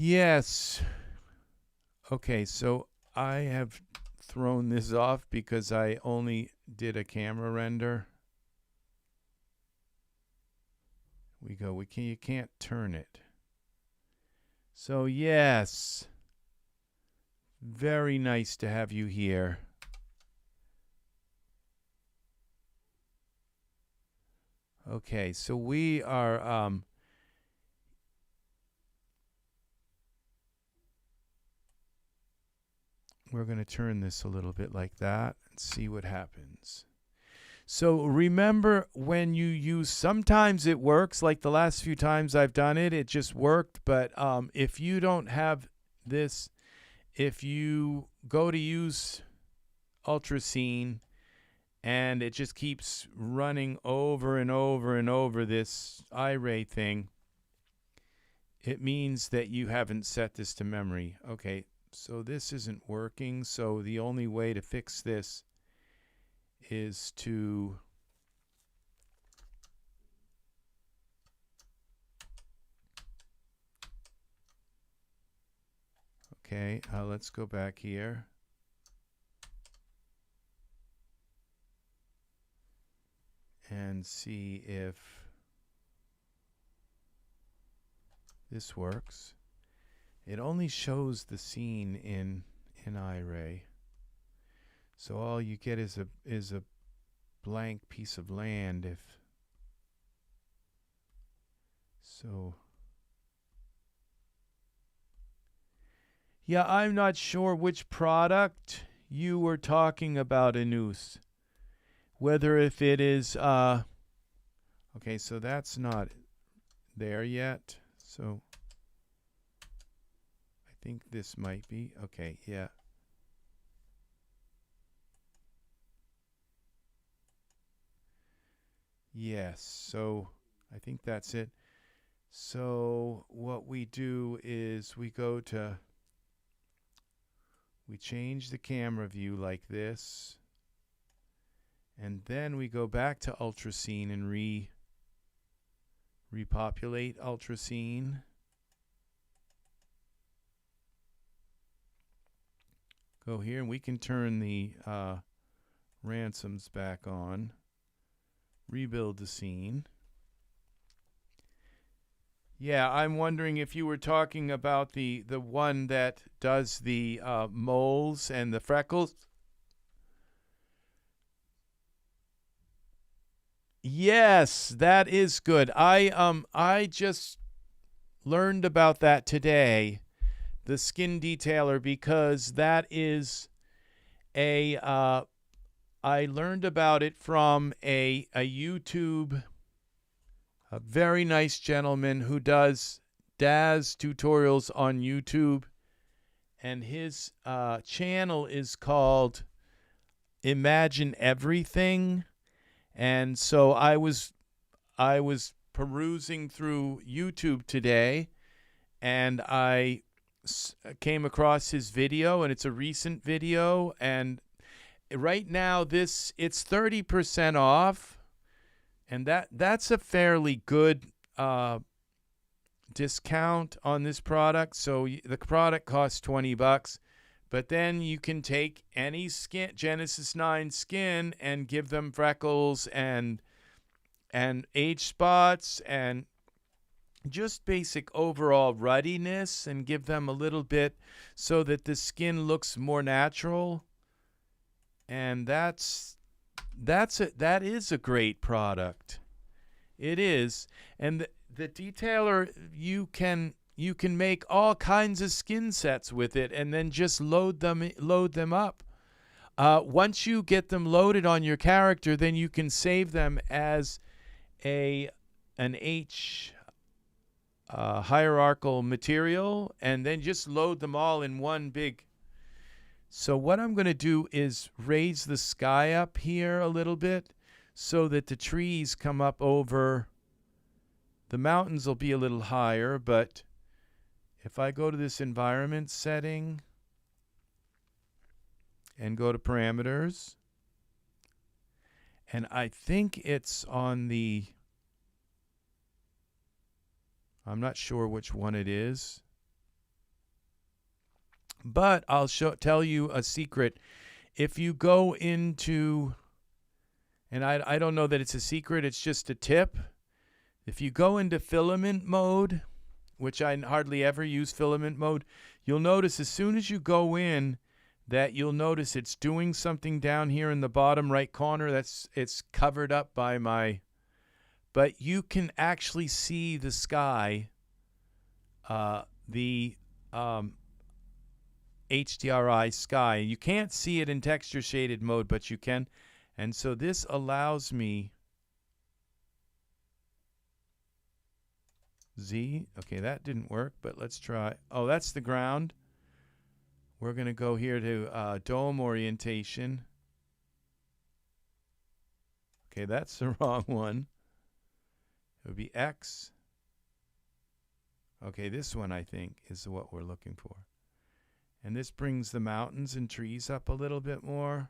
Speaker 1: Yes. Okay, so I have thrown this off because I only did a camera render. You can't turn it. So yes, very nice to have you here. Okay, so we are we're going to turn this a little bit like that and see what happens. So remember, when you use, sometimes it works, like the last few times I've done it, it just worked. But if you don't have this, if you go to use Ultra Scene and it just keeps running over and over and over this array thing, it means that you haven't set this to memory. Okay. So this isn't working, so the only way to fix this is to let's go back here. And see if this works. It only shows the scene in iRay. So all you get is a blank piece of land. Yeah, I'm not sure which product you were talking about, Anus. Whether if it is okay, so that's not there yet. So think this might be. Okay, yeah. Yes, so I think that's it. So what we do is we change the camera view like this, and then we go back to Ultra Scene and repopulate Ultra Scene. Go here and we can turn the ransoms back on. Rebuild the scene. Yeah, I'm wondering if you were talking about the one that does the moles and the freckles. Yes, that is good. I just learned about that today, the skin detailer, because that is a I learned about it from a YouTube, a very nice gentleman who does DAZ tutorials on YouTube, and his channel is called Imagine Everything. And so I was perusing through YouTube today, and I came across his video, and it's a recent video, and right now it's 30% off, and that's a fairly good discount on this product. So the product costs $20, but then you can take any skin, Genesis 9 skin, and give them freckles and age spots and just basic overall ruddiness, and give them a little bit so that the skin looks more natural. And that is a great product. It is. And the detailer, you can make all kinds of skin sets with it, and then just load them up. Once you get them loaded on your character, then you can save them as an hierarchical material, and then just load them all in one big. So what I'm going to do is raise the sky up here a little bit so that the trees come up over. The mountains will be a little higher, but if I go to this environment setting and go to parameters, and I think it's on the, I'm not sure which one it is, but I'll tell you a secret. If you go into, and I don't know that it's a secret, it's just a tip. If you go into filament mode, which I hardly ever use filament mode, you'll notice as soon as you go in that you'll notice it's doing something down here in the bottom right corner. It's covered up by my, but you can actually see the sky, the HDRI sky. You can't see it in texture shaded mode, but you can. And so this allows me Z. Okay, that didn't work, but let's try. Oh, that's the ground. We're going to go here to dome orientation. Okay, that's the wrong one. It would be X. Okay, this one I think is what we're looking for. And this brings the mountains and trees up a little bit more.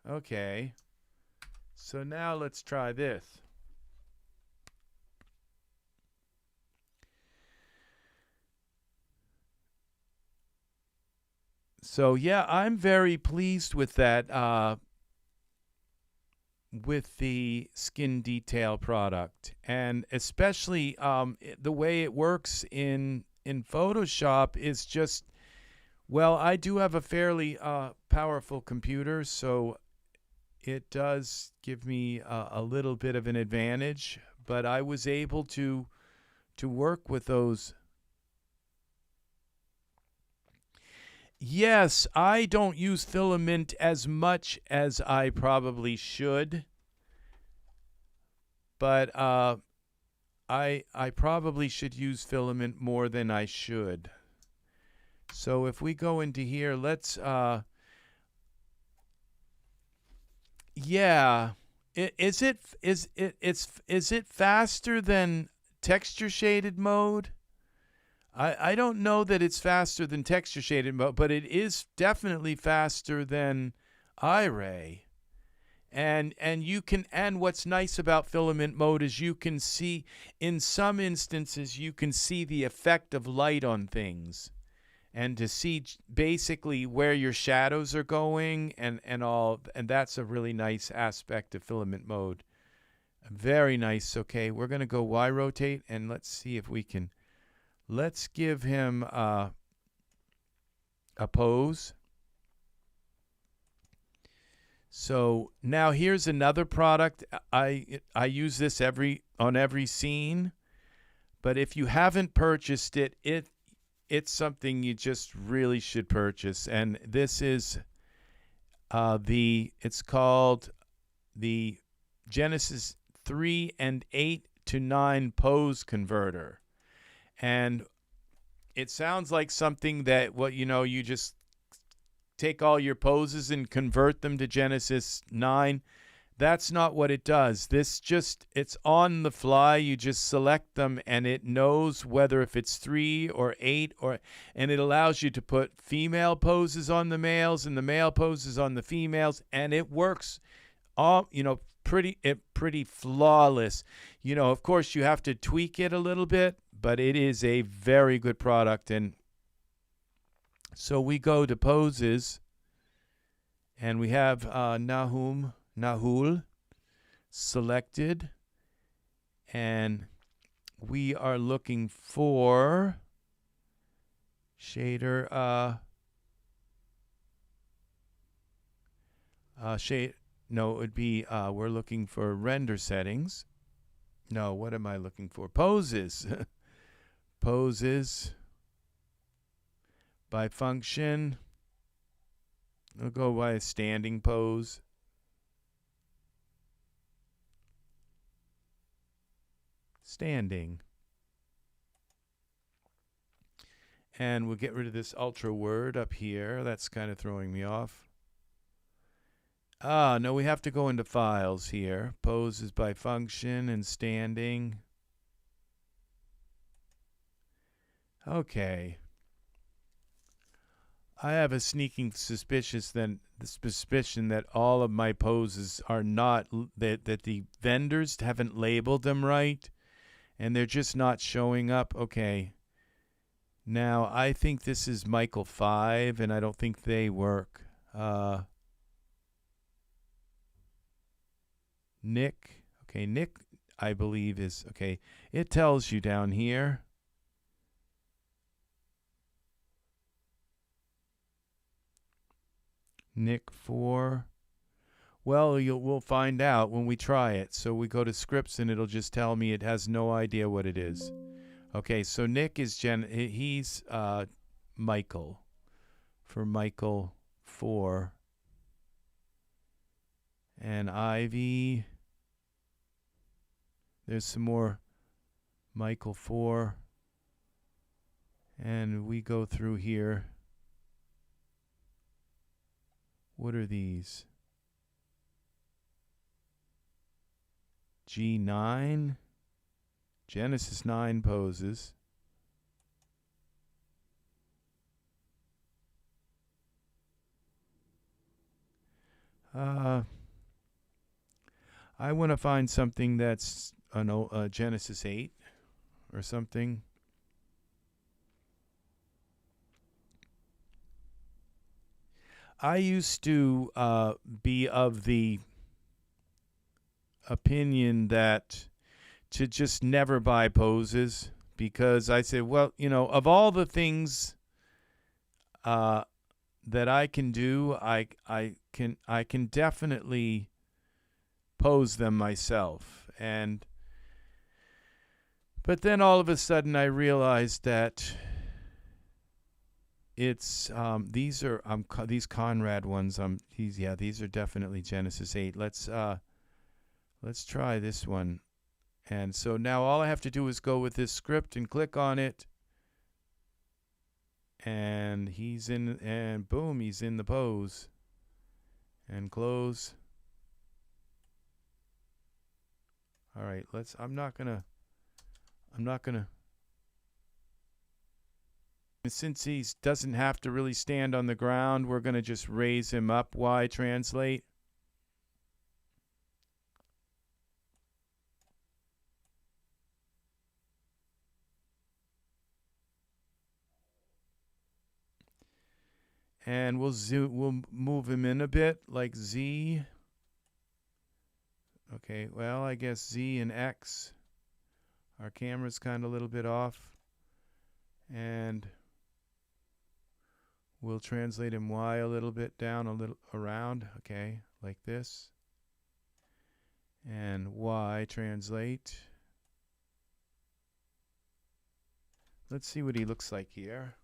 Speaker 1: Okay. So now let's try this. So yeah, I'm very pleased with that, with the skin detail product, and especially the way it works in Photoshop is just, well, I do have a fairly powerful computer, so it does give me a little bit of an advantage, but I was able to work with those. Yes, I don't use Filament as much as I probably should, but I probably should use Filament more than I should. So if we go into here, let's yeah. Is it faster than texture shaded mode? I don't know that it's faster than texture shaded mode, but it is definitely faster than iRay. And you can, and what's nice about filament mode is you can see, in some instances you can see the effect of light on things, and to see basically where your shadows are going and all, and that's a really nice aspect of filament mode. Very nice. Okay, we're going to go Y rotate, and let's see if we can, let's give him a pose. So now here's another product. I use this on every scene, but if you haven't purchased it, it's something you just really should purchase. And this is it's called the Genesis 3 and 8 to 9 pose converter. And it sounds like something that, well, you just take all your poses and convert them to Genesis 9. That's not what it does. It's on the fly. You just select them and it knows whether if it's 3 or 8 and it allows you to put female poses on the males and the male poses on the females, and it works all, pretty flawless. Of course you have to tweak it a little bit, but it is a very good product. And so we go to poses, and we have Nahul selected, and we are looking for shader. No, it would be we're looking for render settings. No, what am I looking for? Poses. Poses. By function, we'll go by a standing pose. Standing. And we'll get rid of this ultra word up here. That's kind of throwing me off. No, we have to go into files here. Poses by function and standing. Okay. I have a sneaking suspicion that all of my poses are not, that the vendors haven't labeled them right, and they're just not showing up. Okay. Now, I think this is Michael 5, and I don't think they work. Nick. Okay, Nick, I believe is, okay. It tells you down here. Nick 4. Well, we'll find out when we try it. So we go to scripts and it'll just tell me it has no idea what it is. Okay, so Nick is he's Michael for Michael 4. And Ivy, there's some more Michael 4. And we go through here. What are these? G9, Genesis 9 poses. I want to find something that's a Genesis 8 or something. I used to be of the opinion that to just never buy poses, because I said, well, of all the things that I can do, I can definitely pose them myself. But then all of a sudden I realized that it's these Conrad ones. These are definitely Genesis 8. Let's try this one. And so now all I have to do is go with this script and click on it. And he's in, and boom, he's in the pose. And close. All right, I'm not gonna, since he doesn't have to really stand on the ground, we're gonna just raise him up. Y translate. And we'll move him in a bit, like Z. Okay, well, I guess Z and X. Our camera's kind of a little bit off. And we'll translate him Y a little bit down, a little around. Okay, like this. And Y translate. Let's see what he looks like here.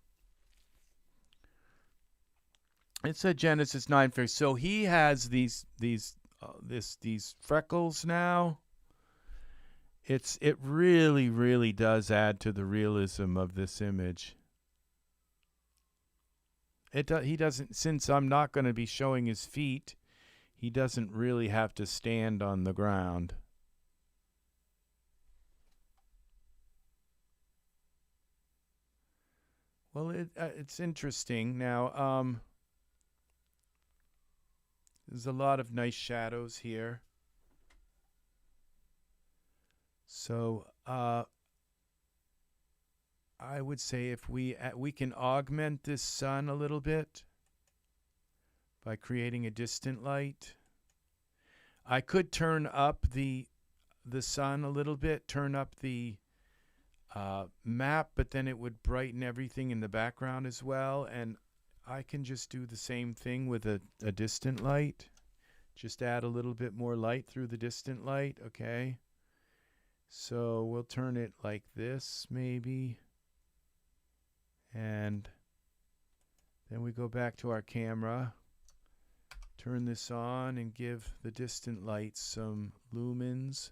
Speaker 1: It's a Genesis 9 fix. So he has these freckles now. It really does add to the realism of this image. He doesn't, since I'm not going to be showing his feet, he doesn't really have to stand on the ground. Well, it's interesting. Now, there's a lot of nice shadows here. So I would say if we can augment this sun a little bit by creating a distant light. I could turn up the sun a little bit, turn up the map, but then it would brighten everything in the background as well. And I can just do the same thing with a distant light. Just add a little bit more light through the distant light, okay? So we'll turn it like this, maybe. And then we go back to our camera, turn this on, and give the distant light some lumens.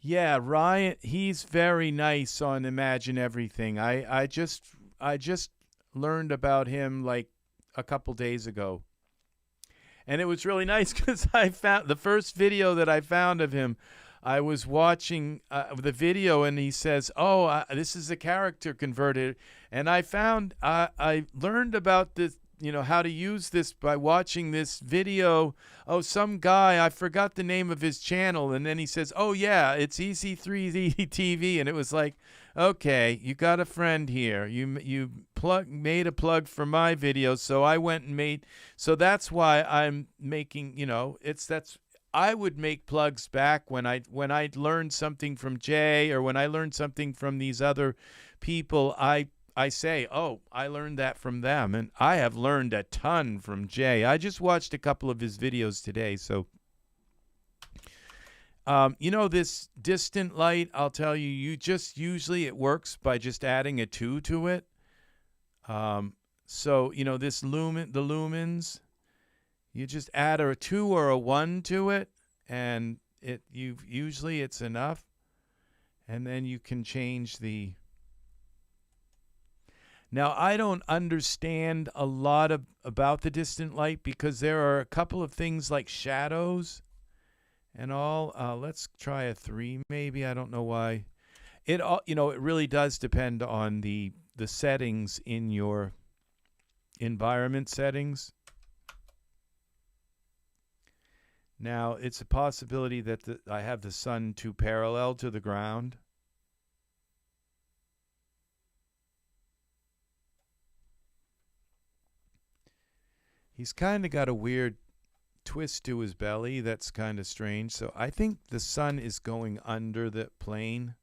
Speaker 1: Yeah, Ryan, he's very nice on Imagine Everything. I just learned about him like a couple days ago. And it was really nice because I found the first video that I found of him. I was watching the video, and he says, "Oh, this is a character converted." And I learned about this, how to use this by watching this video. Oh, some guy, I forgot the name of his channel, and then he says, "Oh yeah, it's EZ3DTV," and it was like, okay, you got a friend here. You made a plug for my video, so I went and made. So that's why I'm making. I would make plugs back when I learned something from Jay, or when I learned something from these other people. I say, oh, I learned that from them, and I have learned a ton from Jay. I just watched a couple of his videos today, so this distant light, I'll tell you, usually it works by just adding a 2 to it. So this the lumens, you just add a 2 or a 1 to it, and usually it's enough, and then you can change the. Now, I don't understand a lot about the distant light because there are a couple of things like shadows and all. Let's try a 3 maybe. I don't know why. It really does depend on the settings in your environment settings. Now, it's a possibility that I have the sun too parallel to the ground. He's kind of got a weird twist to his belly that's kind of strange. So I think the sun is going under the plane.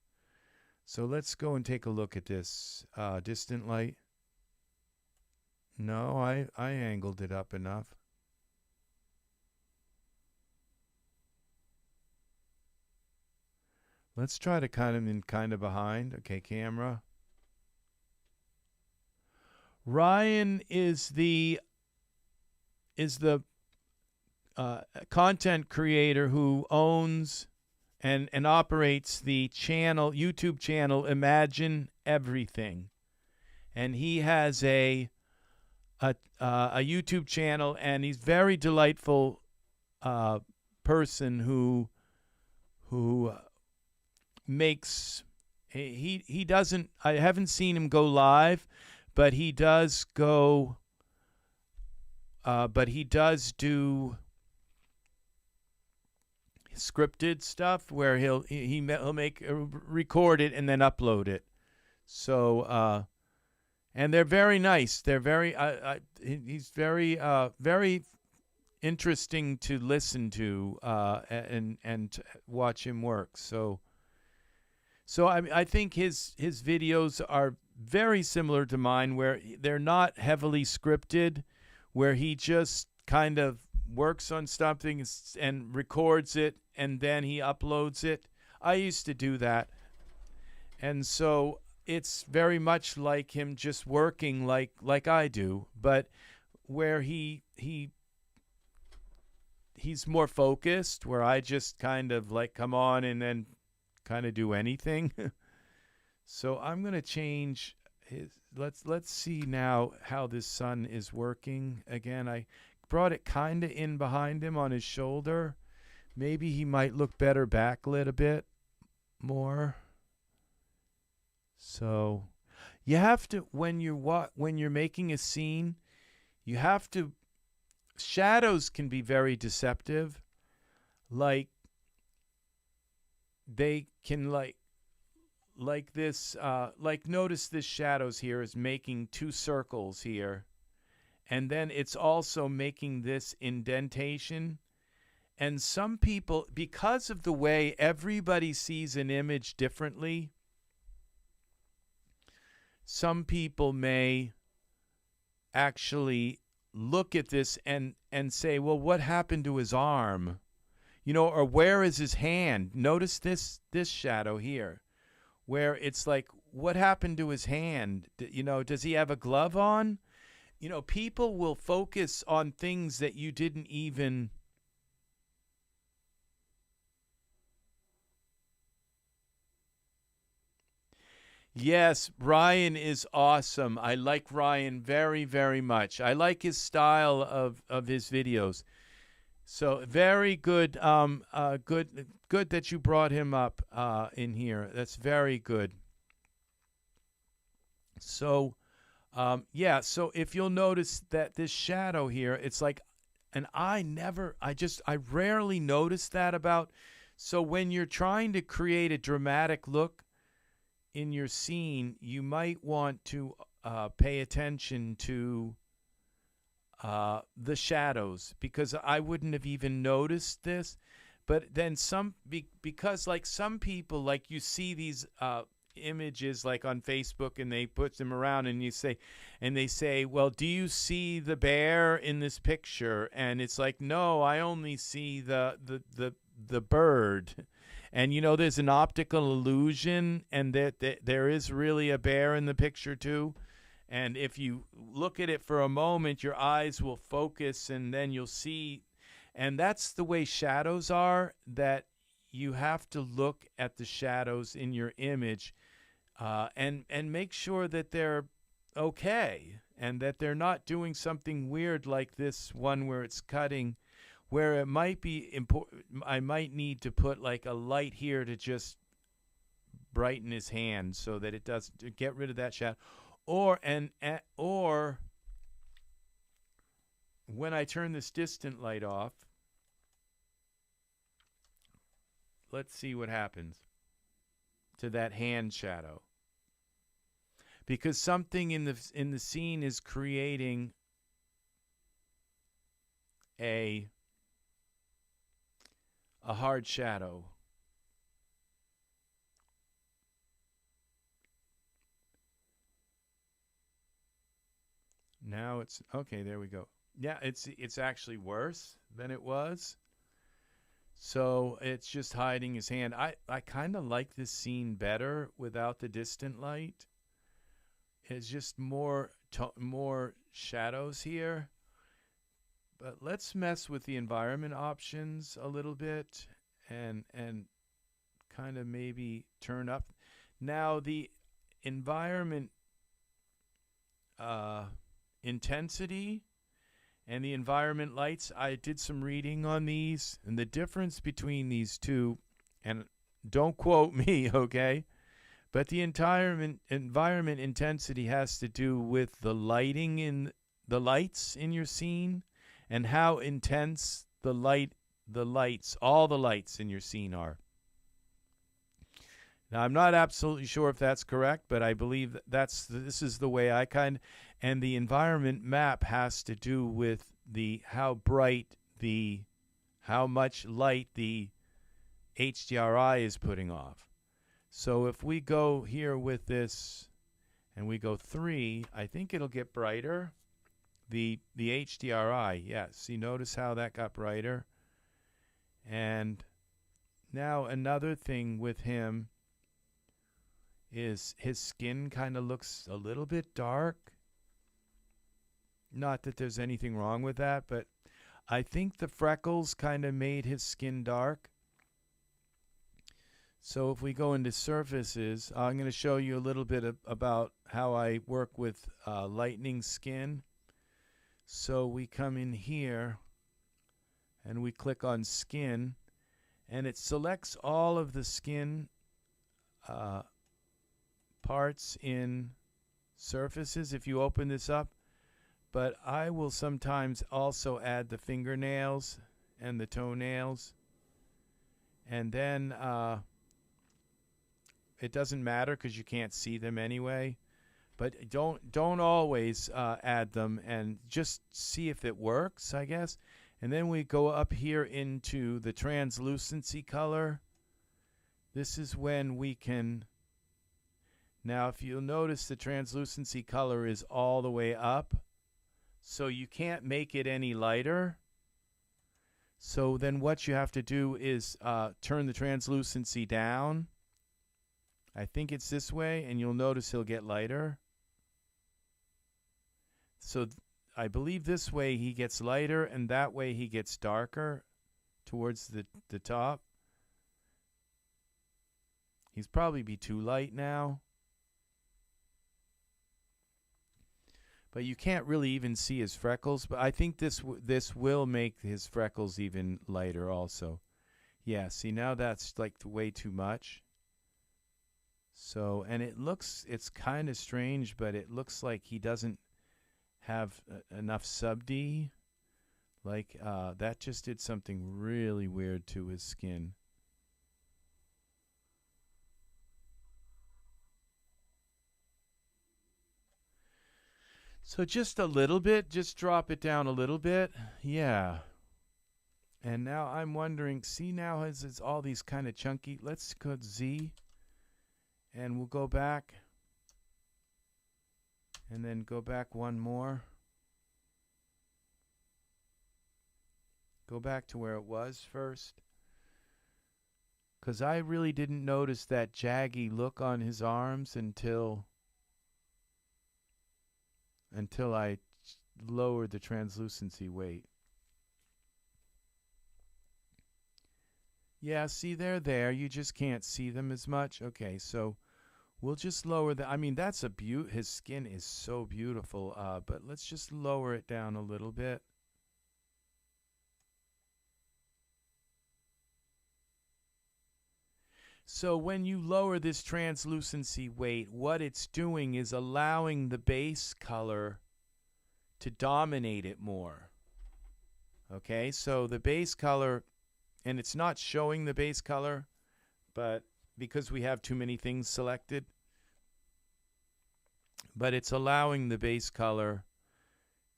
Speaker 1: So let's go and take a look at this distant light. No, I angled it up enough. Let's try to kind of behind. Okay, camera. Ryan is the is the content creator who owns and operates the channel, YouTube channel, Imagine Everything. And he has a YouTube channel, and he's very delightful person who makes he doesn't, I haven't seen him go live, but he does go but he does do scripted stuff where he'll make record it and then upload it. So and they're very nice. They're very he's very very interesting to listen to and watch him work. So I think his videos are very similar to mine, where they're not heavily scripted, where he just kind of works on something and records it and then he uploads it. I used to do that. And so it's very much like him just working like I do, but where he's more focused, where I just kind of like come on and then kind of do anything. So I'm going to change his, let's see now how this sun is working. Again, I brought it kind of in behind him on his shoulder. Maybe he might look better backlit a bit more. So you have to, when you're making a scene, you have to, shadows can be very deceptive. Like they can like this, like notice this shadows here is making two circles here. And then it's also making this indentation. And some people, because of the way everybody sees an image differently, some people may actually look at this and say, well, what happened to his arm? You know, or where is his hand? Notice this shadow here, where it's like, what happened to his hand? You know, does he have a glove on? You know, people will focus on things that you didn't even... Yes, Ryan is awesome. I like Ryan very, very much. I like his style of his videos. So very good. Good that you brought him up in here. That's very good. So, yeah. So if you'll notice that this shadow here, it's like, and I rarely notice that about. So when you're trying to create a dramatic look in your scene, you might want to pay attention to the shadows, because I wouldn't have even noticed this. But then because like some people, like you see these images like on Facebook and they put them around and they say, well, do you see the bear in this picture? And it's like, no, I only see the bird. And, you know, there's an optical illusion, and that there is really a bear in the picture, too. And if you look at it for a moment, your eyes will focus, and then you'll see. And that's the way shadows are, that you have to look at the shadows in your image and make sure that they're okay and that they're not doing something weird like this one where it's cutting, where it might be important. I might need to put like a light here to just brighten his hand so that it does, to get rid of that shadow. Or when I turn this distant light off, let's see what happens to that hand shadow. Because something in the scene is creating a hard shadow. Now it's okay. There we go. Yeah, it's actually worse than it was. So it's just hiding his hand. I kind of like this scene better without the distant light. It's just more shadows here. But let's mess with the environment options a little bit and kind of maybe turn up. Now the environment intensity and the environment lights, I did some reading on these, and the difference between these two, and don't quote me, okay? But the environment intensity has to do with the lighting in the lights in your scene and how intense the lights, all the lights in your scene are. Now, I'm not absolutely sure if that's correct, but I believe this is the way I and the environment map has to do with how bright how much light the HDRI is putting off. So if we go here with this and we go 3, I think it'll get brighter. The HDRI, yeah, see, notice how that got brighter. And now another thing with him is his skin kind of looks a little bit dark. Not that there's anything wrong with that, but I think the freckles kind of made his skin dark. So if we go into surfaces, I'm going to show you a little bit about how I work with lightening skin. So we come in here and we click on skin, and it selects all of the skin parts in surfaces if you open this up. But I will sometimes also add the fingernails and the toenails. And then it doesn't matter because you can't see them anyway. But don't always add them, and just see if it works, I guess. And then we go up here into the translucency color. This is when we can... Now, if you'll notice, the translucency color is all the way up. So you can't make it any lighter. So then what you have to do is turn the translucency down. I think it's this way, and you'll notice he'll get lighter. So I believe this way he gets lighter, and that way he gets darker towards the top. He's probably be too light now. But you can't really even see his freckles. But I think this will make his freckles even lighter also. Yeah, see, now that's like way too much. So, and it's kind of strange, but it looks like he doesn't have enough sub-D. Like, that just did something really weird to his skin. So just a little bit, just drop it down a little bit. Yeah. And now I'm wondering, see now it's all these kind of chunky. Let's go Z. And we'll go back. And then go back one more. Go back to where it was first. Because I really didn't notice that jaggy look on his arms until I lowered the translucency weight. Yeah, see, they're there. You just can't see them as much. Okay, so we'll just lower the... I mean, that's a his skin is so beautiful, but let's just lower it down a little bit. So when you lower this translucency weight, what it's doing is allowing the base color to dominate it more. Okay, so the base color, and it's not showing the base color, but because we have too many things selected, but it's allowing the base color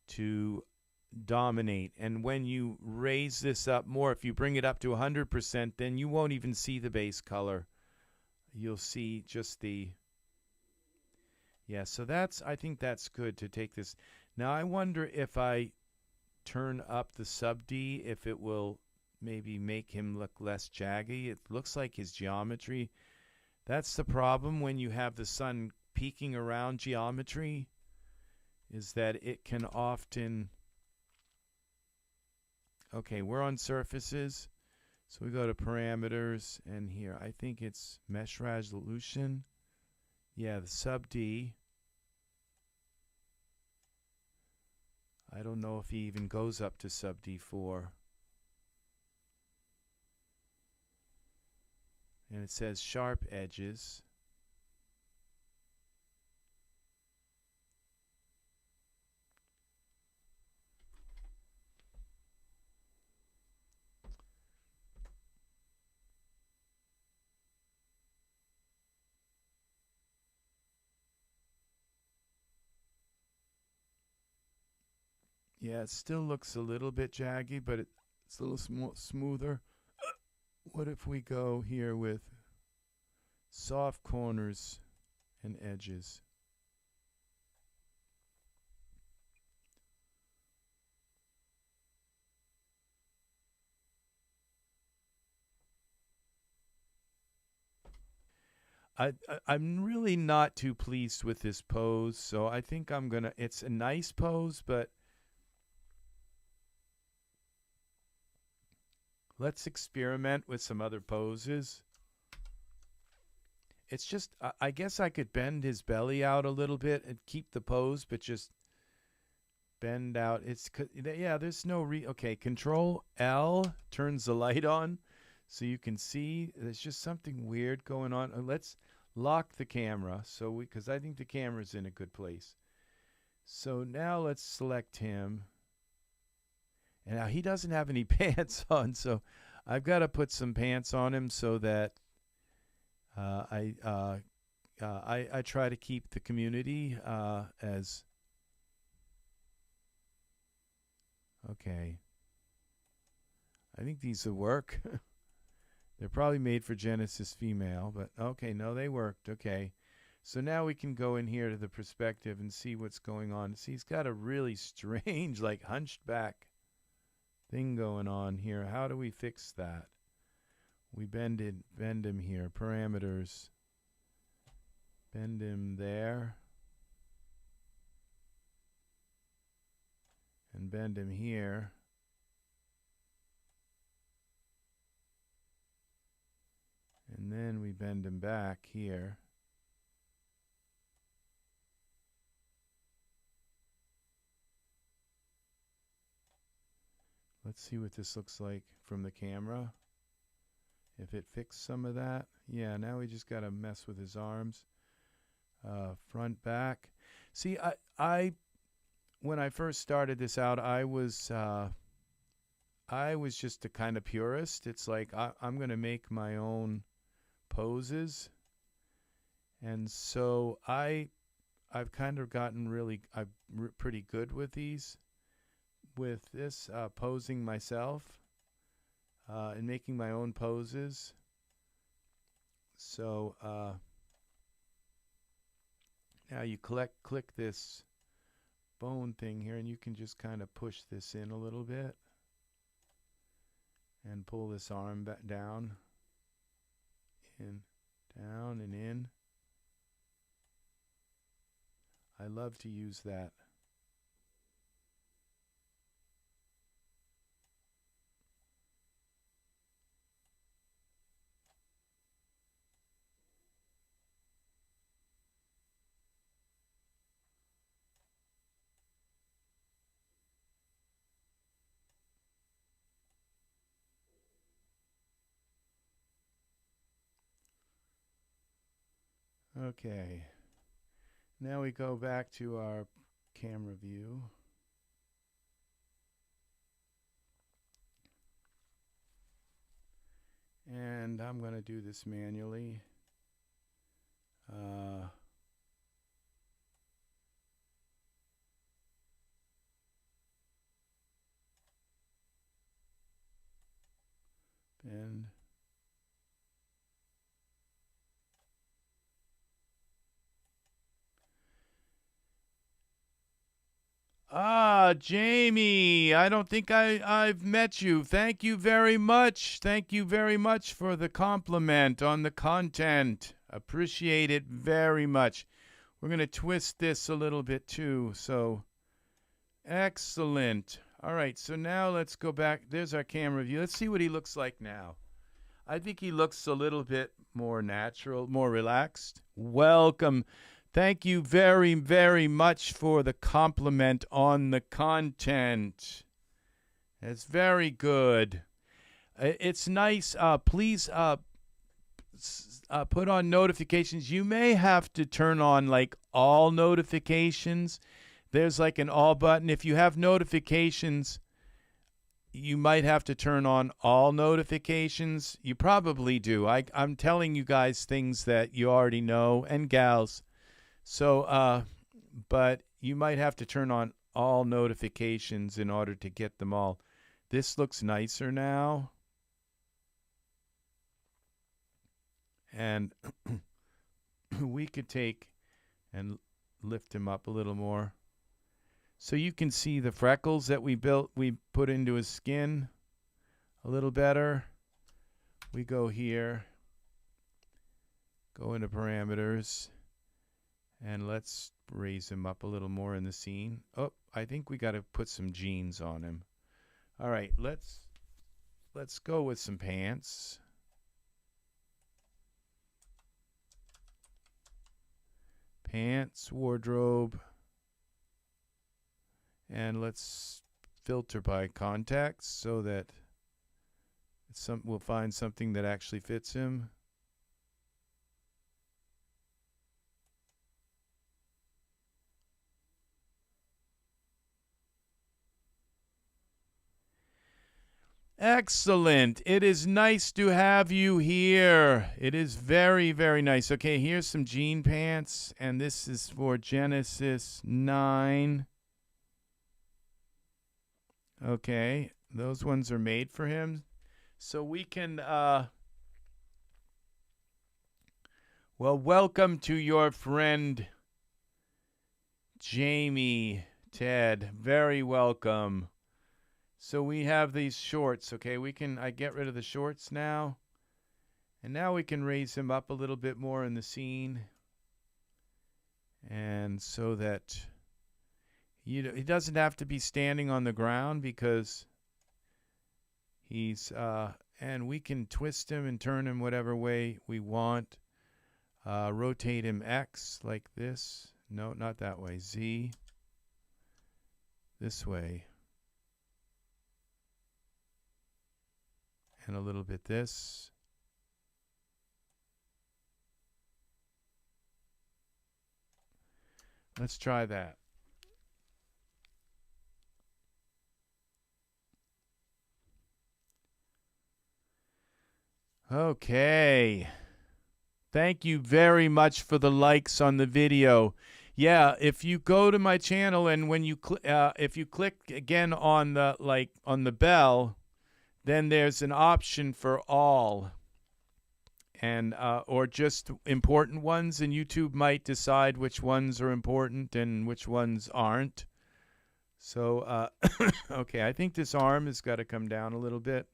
Speaker 1: to dominate. And when you raise this up more, if you bring it up to 100%, then you won't even see the base color. You'll see just the... Yeah, so I think that's good to take this. Now I wonder if I turn up the sub-D, if it will maybe make him look less jaggy. It looks like his geometry. That's the problem when you have the sun peeking around geometry, is that it can often Okay, we're on surfaces. So we go to parameters, and here I think it's mesh resolution. Yeah, the sub D. I don't know if he even goes up to sub D4. And it says sharp edges. Yeah, it still looks a little bit jaggy, but it's a little smoother. What if we go here with soft corners and edges? I'm really not too pleased with this pose, so I think I'm gonna. It's a nice pose, but let's experiment with some other poses. It's just, I guess I could bend his belly out a little bit and keep the pose, but just bend out. Yeah, there's no okay, Control L turns the light on so you can see there's just something weird going on. Let's lock the camera because I think the camera's in a good place. So now let's select him. And now he doesn't have any pants on, so I've got to put some pants on him so that I try to keep the community as okay. I think these will work. They're probably made for Genesis female, but okay, no, they worked. Okay. So now we can go in here to the perspective and see what's going on. See, he's got a really strange, like hunched back thing going on here. How do we fix that? We bend him here. Parameters. Bend him there. And bend him here. And then we bend him back here. Let's see what this looks like from the camera. If it fixed some of that. Yeah, now we just got to mess with his arms. Front, back. See, I when I first started this out, I was just a kind of purist. It's like I'm going to make my own poses. And so I've kind of gotten pretty good with these. With this posing myself and making my own poses. So now you click this bone thing here, and you can just kind of push this in a little bit and pull this arm back down, in, down, and in. I love to use that. Okay, now we go back to our camera view. And I'm going to do this manually. Bend. Ah, Jamie, I don't think I've met you. Thank you very much. Thank you very much for the compliment on the content. Appreciate it very much. We're going to twist this a little bit too. So, excellent. All right, so now let's go back. There's our camera view. Let's see what he looks like now. I think he looks a little bit more natural, more relaxed. Welcome. Thank you very, very much for the compliment on the content. It's very good. It's nice. Please put on notifications. You may have to turn on like all notifications. There's like an all button. If you have notifications, you might have to turn on all notifications. You probably do. I'm telling you guys things that you already know, and gals. So, but you might have to turn on all notifications in order to get them all. This looks nicer now. And we could take and lift him up a little more. So you can see the freckles that we put into his skin a little better. We go here, go into parameters, and let's raise him up a little more in the scene. Oh, I think we got to put some jeans on him. All right, let's go with some pants. Pants, wardrobe. And let's filter by context so that we'll find something that actually fits him. Excellent. It is nice to have you here. It is very, very nice. Okay, here's some jean pants, and this is for Genesis 9. Okay, those ones are made for him. So we can, well, welcome to your friend, Jamie, Ted. Very welcome. So we have these shorts, okay? I get rid of the shorts now. And now we can raise him up a little bit more in the scene. And so that he doesn't have to be standing on the ground because he's, and we can twist him and turn him whatever way we want. Rotate him X like this. No, not that way. Z. This way. And a little bit this. Let's try that. Okay. Thank you very much for the likes on the video. Yeah, if you go to my channel and when you if you click again on the bell, then there's an option for all, and or just important ones, and YouTube might decide which ones are important and which ones aren't. So okay, I think this arm has got to come down a little bit.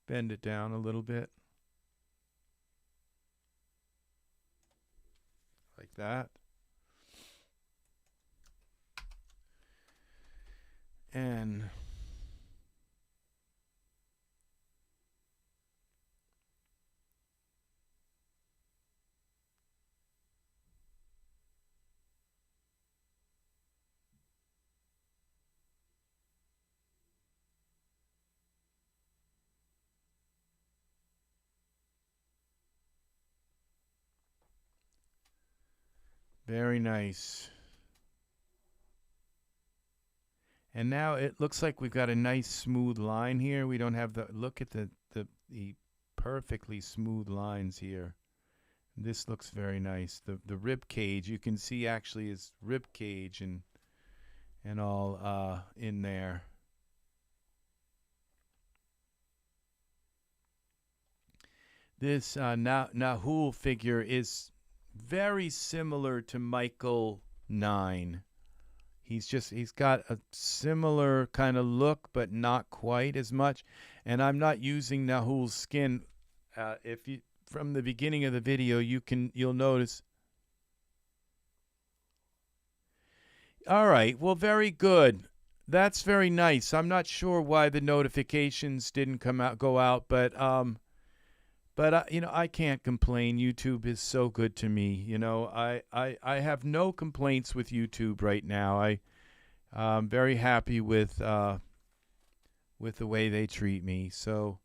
Speaker 1: Bend it down a little bit. Like that. And very nice. And now it looks like we've got a nice smooth line here. We don't have look at the perfectly smooth lines here. This looks very nice. The rib cage, you can see actually is rib cage and all in there. This Nahul figure is very similar to Michael 9. He's got a similar kind of look, but not quite as much. And I'm not using Nahul's skin. If you from the beginning of the video, you'll notice All right. Well, very good. That's very nice. I'm not sure why the notifications didn't go out, but you know, I can't complain. YouTube is so good to me. You know, I have no complaints with YouTube right now. I'm very happy with the way they treat me. So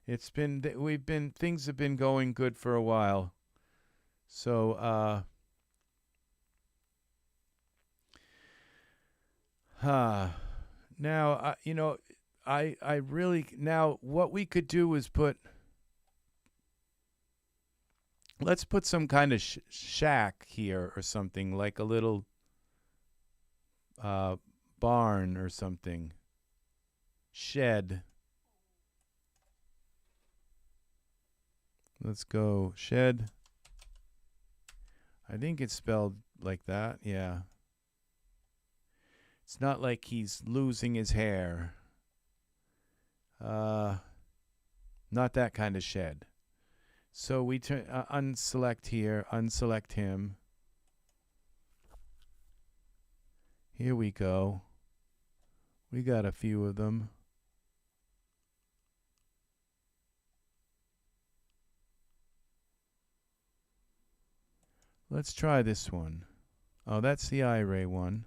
Speaker 1: things have been going good for a while. So now you know, I really now what we could do is let's put some kind of shack here or something, like a little uh barn or something. Shed. Let's go shed. I think it's spelled like that. Yeah. It's not like he's losing his hair. Not that kind of shed. So we unselect here, unselect him. Here we go. We got a few of them. Let's try this one. Oh, that's the eye one.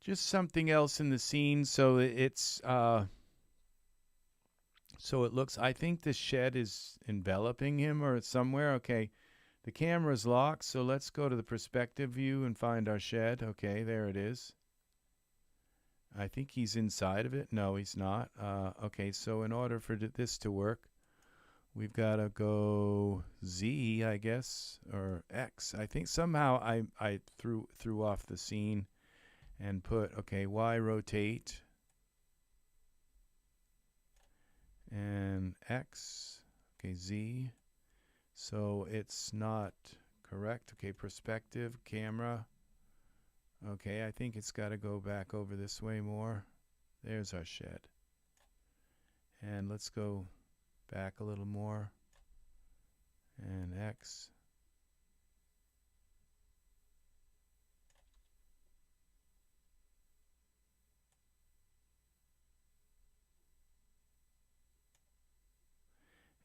Speaker 1: Just something else in the scene, so so it looks. I think the shed is enveloping him or somewhere. Okay, the camera's locked, so let's go to the perspective view and find our shed. Okay, there it is. I think he's inside of it. No, he's not. Okay, so in order for this to work, we've got to go Z, I guess, or X. I think somehow I threw off the scene and put, okay, Y rotate and X. Okay, Z. So it's not correct. Okay, perspective, camera. Okay, I think it's got to go back over this way more. There's our shed. And let's go back a little more. And X.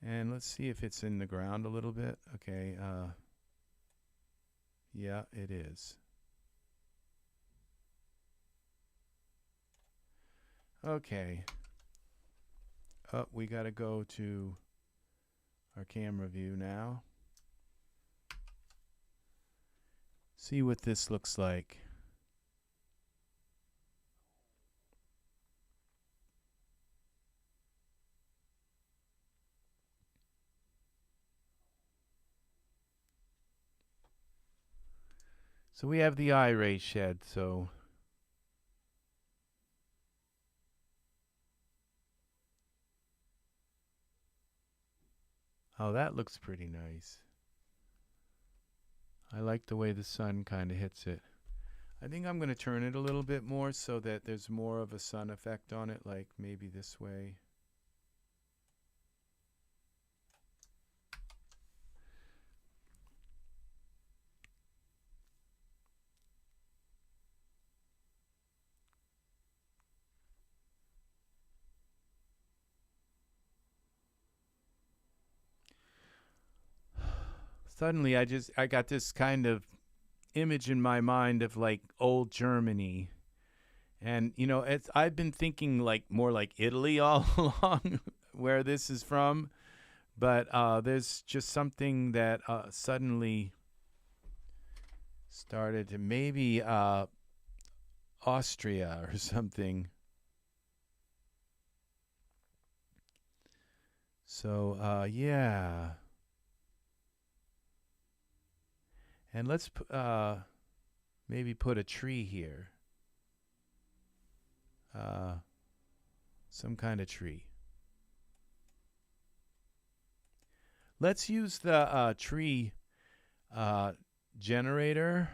Speaker 1: And let's see if it's in the ground a little bit. Okay, yeah, it is. Okay. We got to go to our camera view now. See what this looks like. So we have the eye ray shed, so oh, that looks pretty nice. I like the way the sun kind of hits it. I think I'm going to turn it a little bit more so that there's more of a sun effect on it, like maybe this way. Suddenly I got this kind of image in my mind of like old Germany. And you know, I've been thinking like more like Italy all along where this is from, but there's just something that suddenly started to maybe Austria or something. So yeah. And let's maybe put a tree here. Some kind of tree. Let's use the tree generator.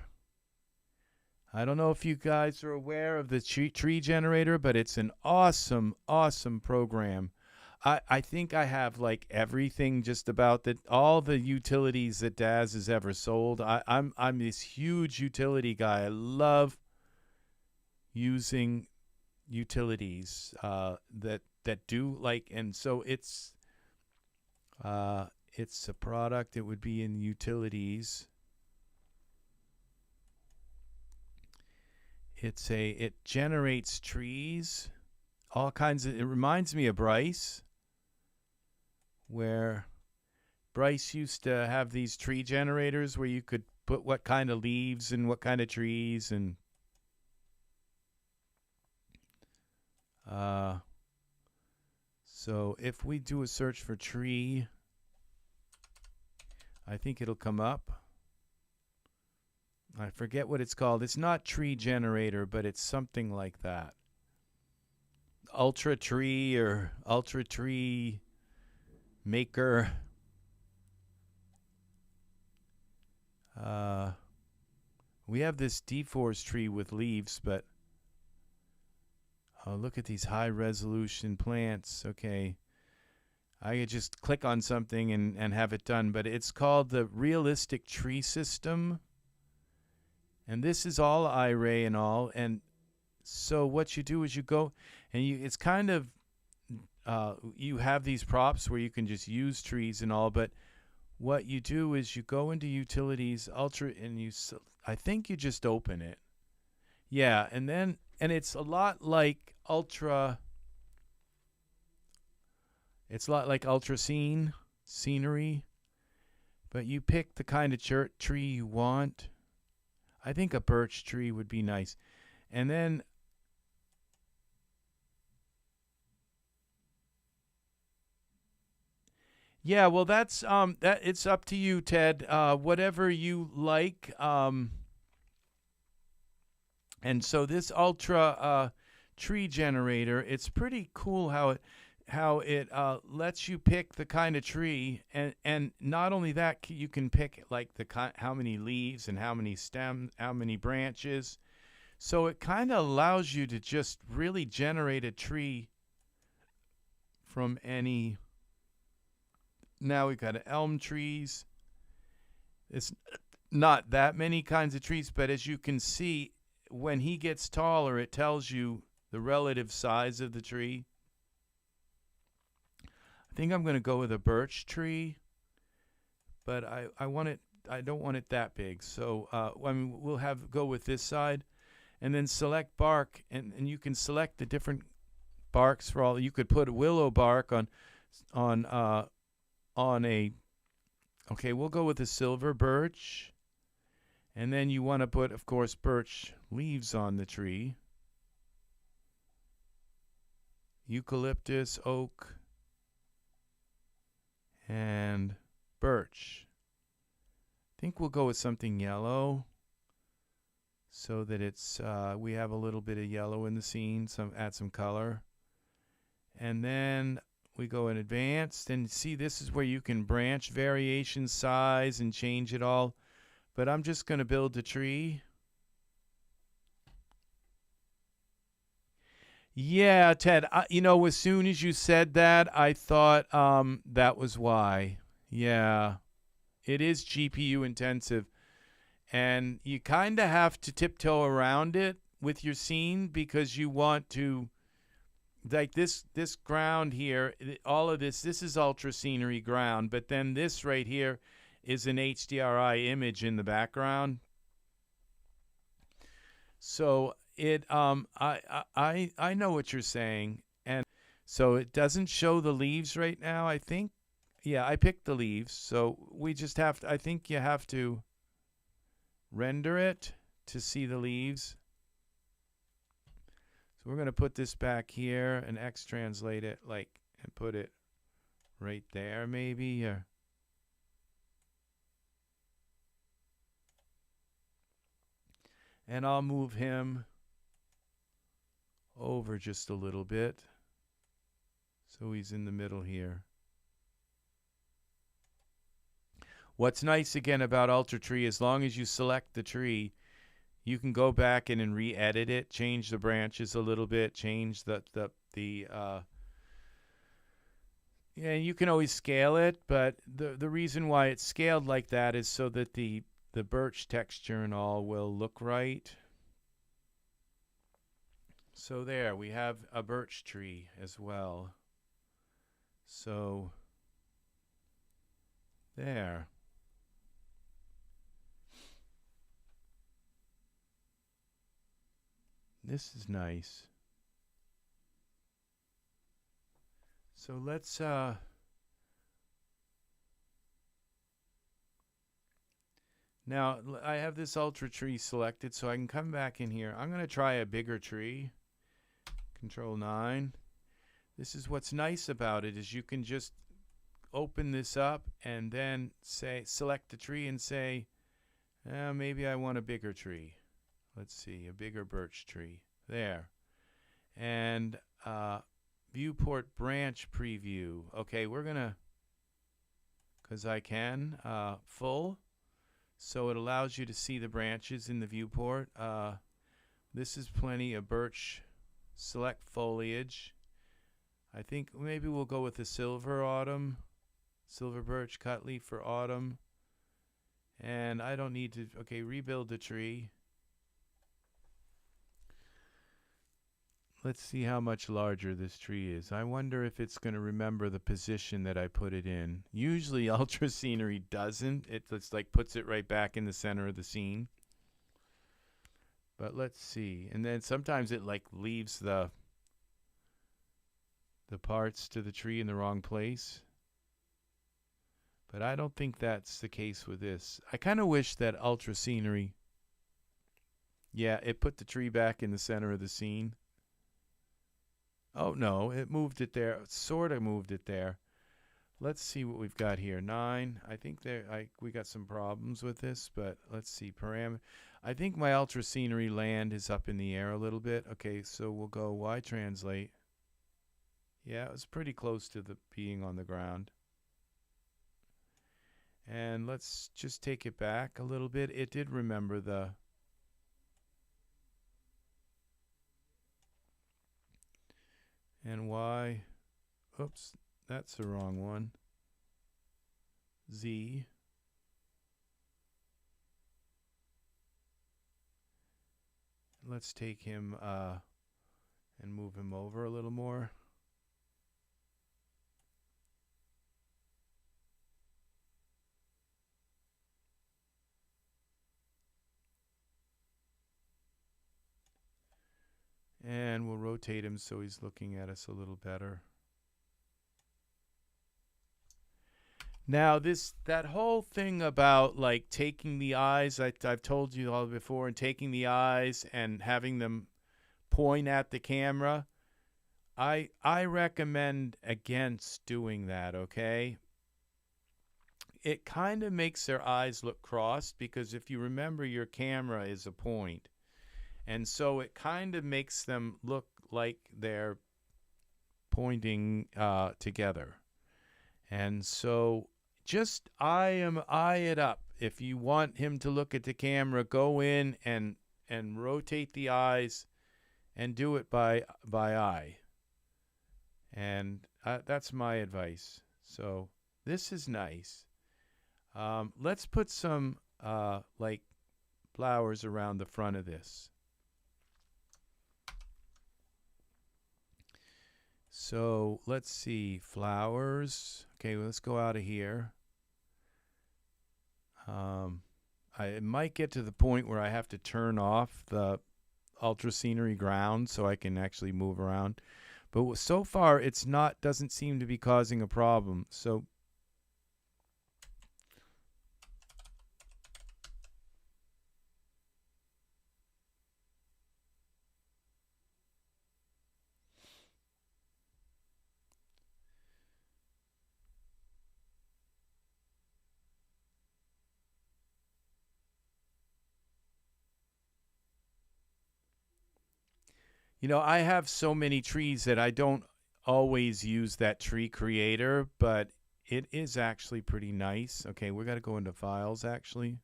Speaker 1: I don't know if you guys are aware of the tree generator, but it's an awesome, awesome program. I think I have like everything just about that, all the utilities that Daz has ever sold. I'm this huge utility guy. I love using utilities that do like, and so it's a product. It would be in utilities. It generates trees, all kinds of. It reminds me of Bryce, where Bryce used to have these tree generators where you could put what kind of leaves and what kind of trees and so if we do a search for tree, I think it'll come up. I forget what it's called. It's not tree generator, but it's something like that. Ultra tree or ultra tree maker. We have this deforest tree with leaves, but oh, look at these high resolution plants. Okay. I could just click on something and have it done, but it's called the Realistic Tree System. And this is all iRay and all. And so what you do is you go and it's kind of, you have these props where you can just use trees and all, but what you do is you go into utilities, ultra, and I think you just open it. Yeah, and it's a lot like Ultra Scenery, but you pick the kind of tree you want. I think a birch tree would be nice. And then yeah, well that's that it's up to you, Ted. Whatever you like. And so this Ultra tree generator, it's pretty cool how it lets you pick the kind of tree, and not only that, you can pick like how many leaves and how many stems, how many branches. So it kind of allows you to just really generate a tree from any. Now we've got elm trees. It's not that many kinds of trees, but as you can see, when he gets taller, it tells you the relative size of the tree. I think I'm going to go with a birch tree, but I want it. I don't want it that big. So I mean, we'll go with this side, and then select bark, and you can select the different barks for all. You could put willow bark on a. Okay, we'll go with the silver birch, and then you want to put, of course, birch leaves on the tree. Eucalyptus, oak, and birch. I think we'll go with something yellow so that it's we have a little bit of yellow in the scene, add some color. And then we go in advanced, and see, this is where you can branch variation, size, and change it all. But I'm just going to build the tree. Yeah, Ted, as soon as you said that, I thought that was why. Yeah, it is GPU intensive. And you kind of have to tiptoe around it with your scene because you want to, like this ground here, all of this is ultra scenery ground, but then this right here is an HDRI image in the background. So I know what you're saying, and so it doesn't show the leaves right now. I think, yeah, I picked the leaves, so we just have to. I think you have to render it to see the leaves. So we're gonna put this back here and translate it and put it right there, maybe. And I'll move him over just a little bit so he's in the middle here. What's nice again about Ultra Tree, as long as you select the tree, You can go back in and re-edit it, change the branches a little bit, change the yeah, you can always scale it, but the reason why it's scaled like that is so that the birch texture and all will look right. So there, we have a birch tree as well. So there. This is nice. So let's now I have this ultra tree selected, so I can come back in here. I'm going to try a bigger tree. Control 9. This is what's nice about it, is you can just open this up and then say select the tree and say maybe I want a bigger tree. Let's see, a bigger birch tree. There. And viewport branch preview. Okay, we're gonna, because I can, full. So it allows you to see the branches in the viewport. This is plenty of birch. Select foliage. I think maybe we'll go with the silver autumn. Silver birch cut leaf for autumn. And I don't need to, okay, rebuild the tree. Let's see how much larger this tree is. I wonder if it's going to remember the position that I put it in. Usually Ultra Scenery doesn't. It's like puts it right back in the center of the scene. But let's see. And then sometimes it like leaves the parts to the tree in the wrong place. But I don't think that's the case with this. I kind of wish that Ultra Scenery, yeah, it put the tree back in the center of the scene. Oh, no, it moved it there. Sort of moved it there. Let's see what we've got here. 9. I think we got some problems with this, but let's see. Parameter. I think my Ultra Scenery land is up in the air a little bit. Okay, so we'll go Y translate. Yeah, it was pretty close to being on the ground. And let's just take it back a little bit. It did remember the... And Y, oops, that's the wrong one. Z. Let's take him and move him over a little more. And we'll rotate him so he's looking at us a little better. Now that whole thing about like taking the eyes, I've told you all before, and taking the eyes and having them point at the camera, I recommend against doing that, okay? It kind of makes their eyes look crossed, because if you remember, your camera is a point. And so it kind of makes them look like they're pointing together. And so just eye it up. If you want him to look at the camera, go in and rotate the eyes and do it by eye. And that's my advice. So this is nice. Let's put some like flowers around the front of this. So let's see, flowers. Okay, well, let's go out of here. I might get to the point where I have to turn off the Ultra Scenery ground so I can actually move around. But so far, doesn't seem to be causing a problem. So you know, I have so many trees that I don't always use that tree creator, but it is actually pretty nice. Okay, we got to go into files, actually.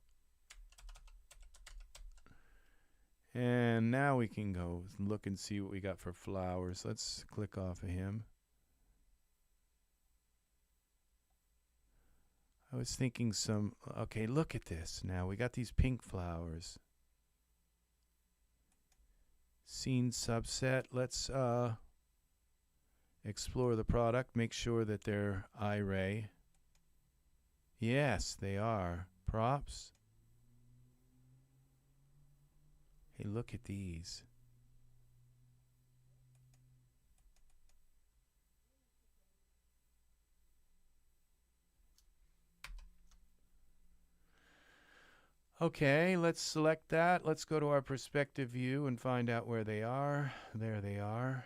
Speaker 1: And now we can go look and see what we got for flowers. Let's click off of him. I was thinking okay, look at this. Now we got these pink flowers. Scene subset. Let's explore the product. Make sure that they're eye-ray. Yes, they are. Props. Hey, look at these. Okay, let's select that. Let's go to our perspective view and find out where they are. There they are.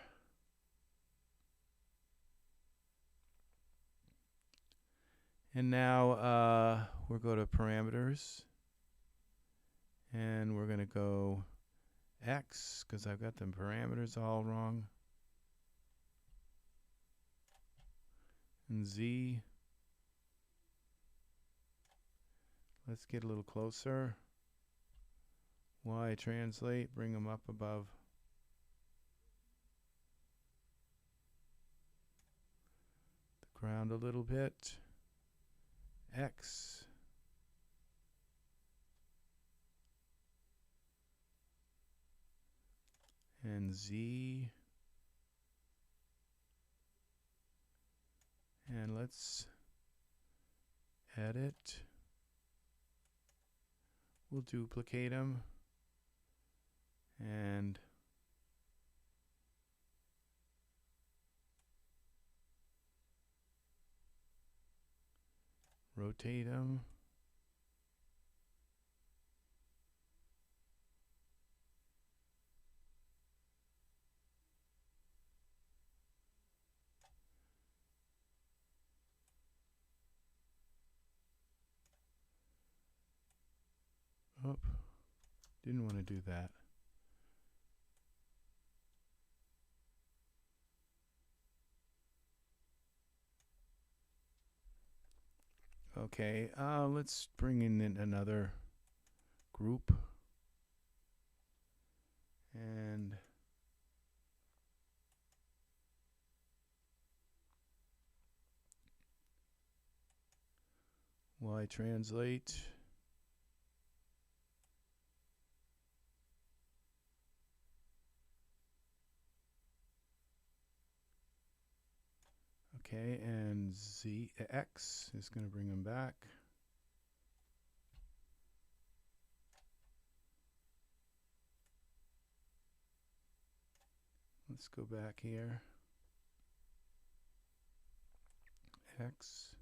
Speaker 1: And now we'll go to parameters. And we're going to go X, because I've got the parameters all wrong. And Z. Let's get a little closer. Y, translate, bring them up above. The ground a little bit. X. And Z. And let's edit. We'll duplicate them and rotate them. Oh, didn't want to do that. Okay, let's bring in another group. And Y translate. Okay, and ZX is going to bring them back. Let's go back here. X.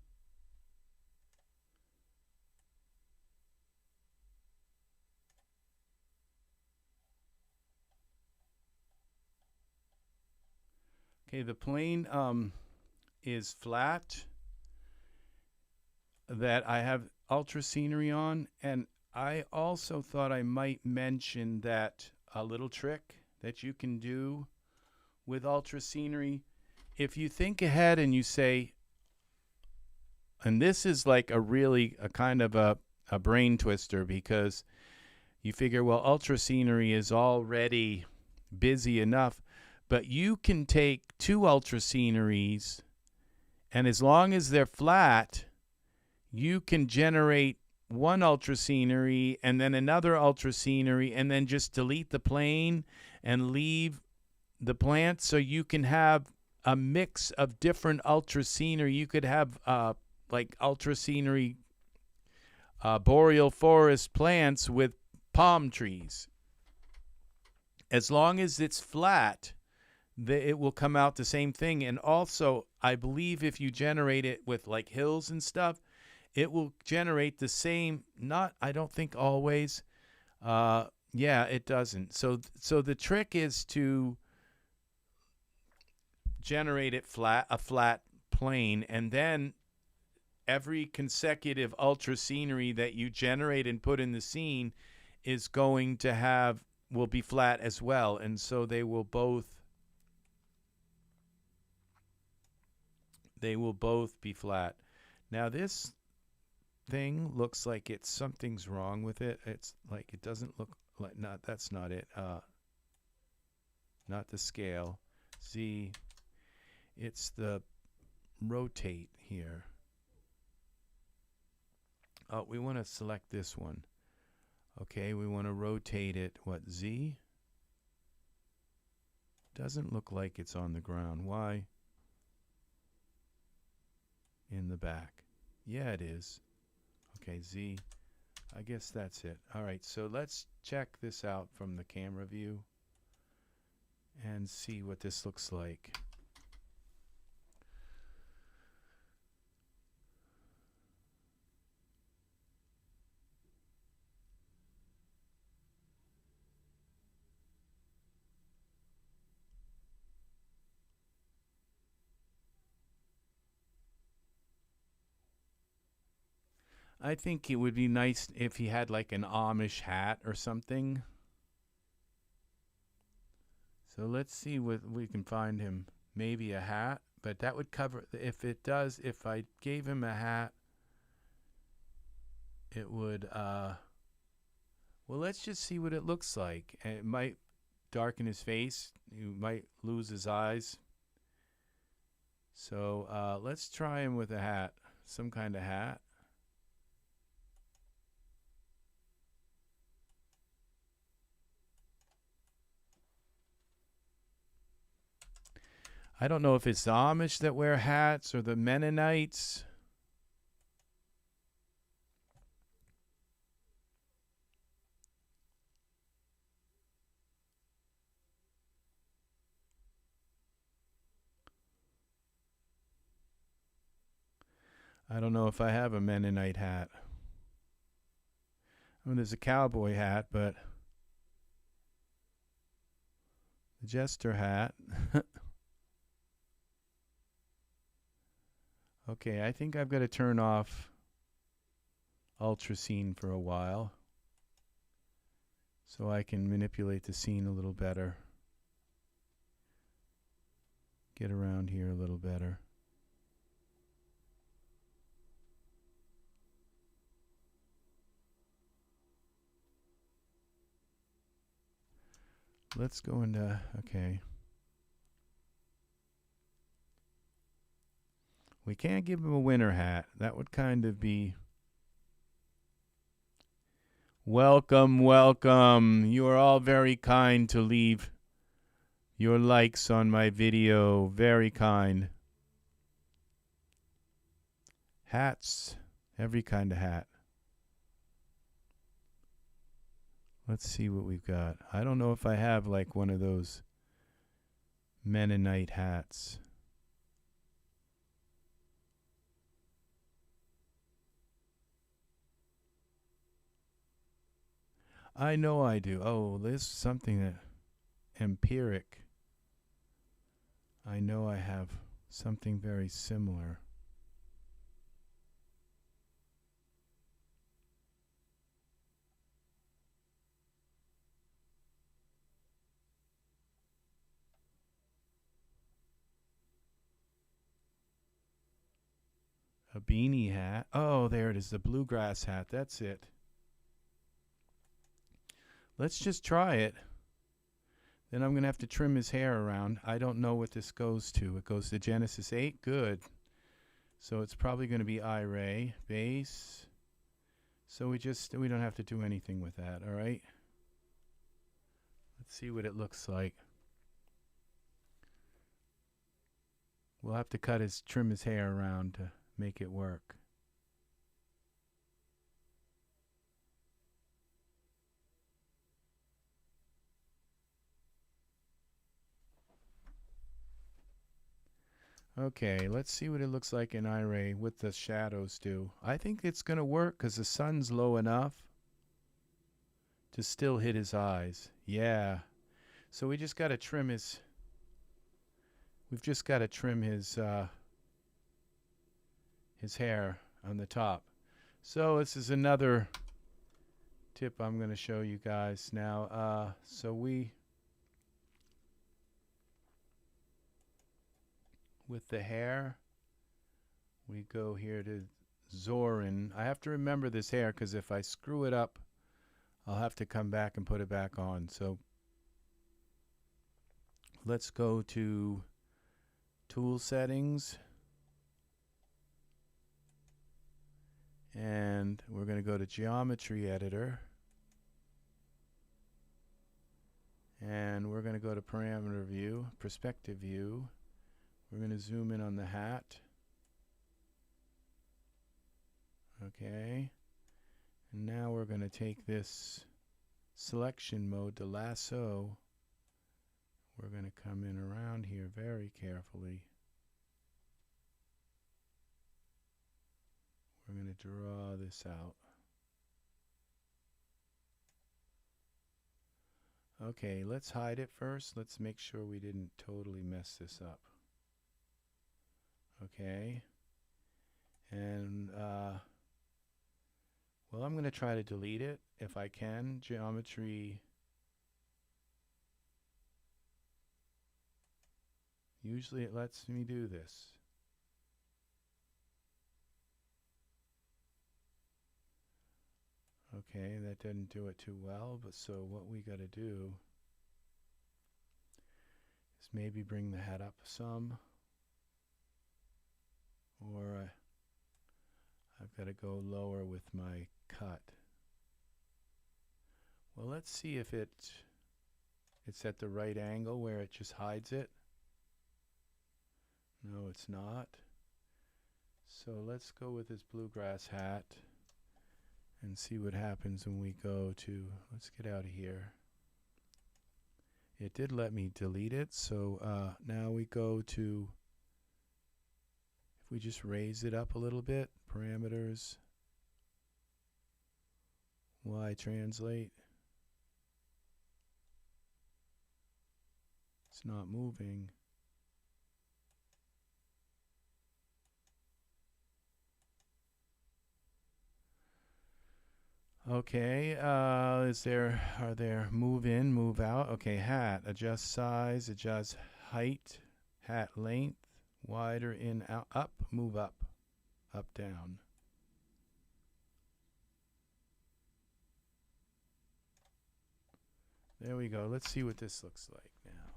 Speaker 1: Okay, the plane is flat that I have Ultra Scenery on, and I also thought I might mention that a little trick that you can do with Ultra Scenery. If you think ahead and you say, and this is like a kind of a brain twister, because you figure, well, Ultra Scenery is already busy enough, but you can take two Ultra Sceneries, and as long as they're flat, you can generate one Ultra Scenery and then another Ultra Scenery, and then just delete the plane and leave the plant, so you can have a mix of different Ultra Scenery. You could have like Ultra Scenery boreal forest plants with palm trees. As long as it's flat, it will come out the same thing. And also, I believe if you generate it with like hills and stuff, it will generate the same. I don't think always. Yeah, it doesn't. So the trick is to generate it a flat plane, and then every consecutive Ultra Scenery that you generate and put in the scene is going to will be flat as well, and so they will both be flat. Now this thing looks like something's wrong with it. It's like it doesn't look not, that's not it. Not the scale. Z, it's the rotate here. Oh, we want to select this one. Okay, we want to rotate it. What, Z? Doesn't look like it's on the ground. Why? In the back. Yeah, it is. Okay, Z. I guess that's it. All right, so let's check this out from the camera view and see what this looks like. I think it would be nice if he had like an Amish hat or something. So let's see what we can find him. Maybe a hat, but that would cover, if it does, if I gave him a hat, it would, well, let's just see what it looks like. And it might darken his face. You might lose his eyes. So let's try him with a hat, some kind of hat. I don't know if it's the Amish that wear hats or the Mennonites. I don't know if I have a Mennonite hat. I mean, there's a cowboy hat, but the jester hat. Okay, I think I've got to turn off Ultra Scene for a while so I can manipulate the scene a little better. Get around here a little better. Let's go into, okay. We can't give him a winter hat. That would kind of be... Welcome, welcome. You are all very kind to leave your likes on my video. Very kind. Hats. Every kind of hat. Let's see what we've got. I don't know if I have like one of those Mennonite hats. I know I do. Oh, there's something that empiric. I know I have something very similar. A beanie hat. Oh, there it is, the bluegrass hat. That's it. Let's just try it. Then I'm going to have to trim his hair around. I don't know what this goes to. It goes to Genesis 8. Good. So it's probably going to be iRay base. So we don't have to do anything with that, all right? Let's see what it looks like. We'll have to trim his hair around to make it work. Okay, let's see what it looks like in iRay, what the shadows do. I think it's going to work because the sun's low enough to still hit his eyes. Yeah. So we just got to trim his... We've just got to trim his hair on the top. So this is another tip I'm going to show you guys now. So with the hair, we go here to Zorin. I have to remember this hair because if I screw it up, I'll have to come back and put it back on. So let's go to tool settings. And we're going to go to geometry editor. And we're going to go to parameter view, perspective view. We're going to zoom in on the hat. Okay. And now we're going to take this selection mode to lasso. We're going to come in around here very carefully. We're going to draw this out. Okay, let's hide it first. Let's make sure we didn't totally mess this up. Okay. And, well, I'm going to try to delete it if I can. Geometry. Usually it lets me do this. Okay, that didn't do it too well, but so what we got to do is maybe bring the hat up some, or I've got to go lower with my cut. Well, let's see if it's at the right angle where it just hides it. No, it's not. So let's go with this bluegrass hat and see what happens when we go to, let's get out of here. It did let me delete it, so now we go to, if we just raise it up a little bit, parameters, Y translate. It's not moving. Okay, are there move in, move out? Okay, hat, adjust size, adjust height, hat length, wider, in, out, up, move up, down. There we go. Let's see what this looks like now.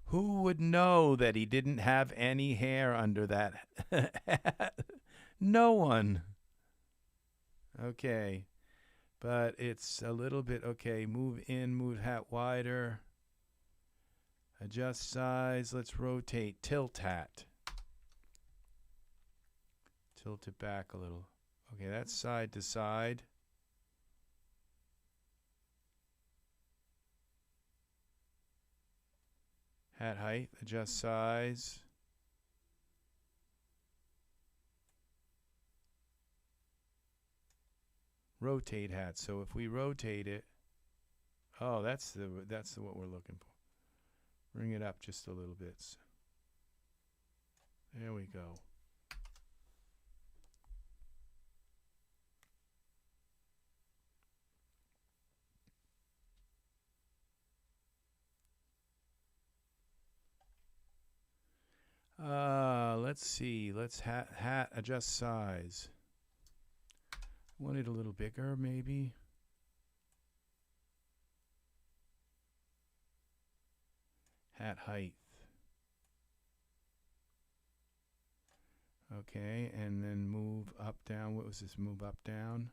Speaker 1: Who would know that he didn't have any hair under that hat? No one. Okay. But it's a little bit, okay, move in, move hat wider, adjust size, let's rotate, tilt hat. Tilt it back a little. Okay, that's side to side. Hat height, adjust size. Rotate hat. So if we rotate it, oh, that's what we're looking for. Bring it up just a little bit. There we go. Let's see. Let's hat adjust size. Want it a little bigger, maybe. Hat height. Okay, and then move up, down. What was this? Move up, down.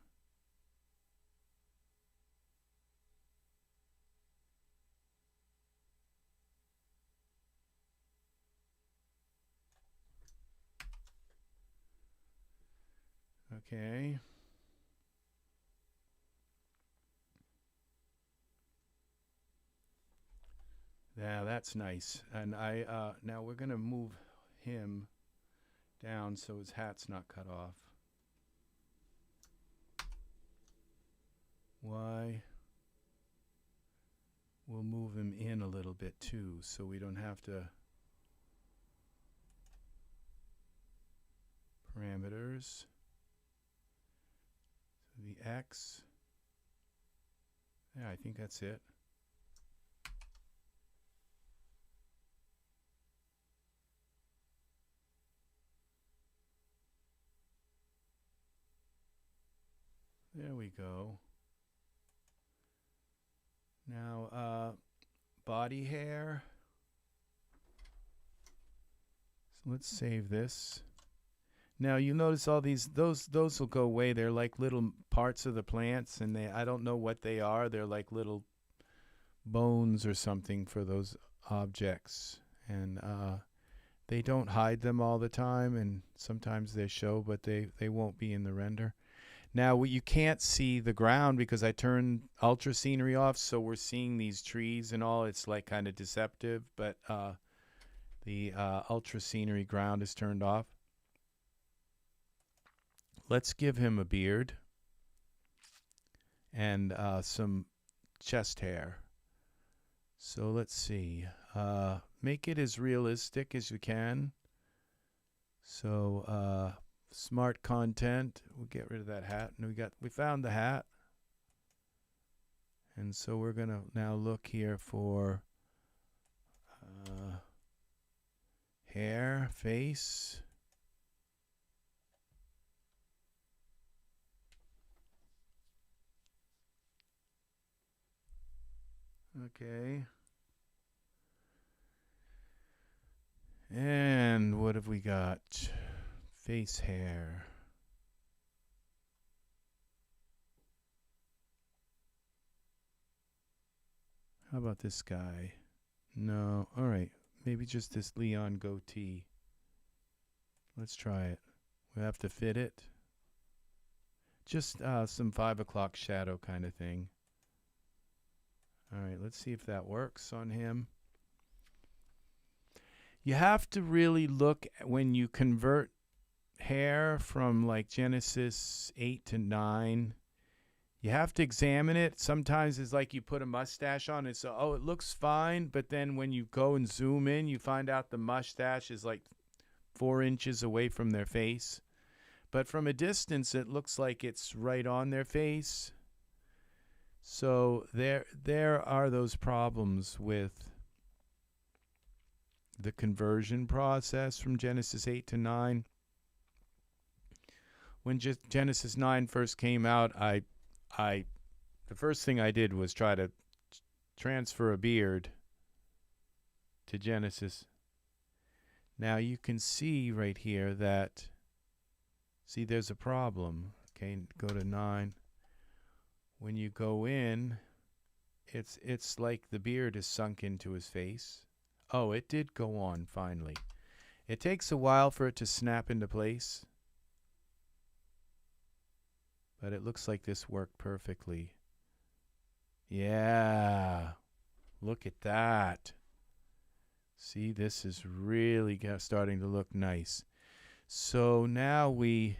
Speaker 1: Okay. Yeah, that's nice. And now we're gonna move him down so his hat's not cut off. Y. We'll move him in a little bit too, so we don't have to. Parameters. So the X. Yeah, I think that's it. There we go. Now, body hair. So let's save this. Now you notice all these, those will go away. They're like little parts of the plants, and I don't know what they are. They're like little bones or something for those objects, and they don't hide them all the time, and sometimes they show, but they won't be in the render. Now you can't see the ground because I turned Ultra Scenery off, so we're seeing these trees and all. It's like kind of deceptive, but the Ultra Scenery ground is turned off. Let's give him a beard and some chest hair. So let's see. Make it as realistic as you can. So smart content. We'll get rid of that hat. And we found the hat. And so we're gonna now look here for hair, face. Okay. And what have we got? Face hair. How about this guy? No. All right. Maybe just this Leon goatee. Let's try it. We have to fit it. Just some 5 o'clock shadow kind of thing. All right. Let's see if that works on him. You have to really look when you convert hair from like Genesis 8 to 9. You have to examine it. Sometimes it's like you put a mustache on it, so oh, it looks fine, but then when you go and zoom in, you find out the mustache is like 4 inches away from their face. But from a distance, it looks like it's right on their face. So there are those problems with the conversion process from Genesis 8 to 9. When Genesis 9 first came out, the first thing I did was try to transfer a beard to Genesis. Now you can see right here that, see, there's a problem. Okay, go to 9. When you go in, it's like the beard is sunk into his face. Oh, it did go on finally. It takes a while for it to snap into place, but it looks like this worked perfectly. Yeah, look at that. See, this is really starting to look nice. So now we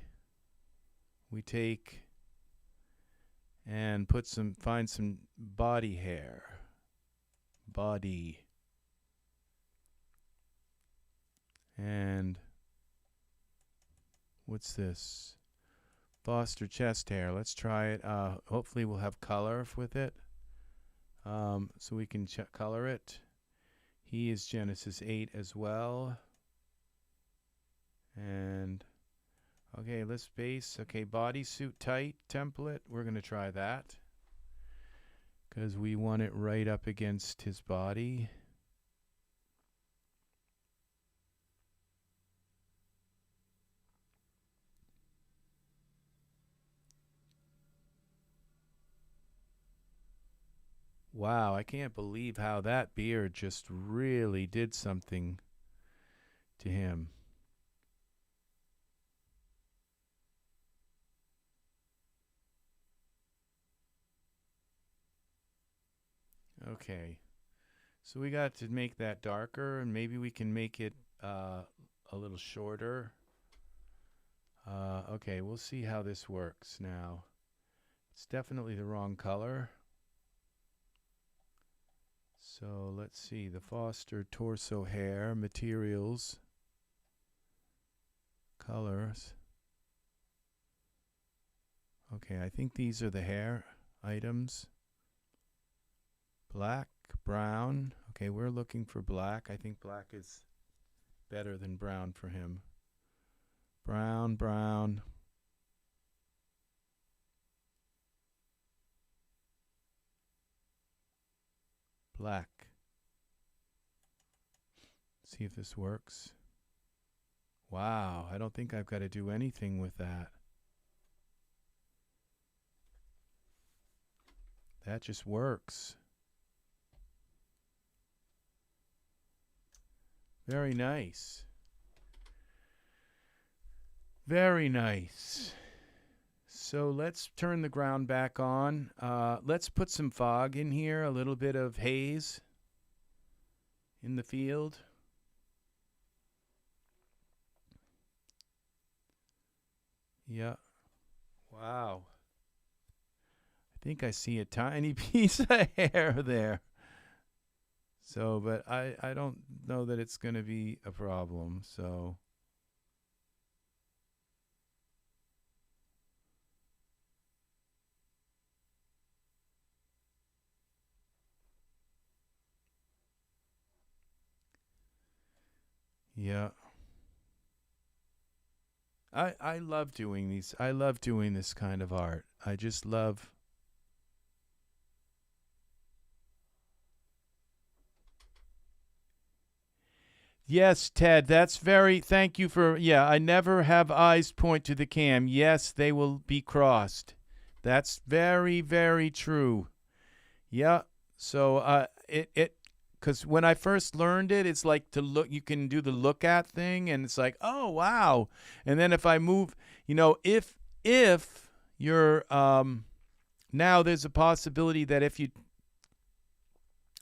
Speaker 1: take and find some body hair. Body. And what's this? Foster chest hair. Let's try it. Hopefully we'll have color with it. So we can color it. He is Genesis 8 as well. And okay, let's base. Okay, bodysuit tight template. We're going to try that because we want it right up against his body. Wow, I can't believe how that beard just really did something to him. Okay, so we got to make that darker, and maybe we can make it a little shorter. Okay, we'll see how this works now. It's definitely the wrong color. So let's see, the Foster torso hair, materials, colors. Okay, I think these are the hair items. Black, brown. Okay, we're looking for black. I think black is better than brown for him. Brown, brown. black. See if this works. Wow, I don't think I've got to do anything with that. That just works. Very nice. Very nice. So let's turn the ground back on. Let's put some fog in here, a little bit of haze in the field. Yeah. Wow. I think I see a tiny piece of hair there. So, but I don't know that it's going to be a problem. So, yeah. I love doing these. I love doing this kind of art. I just love. Yes, Ted, that's very, thank you for, yeah, I never have eyes point to the cam. Yes, they will be crossed. That's very, very true. Yeah. So, because when I first learned it, it's like to look, you can do the look at thing, and it's like, oh, wow. And then if I move, if you're, now there's a possibility that if you,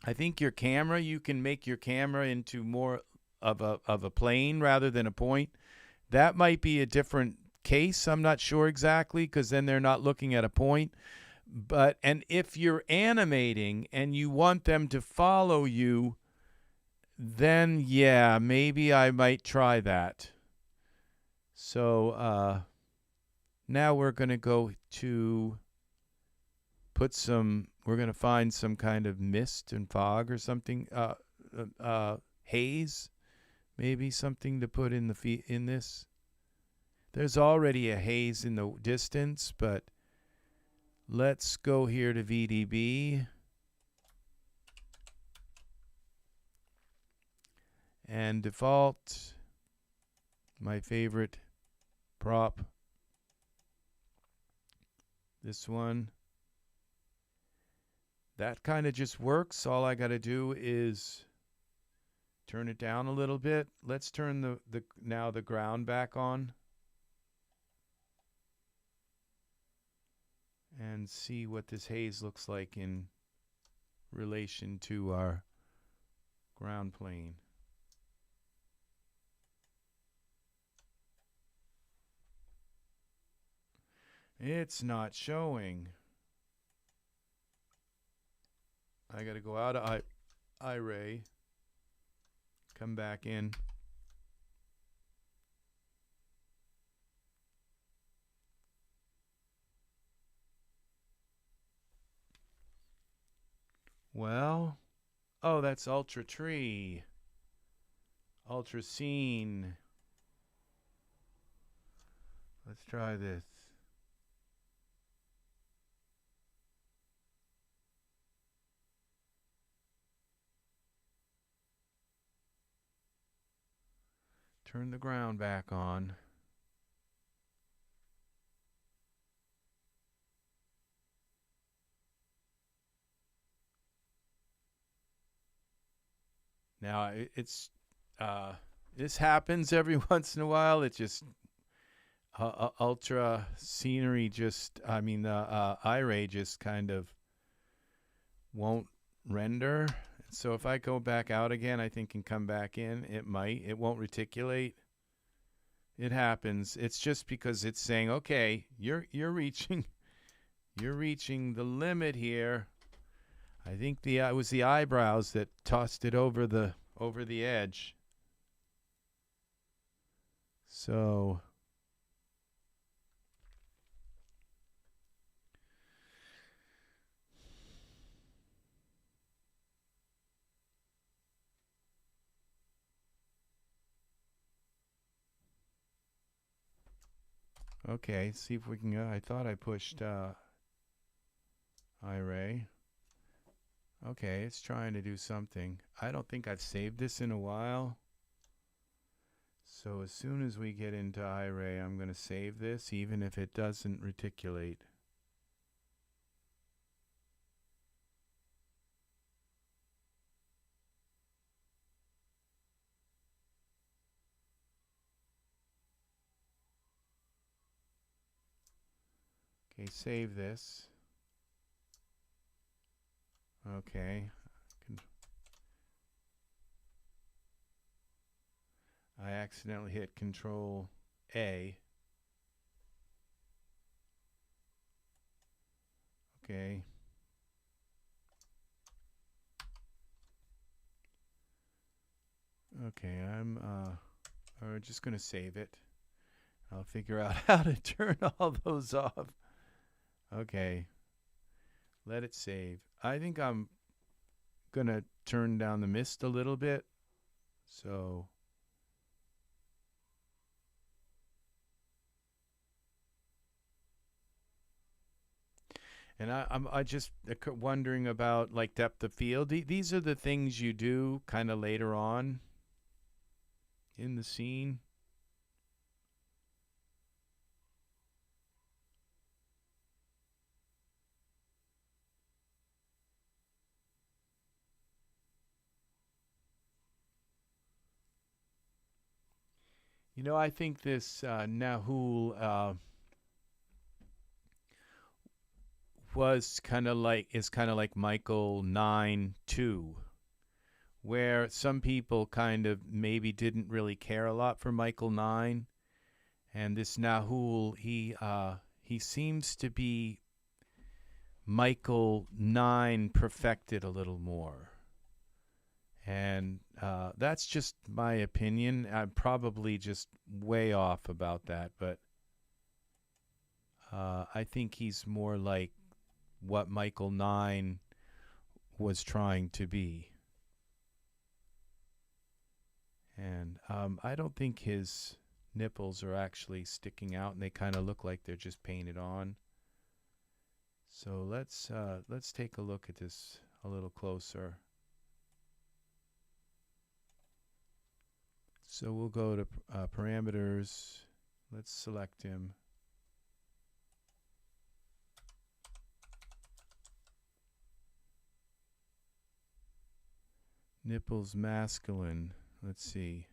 Speaker 1: I think your camera, you can make your camera into more of a plane rather than a point. That might be a different case. I'm not sure exactly, because then they're not looking at a point. And if you're animating and you want them to follow you, then yeah, maybe I might try that. So now we're going to go to we're going to find some kind of mist and fog or something, haze. Maybe something to put in in this. There's already a haze in the distance, but let's go here to VDB. And default, my favorite prop. This one. That kind of just works. All I got to do is turn it down a little bit. Let's turn now the ground back on and see what this haze looks like in relation to our ground plane. It's not showing. I got to go out of iRay, come back in. Well, oh, that's Ultra Tree. Ultra Scene. Let's try this. Turn the ground back on. Now it's this happens every once in a while. It just Ultra Scenery iRay just kind of won't render. So if I go back out again, I think, and come back in, it won't reticulate. It happens. It's just because it's saying, okay, you're reaching the limit here. I think it was the eyebrows that tossed it over the edge. So okay, see if we can go. I thought I pushed iRay. Okay, it's trying to do something. I don't think I've saved this in a while. So as soon as we get into iRay, I'm going to save this, even if it doesn't reticulate. Okay, save this. Okay. I accidentally hit Control A. Okay. Okay, we're just going to save it. I'll figure out how to turn all those off. Okay. Let it save. I think I'm going to turn down the mist a little bit. So and I just wondering about like depth of field. These are the things you do kind of later on in the scene. You know, I think this Nahul is kind of like Michael 9-2, where some people kind of maybe didn't really care a lot for Michael 9, and this Nahul he seems to be Michael 9 perfected a little more. And that's just my opinion. I'm probably just way off about that, but I think he's more like what Michael 9 was trying to be. And I don't think his nipples are actually sticking out, and they kind of look like they're just painted on. So let's take a look at this a little closer. So we'll go to parameters. Let's select him. Nipples masculine. Let's see.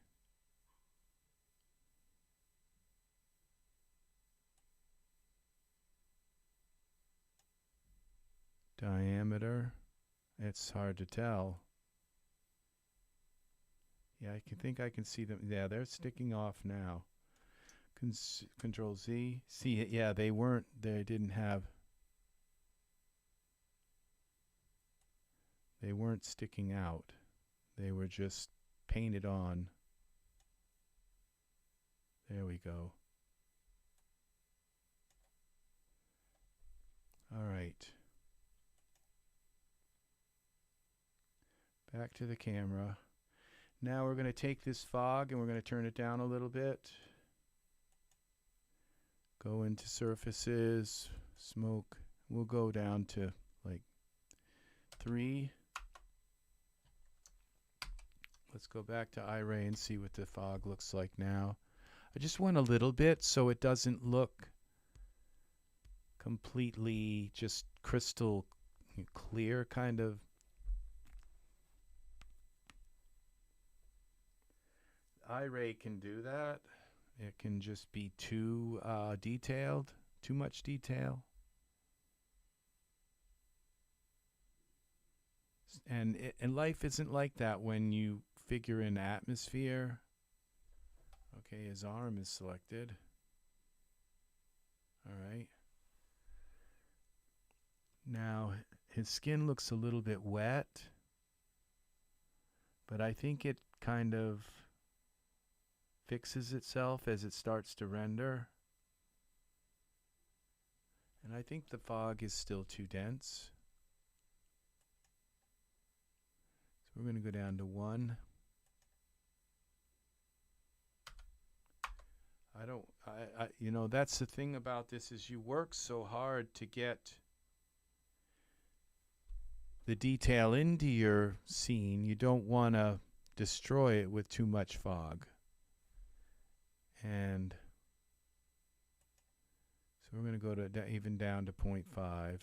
Speaker 1: Diameter. It's hard to tell. Yeah, think I can see them. Yeah, they're sticking off now. Control Z. See, yeah, they didn't have. They weren't sticking out. They were just painted on. There we go. All right. Back to the camera. Now we're going to take this fog and we're going to turn it down a little bit. Go into surfaces, smoke. We'll go down to like 3. Let's go back to iRay and see what the fog looks like now. I just want a little bit so it doesn't look completely just crystal clear kind of. iRay can do that. It can just be too detailed, too much detail. And life isn't like that when you figure in atmosphere. Okay, his arm is selected. All right. Now, his skin looks a little bit wet, but I think it kind of fixes itself as it starts to render. And I think the fog is still too dense. So we're going to go down to 1. You know, that's the thing about this is you work so hard to get the detail into your scene. You don't want to destroy it with too much fog. And so we're going to go to even down to 0.5.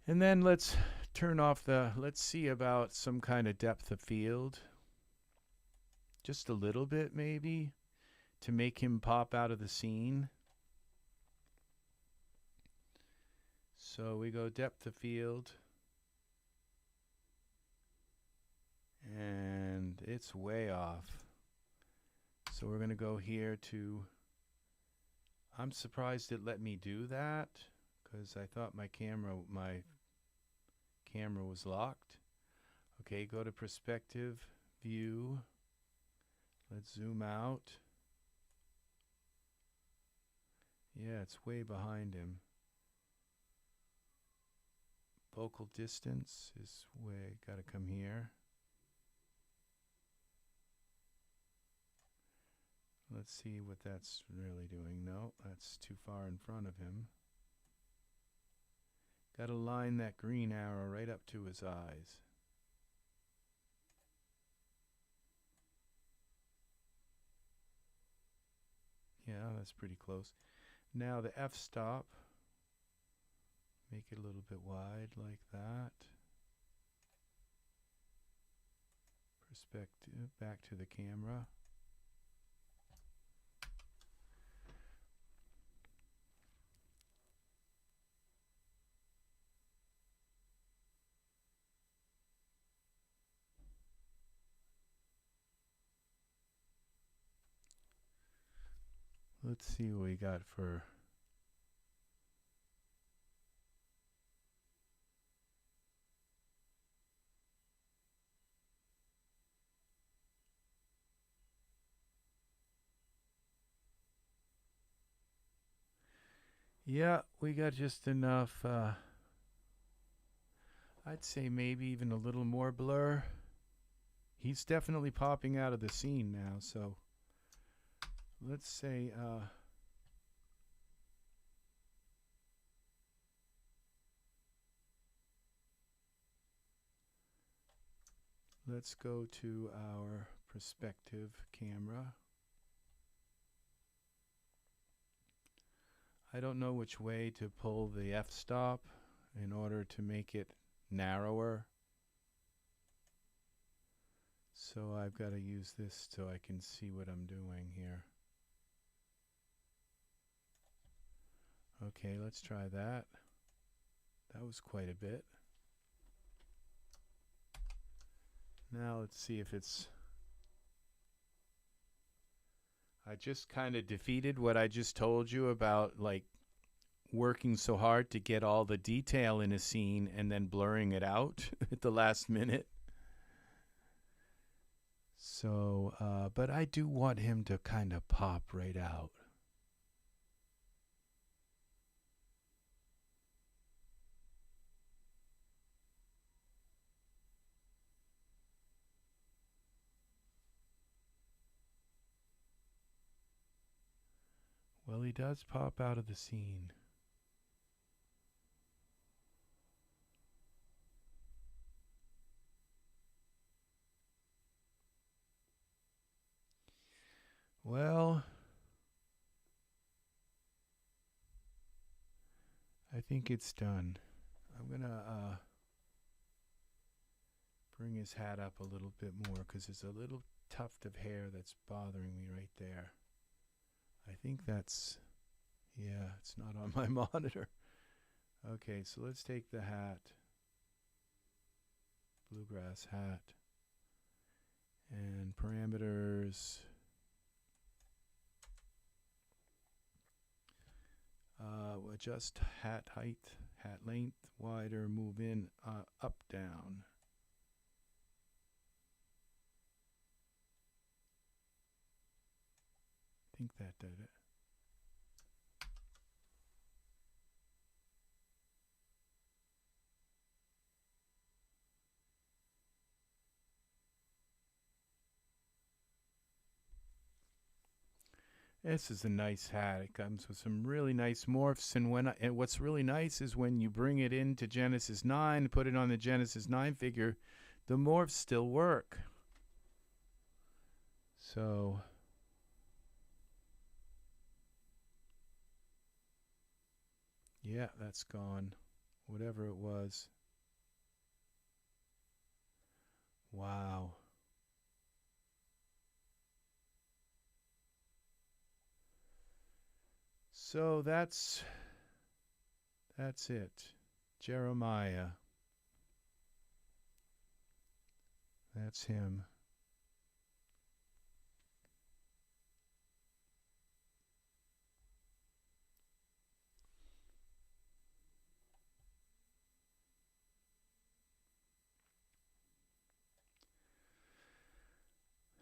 Speaker 1: And then let's turn off let's see about some kind of depth of field. Just a little bit maybe to make him pop out of the scene. So we go depth of field. And it's way off. So we're going to go here to, I'm surprised it let me do that because I thought my camera was locked. Okay, go to perspective, view. Let's zoom out. Yeah, it's way behind him. Focal distance is way, gotta come here. Let's see what that's really doing. No, that's too far in front of him. Got to line that green arrow right up to his eyes. Yeah, that's pretty close. Now the f-stop. Make it a little bit wide like that. Perspective, back to the camera. Let's see what we got for yeah, we got just enough I'd say maybe even a little more blur. He's definitely popping out of the scene now, so let's say let's go to our perspective camera. I don't know which way to pull the f-stop in order to make it narrower. So I've got to use this so I can see what I'm doing here. Okay, let's try that. That was quite a bit. Now let's see if it's... I just kind of defeated what I just told you about, like, working so hard to get all the detail in a scene and then blurring it out at the last minute. So, but I do want him to kind of pop right out. Well, he does pop out of the scene. Well, I think it's done. I'm gonna bring his hat up a little bit more because there's a little tuft of hair that's bothering me right there. I think that's, yeah, it's not on my monitor. Okay, so let's take the hat, bluegrass hat, and parameters. Adjust hat height, hat length, wider, move in, up, down. I think that did it. This is a nice hat. It comes with some really nice morphs, and what's really nice is when you bring it into Genesis 9, put it on the Genesis 9 figure, the morphs still work. So yeah, that's gone. Whatever it was. Wow. So that's it. Jeremiah. That's him.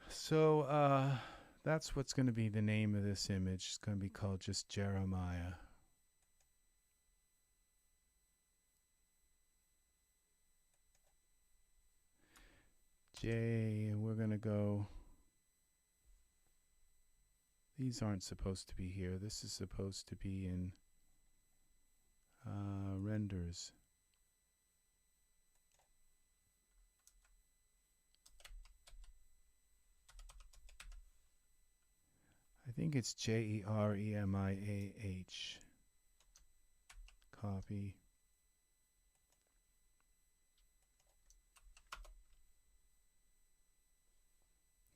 Speaker 1: So that's what's going to be the name of this image. It's going to be called just Jeremiah. J, and we're going to go. These aren't supposed to be here. This is supposed to be in renders. I think it's Jeremiah. Copy.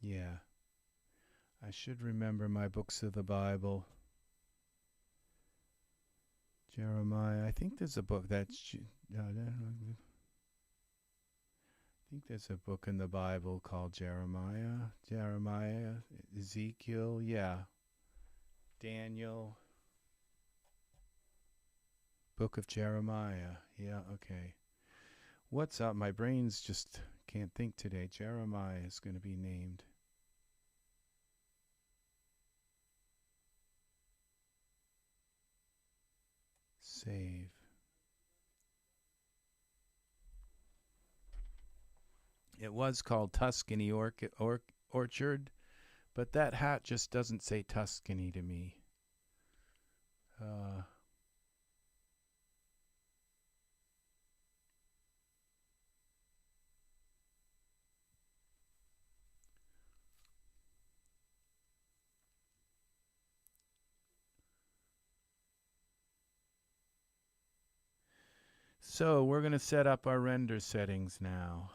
Speaker 1: Yeah. I should remember my books of the Bible. Jeremiah. I think there's a book that's. I think there's a book in the Bible called Jeremiah. Jeremiah, Ezekiel, yeah. Daniel. Book of Jeremiah. Yeah, okay. What's up? My brain's just can't think today. Jeremiah is going to be named. Save. It was called Tuscany Orchard, but that hat just doesn't say Tuscany to me. So we're going to set up our render settings now.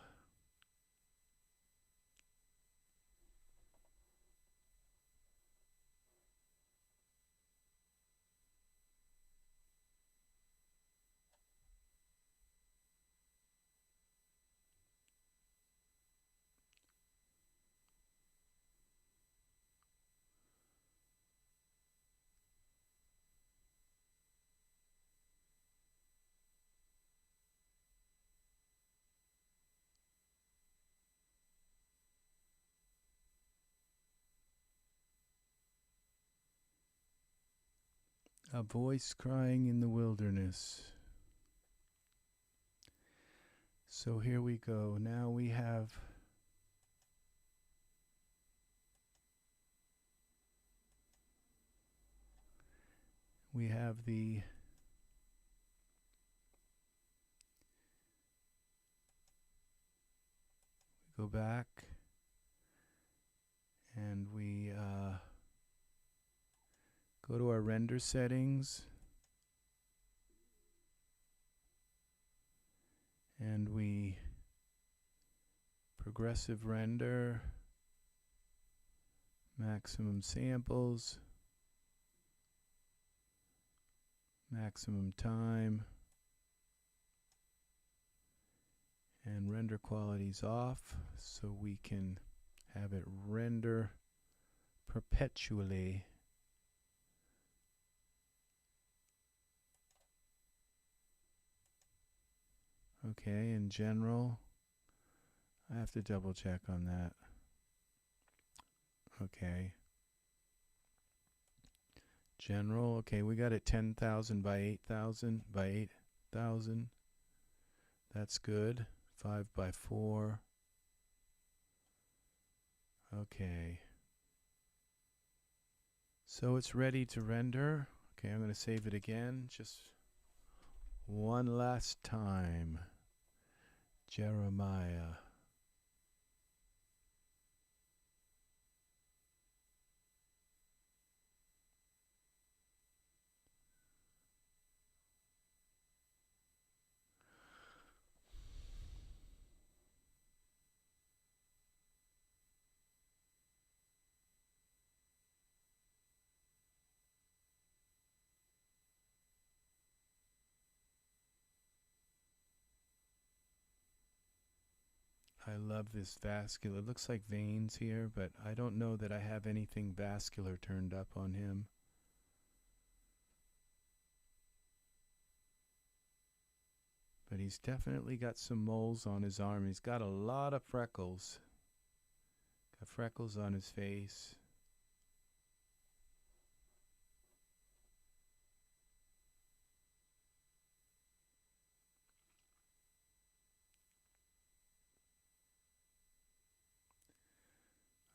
Speaker 1: A voice crying in the wilderness. So here we go. Now we have the go back and we go to our render settings and we progressive render, maximum samples, maximum time, and render quality's off so we can have it render perpetually. Okay, in general, I have to double check on that. Okay. General, okay, we got it 10,000 by 8,000 by 8,000. That's good. 5 by 4. Okay. So it's ready to render. Okay, I'm going to save it again, just one last time. Jeremiah. I love this vascular. It looks like veins here, but I don't know that I have anything vascular turned up on him. But he's definitely got some moles on his arm. He's got a lot of freckles. Got freckles on his face.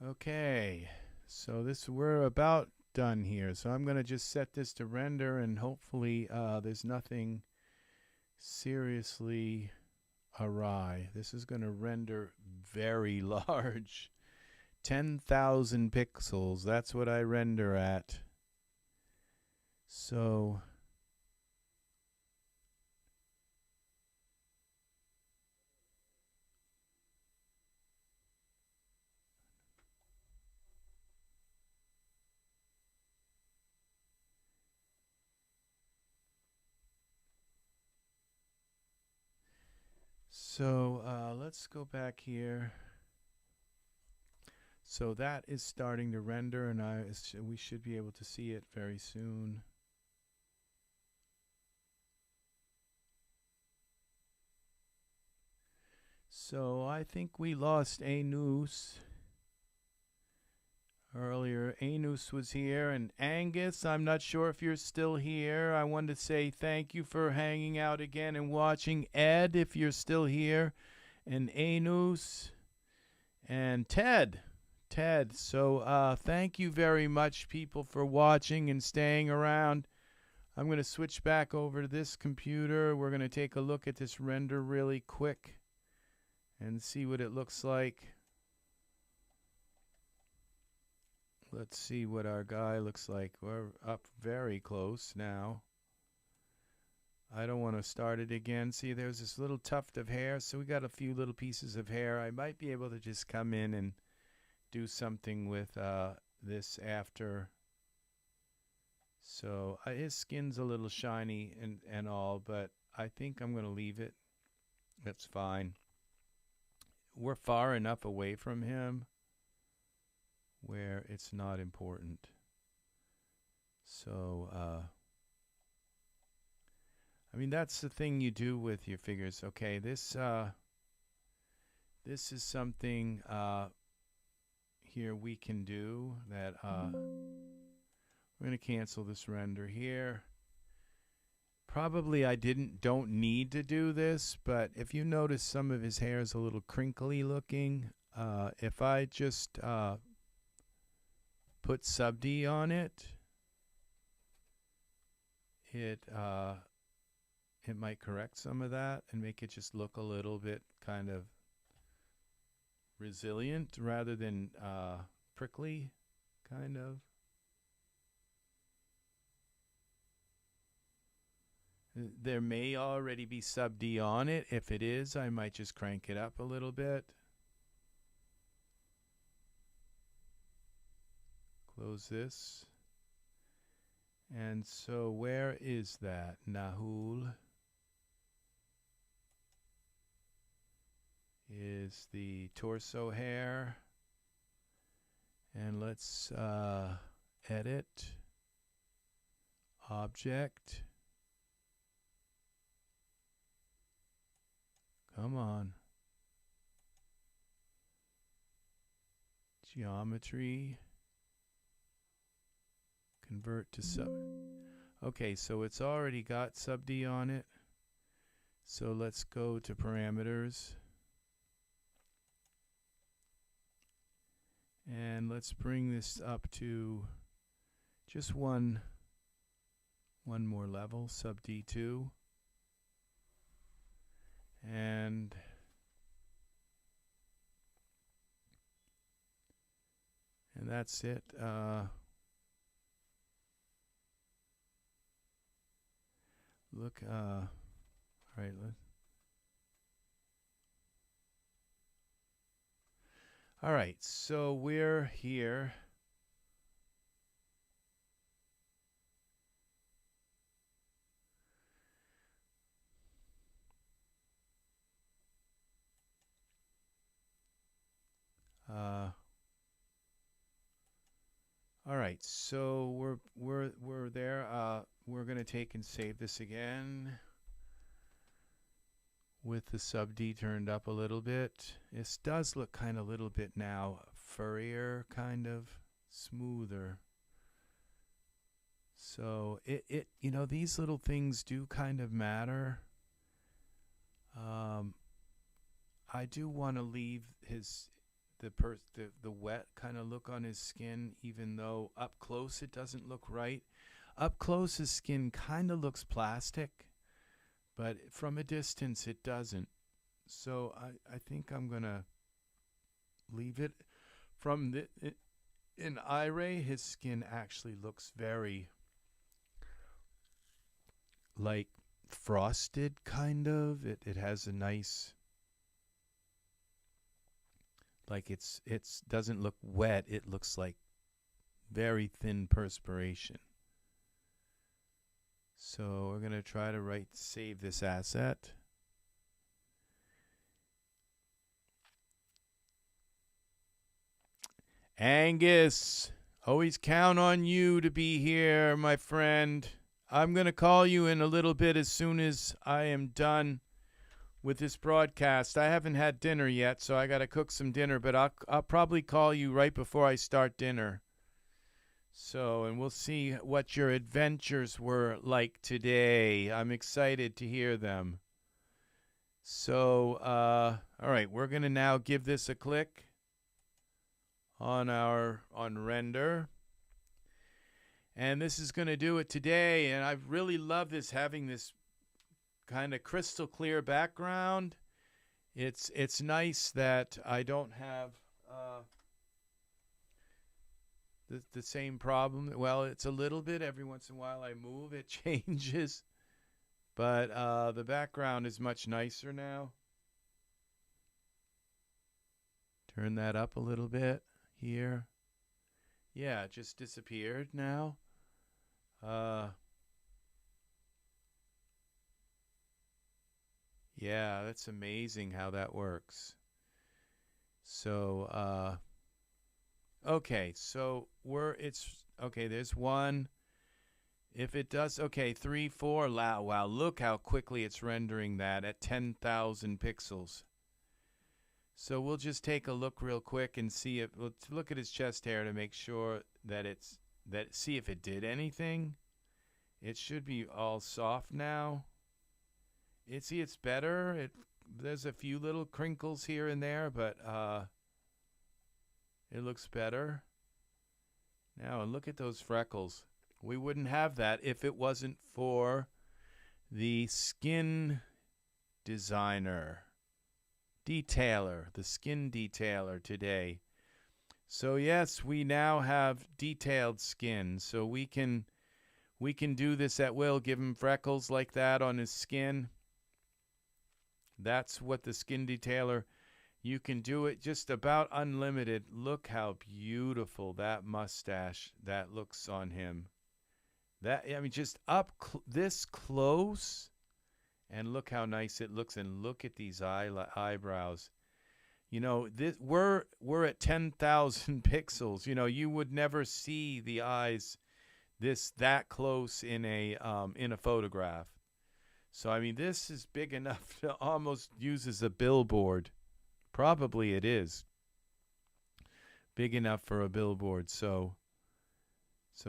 Speaker 1: Okay, so we're about done here. So I'm going to just set this to render, and hopefully there's nothing seriously awry. This is going to render very large. 10,000 pixels. That's what I render at. So let's go back here. So that is starting to render, and we should be able to see it very soon. So I think we lost Anus earlier. Anus was here, and Angus, I'm not sure if you're still here. I wanted to say thank you for hanging out again and watching. Ed, if you're still here, and Anus, and Ted. So thank you very much, people, for watching and staying around. I'm going to switch back over to this computer. We're going to take a look at this render really quick and see what it looks like. Let's see what our guy looks like. We're up very close now. I don't want to start it again. See, there's this little tuft of hair. So we got a few little pieces of hair. I might be able to just come in and do something with this after. So his skin's a little shiny and all, but I think I'm going to leave it. That's fine. We're far enough away from him where it's not important. So, I mean, that's the thing you do with your figures. Okay, this is something here we can do that we're going to cancel this render here. Probably I don't need to do this, but if you notice some of his hair is a little crinkly looking, if I just put sub D on it, it might correct some of that and make it just look a little bit kind of resilient rather than prickly, kind of. There may already be sub D on it. If it is, I might just crank it up a little bit. Close this. And so where is that? Nahul is the torso hair. And let's edit, object. Come on. Geometry. Convert to sub. Okay, so it's already got sub D on it. So let's go to parameters. And let's bring this up to just one more level, sub D2. And that's it. Look, all right, all right, so we're here. All right, so we're there. We're gonna take and save this again with the sub D turned up a little bit. This does look kind of a little bit now furrier, kind of smoother. So it you know, these little things do kind of matter. I do want to leave the wet kind of look on his skin, even though up close it doesn't look right. Up close his skin kind of looks plastic, but from a distance it doesn't. So I think I'm gonna leave it. From in eye-ray, his skin actually looks very like frosted, kind of. It has a nice, like it's doesn't look wet. It looks like very thin perspiration. So we're gonna try to save this asset. Angus, always count on you to be here, my friend. I'm going to call you in a little bit as soon as I am done with this broadcast. I haven't had dinner yet, so I got to cook some dinner, but I'll probably call you right before I start dinner. So, and we'll see what your adventures were like today. I'm excited to hear them. So, all right, we're going to now give this a click on render, and this is going to do it today. And I really love this, having this kind of crystal clear background. It's nice that I don't have the same problem. Well, it's a little bit, every once in a while I move, it changes, but the background is much nicer now. Turn that up a little bit here. Yeah, it just disappeared now. Yeah, that's amazing how that works. So okay, so okay, there's one. If it does, okay, 3, 4, wow, look how quickly it's rendering that at 10,000 pixels. So we'll just take a look real quick and see if, let's look at his chest hair to make sure that see if it did anything. It should be all soft now. It's better. There's a few little crinkles here and there, but it looks better. Now, look at those freckles. We wouldn't have that if it wasn't for the skin designer. Detailer, the skin detailer today. So yes, we now have detailed skin, so we can do this at will. Give him freckles like that on his skin. That's what the skin detailer, you can do it just about unlimited. Look how beautiful that mustache that looks on him. That, I mean, just up this close. And look how nice it looks, and look at these eyebrows. You know, we're at 10,000 pixels. You know, you would never see the eyes that close in a photograph. So I mean, this is big enough to almost use as a billboard. Probably it is big enough for a billboard. So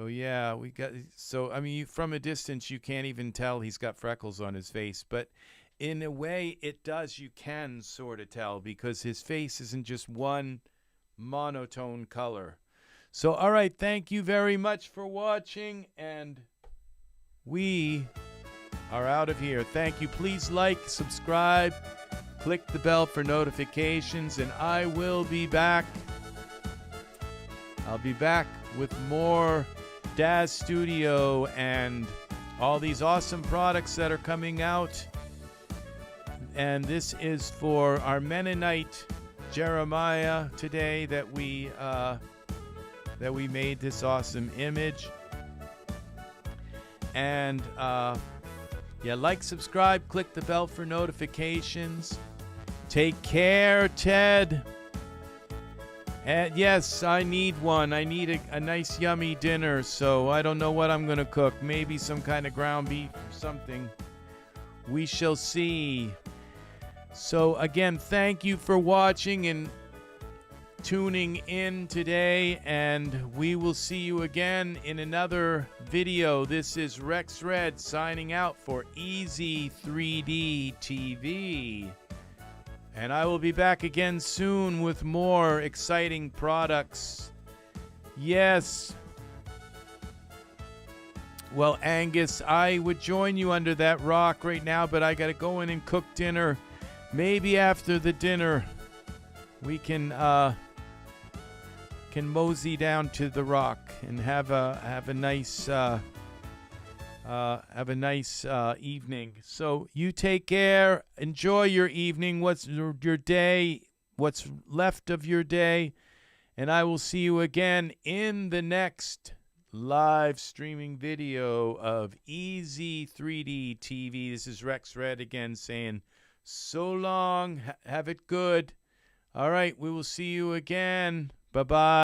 Speaker 1: yeah, I mean, from a distance, you can't even tell he's got freckles on his face. But in a way, it does. You can sort of tell, because his face isn't just one monotone color. So, all right, thank you very much for watching, and we are out of here. Thank you. Please like, subscribe, click the bell for notifications, and I will be back. I'll be back with more Daz Studio and all these awesome products that are coming out. And this is for our Mennonite Jeremiah today that we made this awesome image. And yeah, like, subscribe, click the bell for notifications. Take care, Ted. And yes, I need one. I need a nice yummy dinner, so I don't know what I'm going to cook. Maybe some kind of ground beef or something. We shall see. So again, thank you for watching and tuning in today, and we will see you again in another video. This is Rex Red signing out for EZ3DTV. And I will be back again soon with more exciting products. Yes. Well, Angus, I would join you under that rock right now, but I got to go in and cook dinner. Maybe after the dinner, we can mosey down to the rock and have a nice evening. So you take care. Enjoy your evening. What's your day? What's left of your day? And I will see you again in the next live streaming video of EZ3DTV. This is Rex Red again saying so long. Have it good. All right. We will see you again. Bye-bye.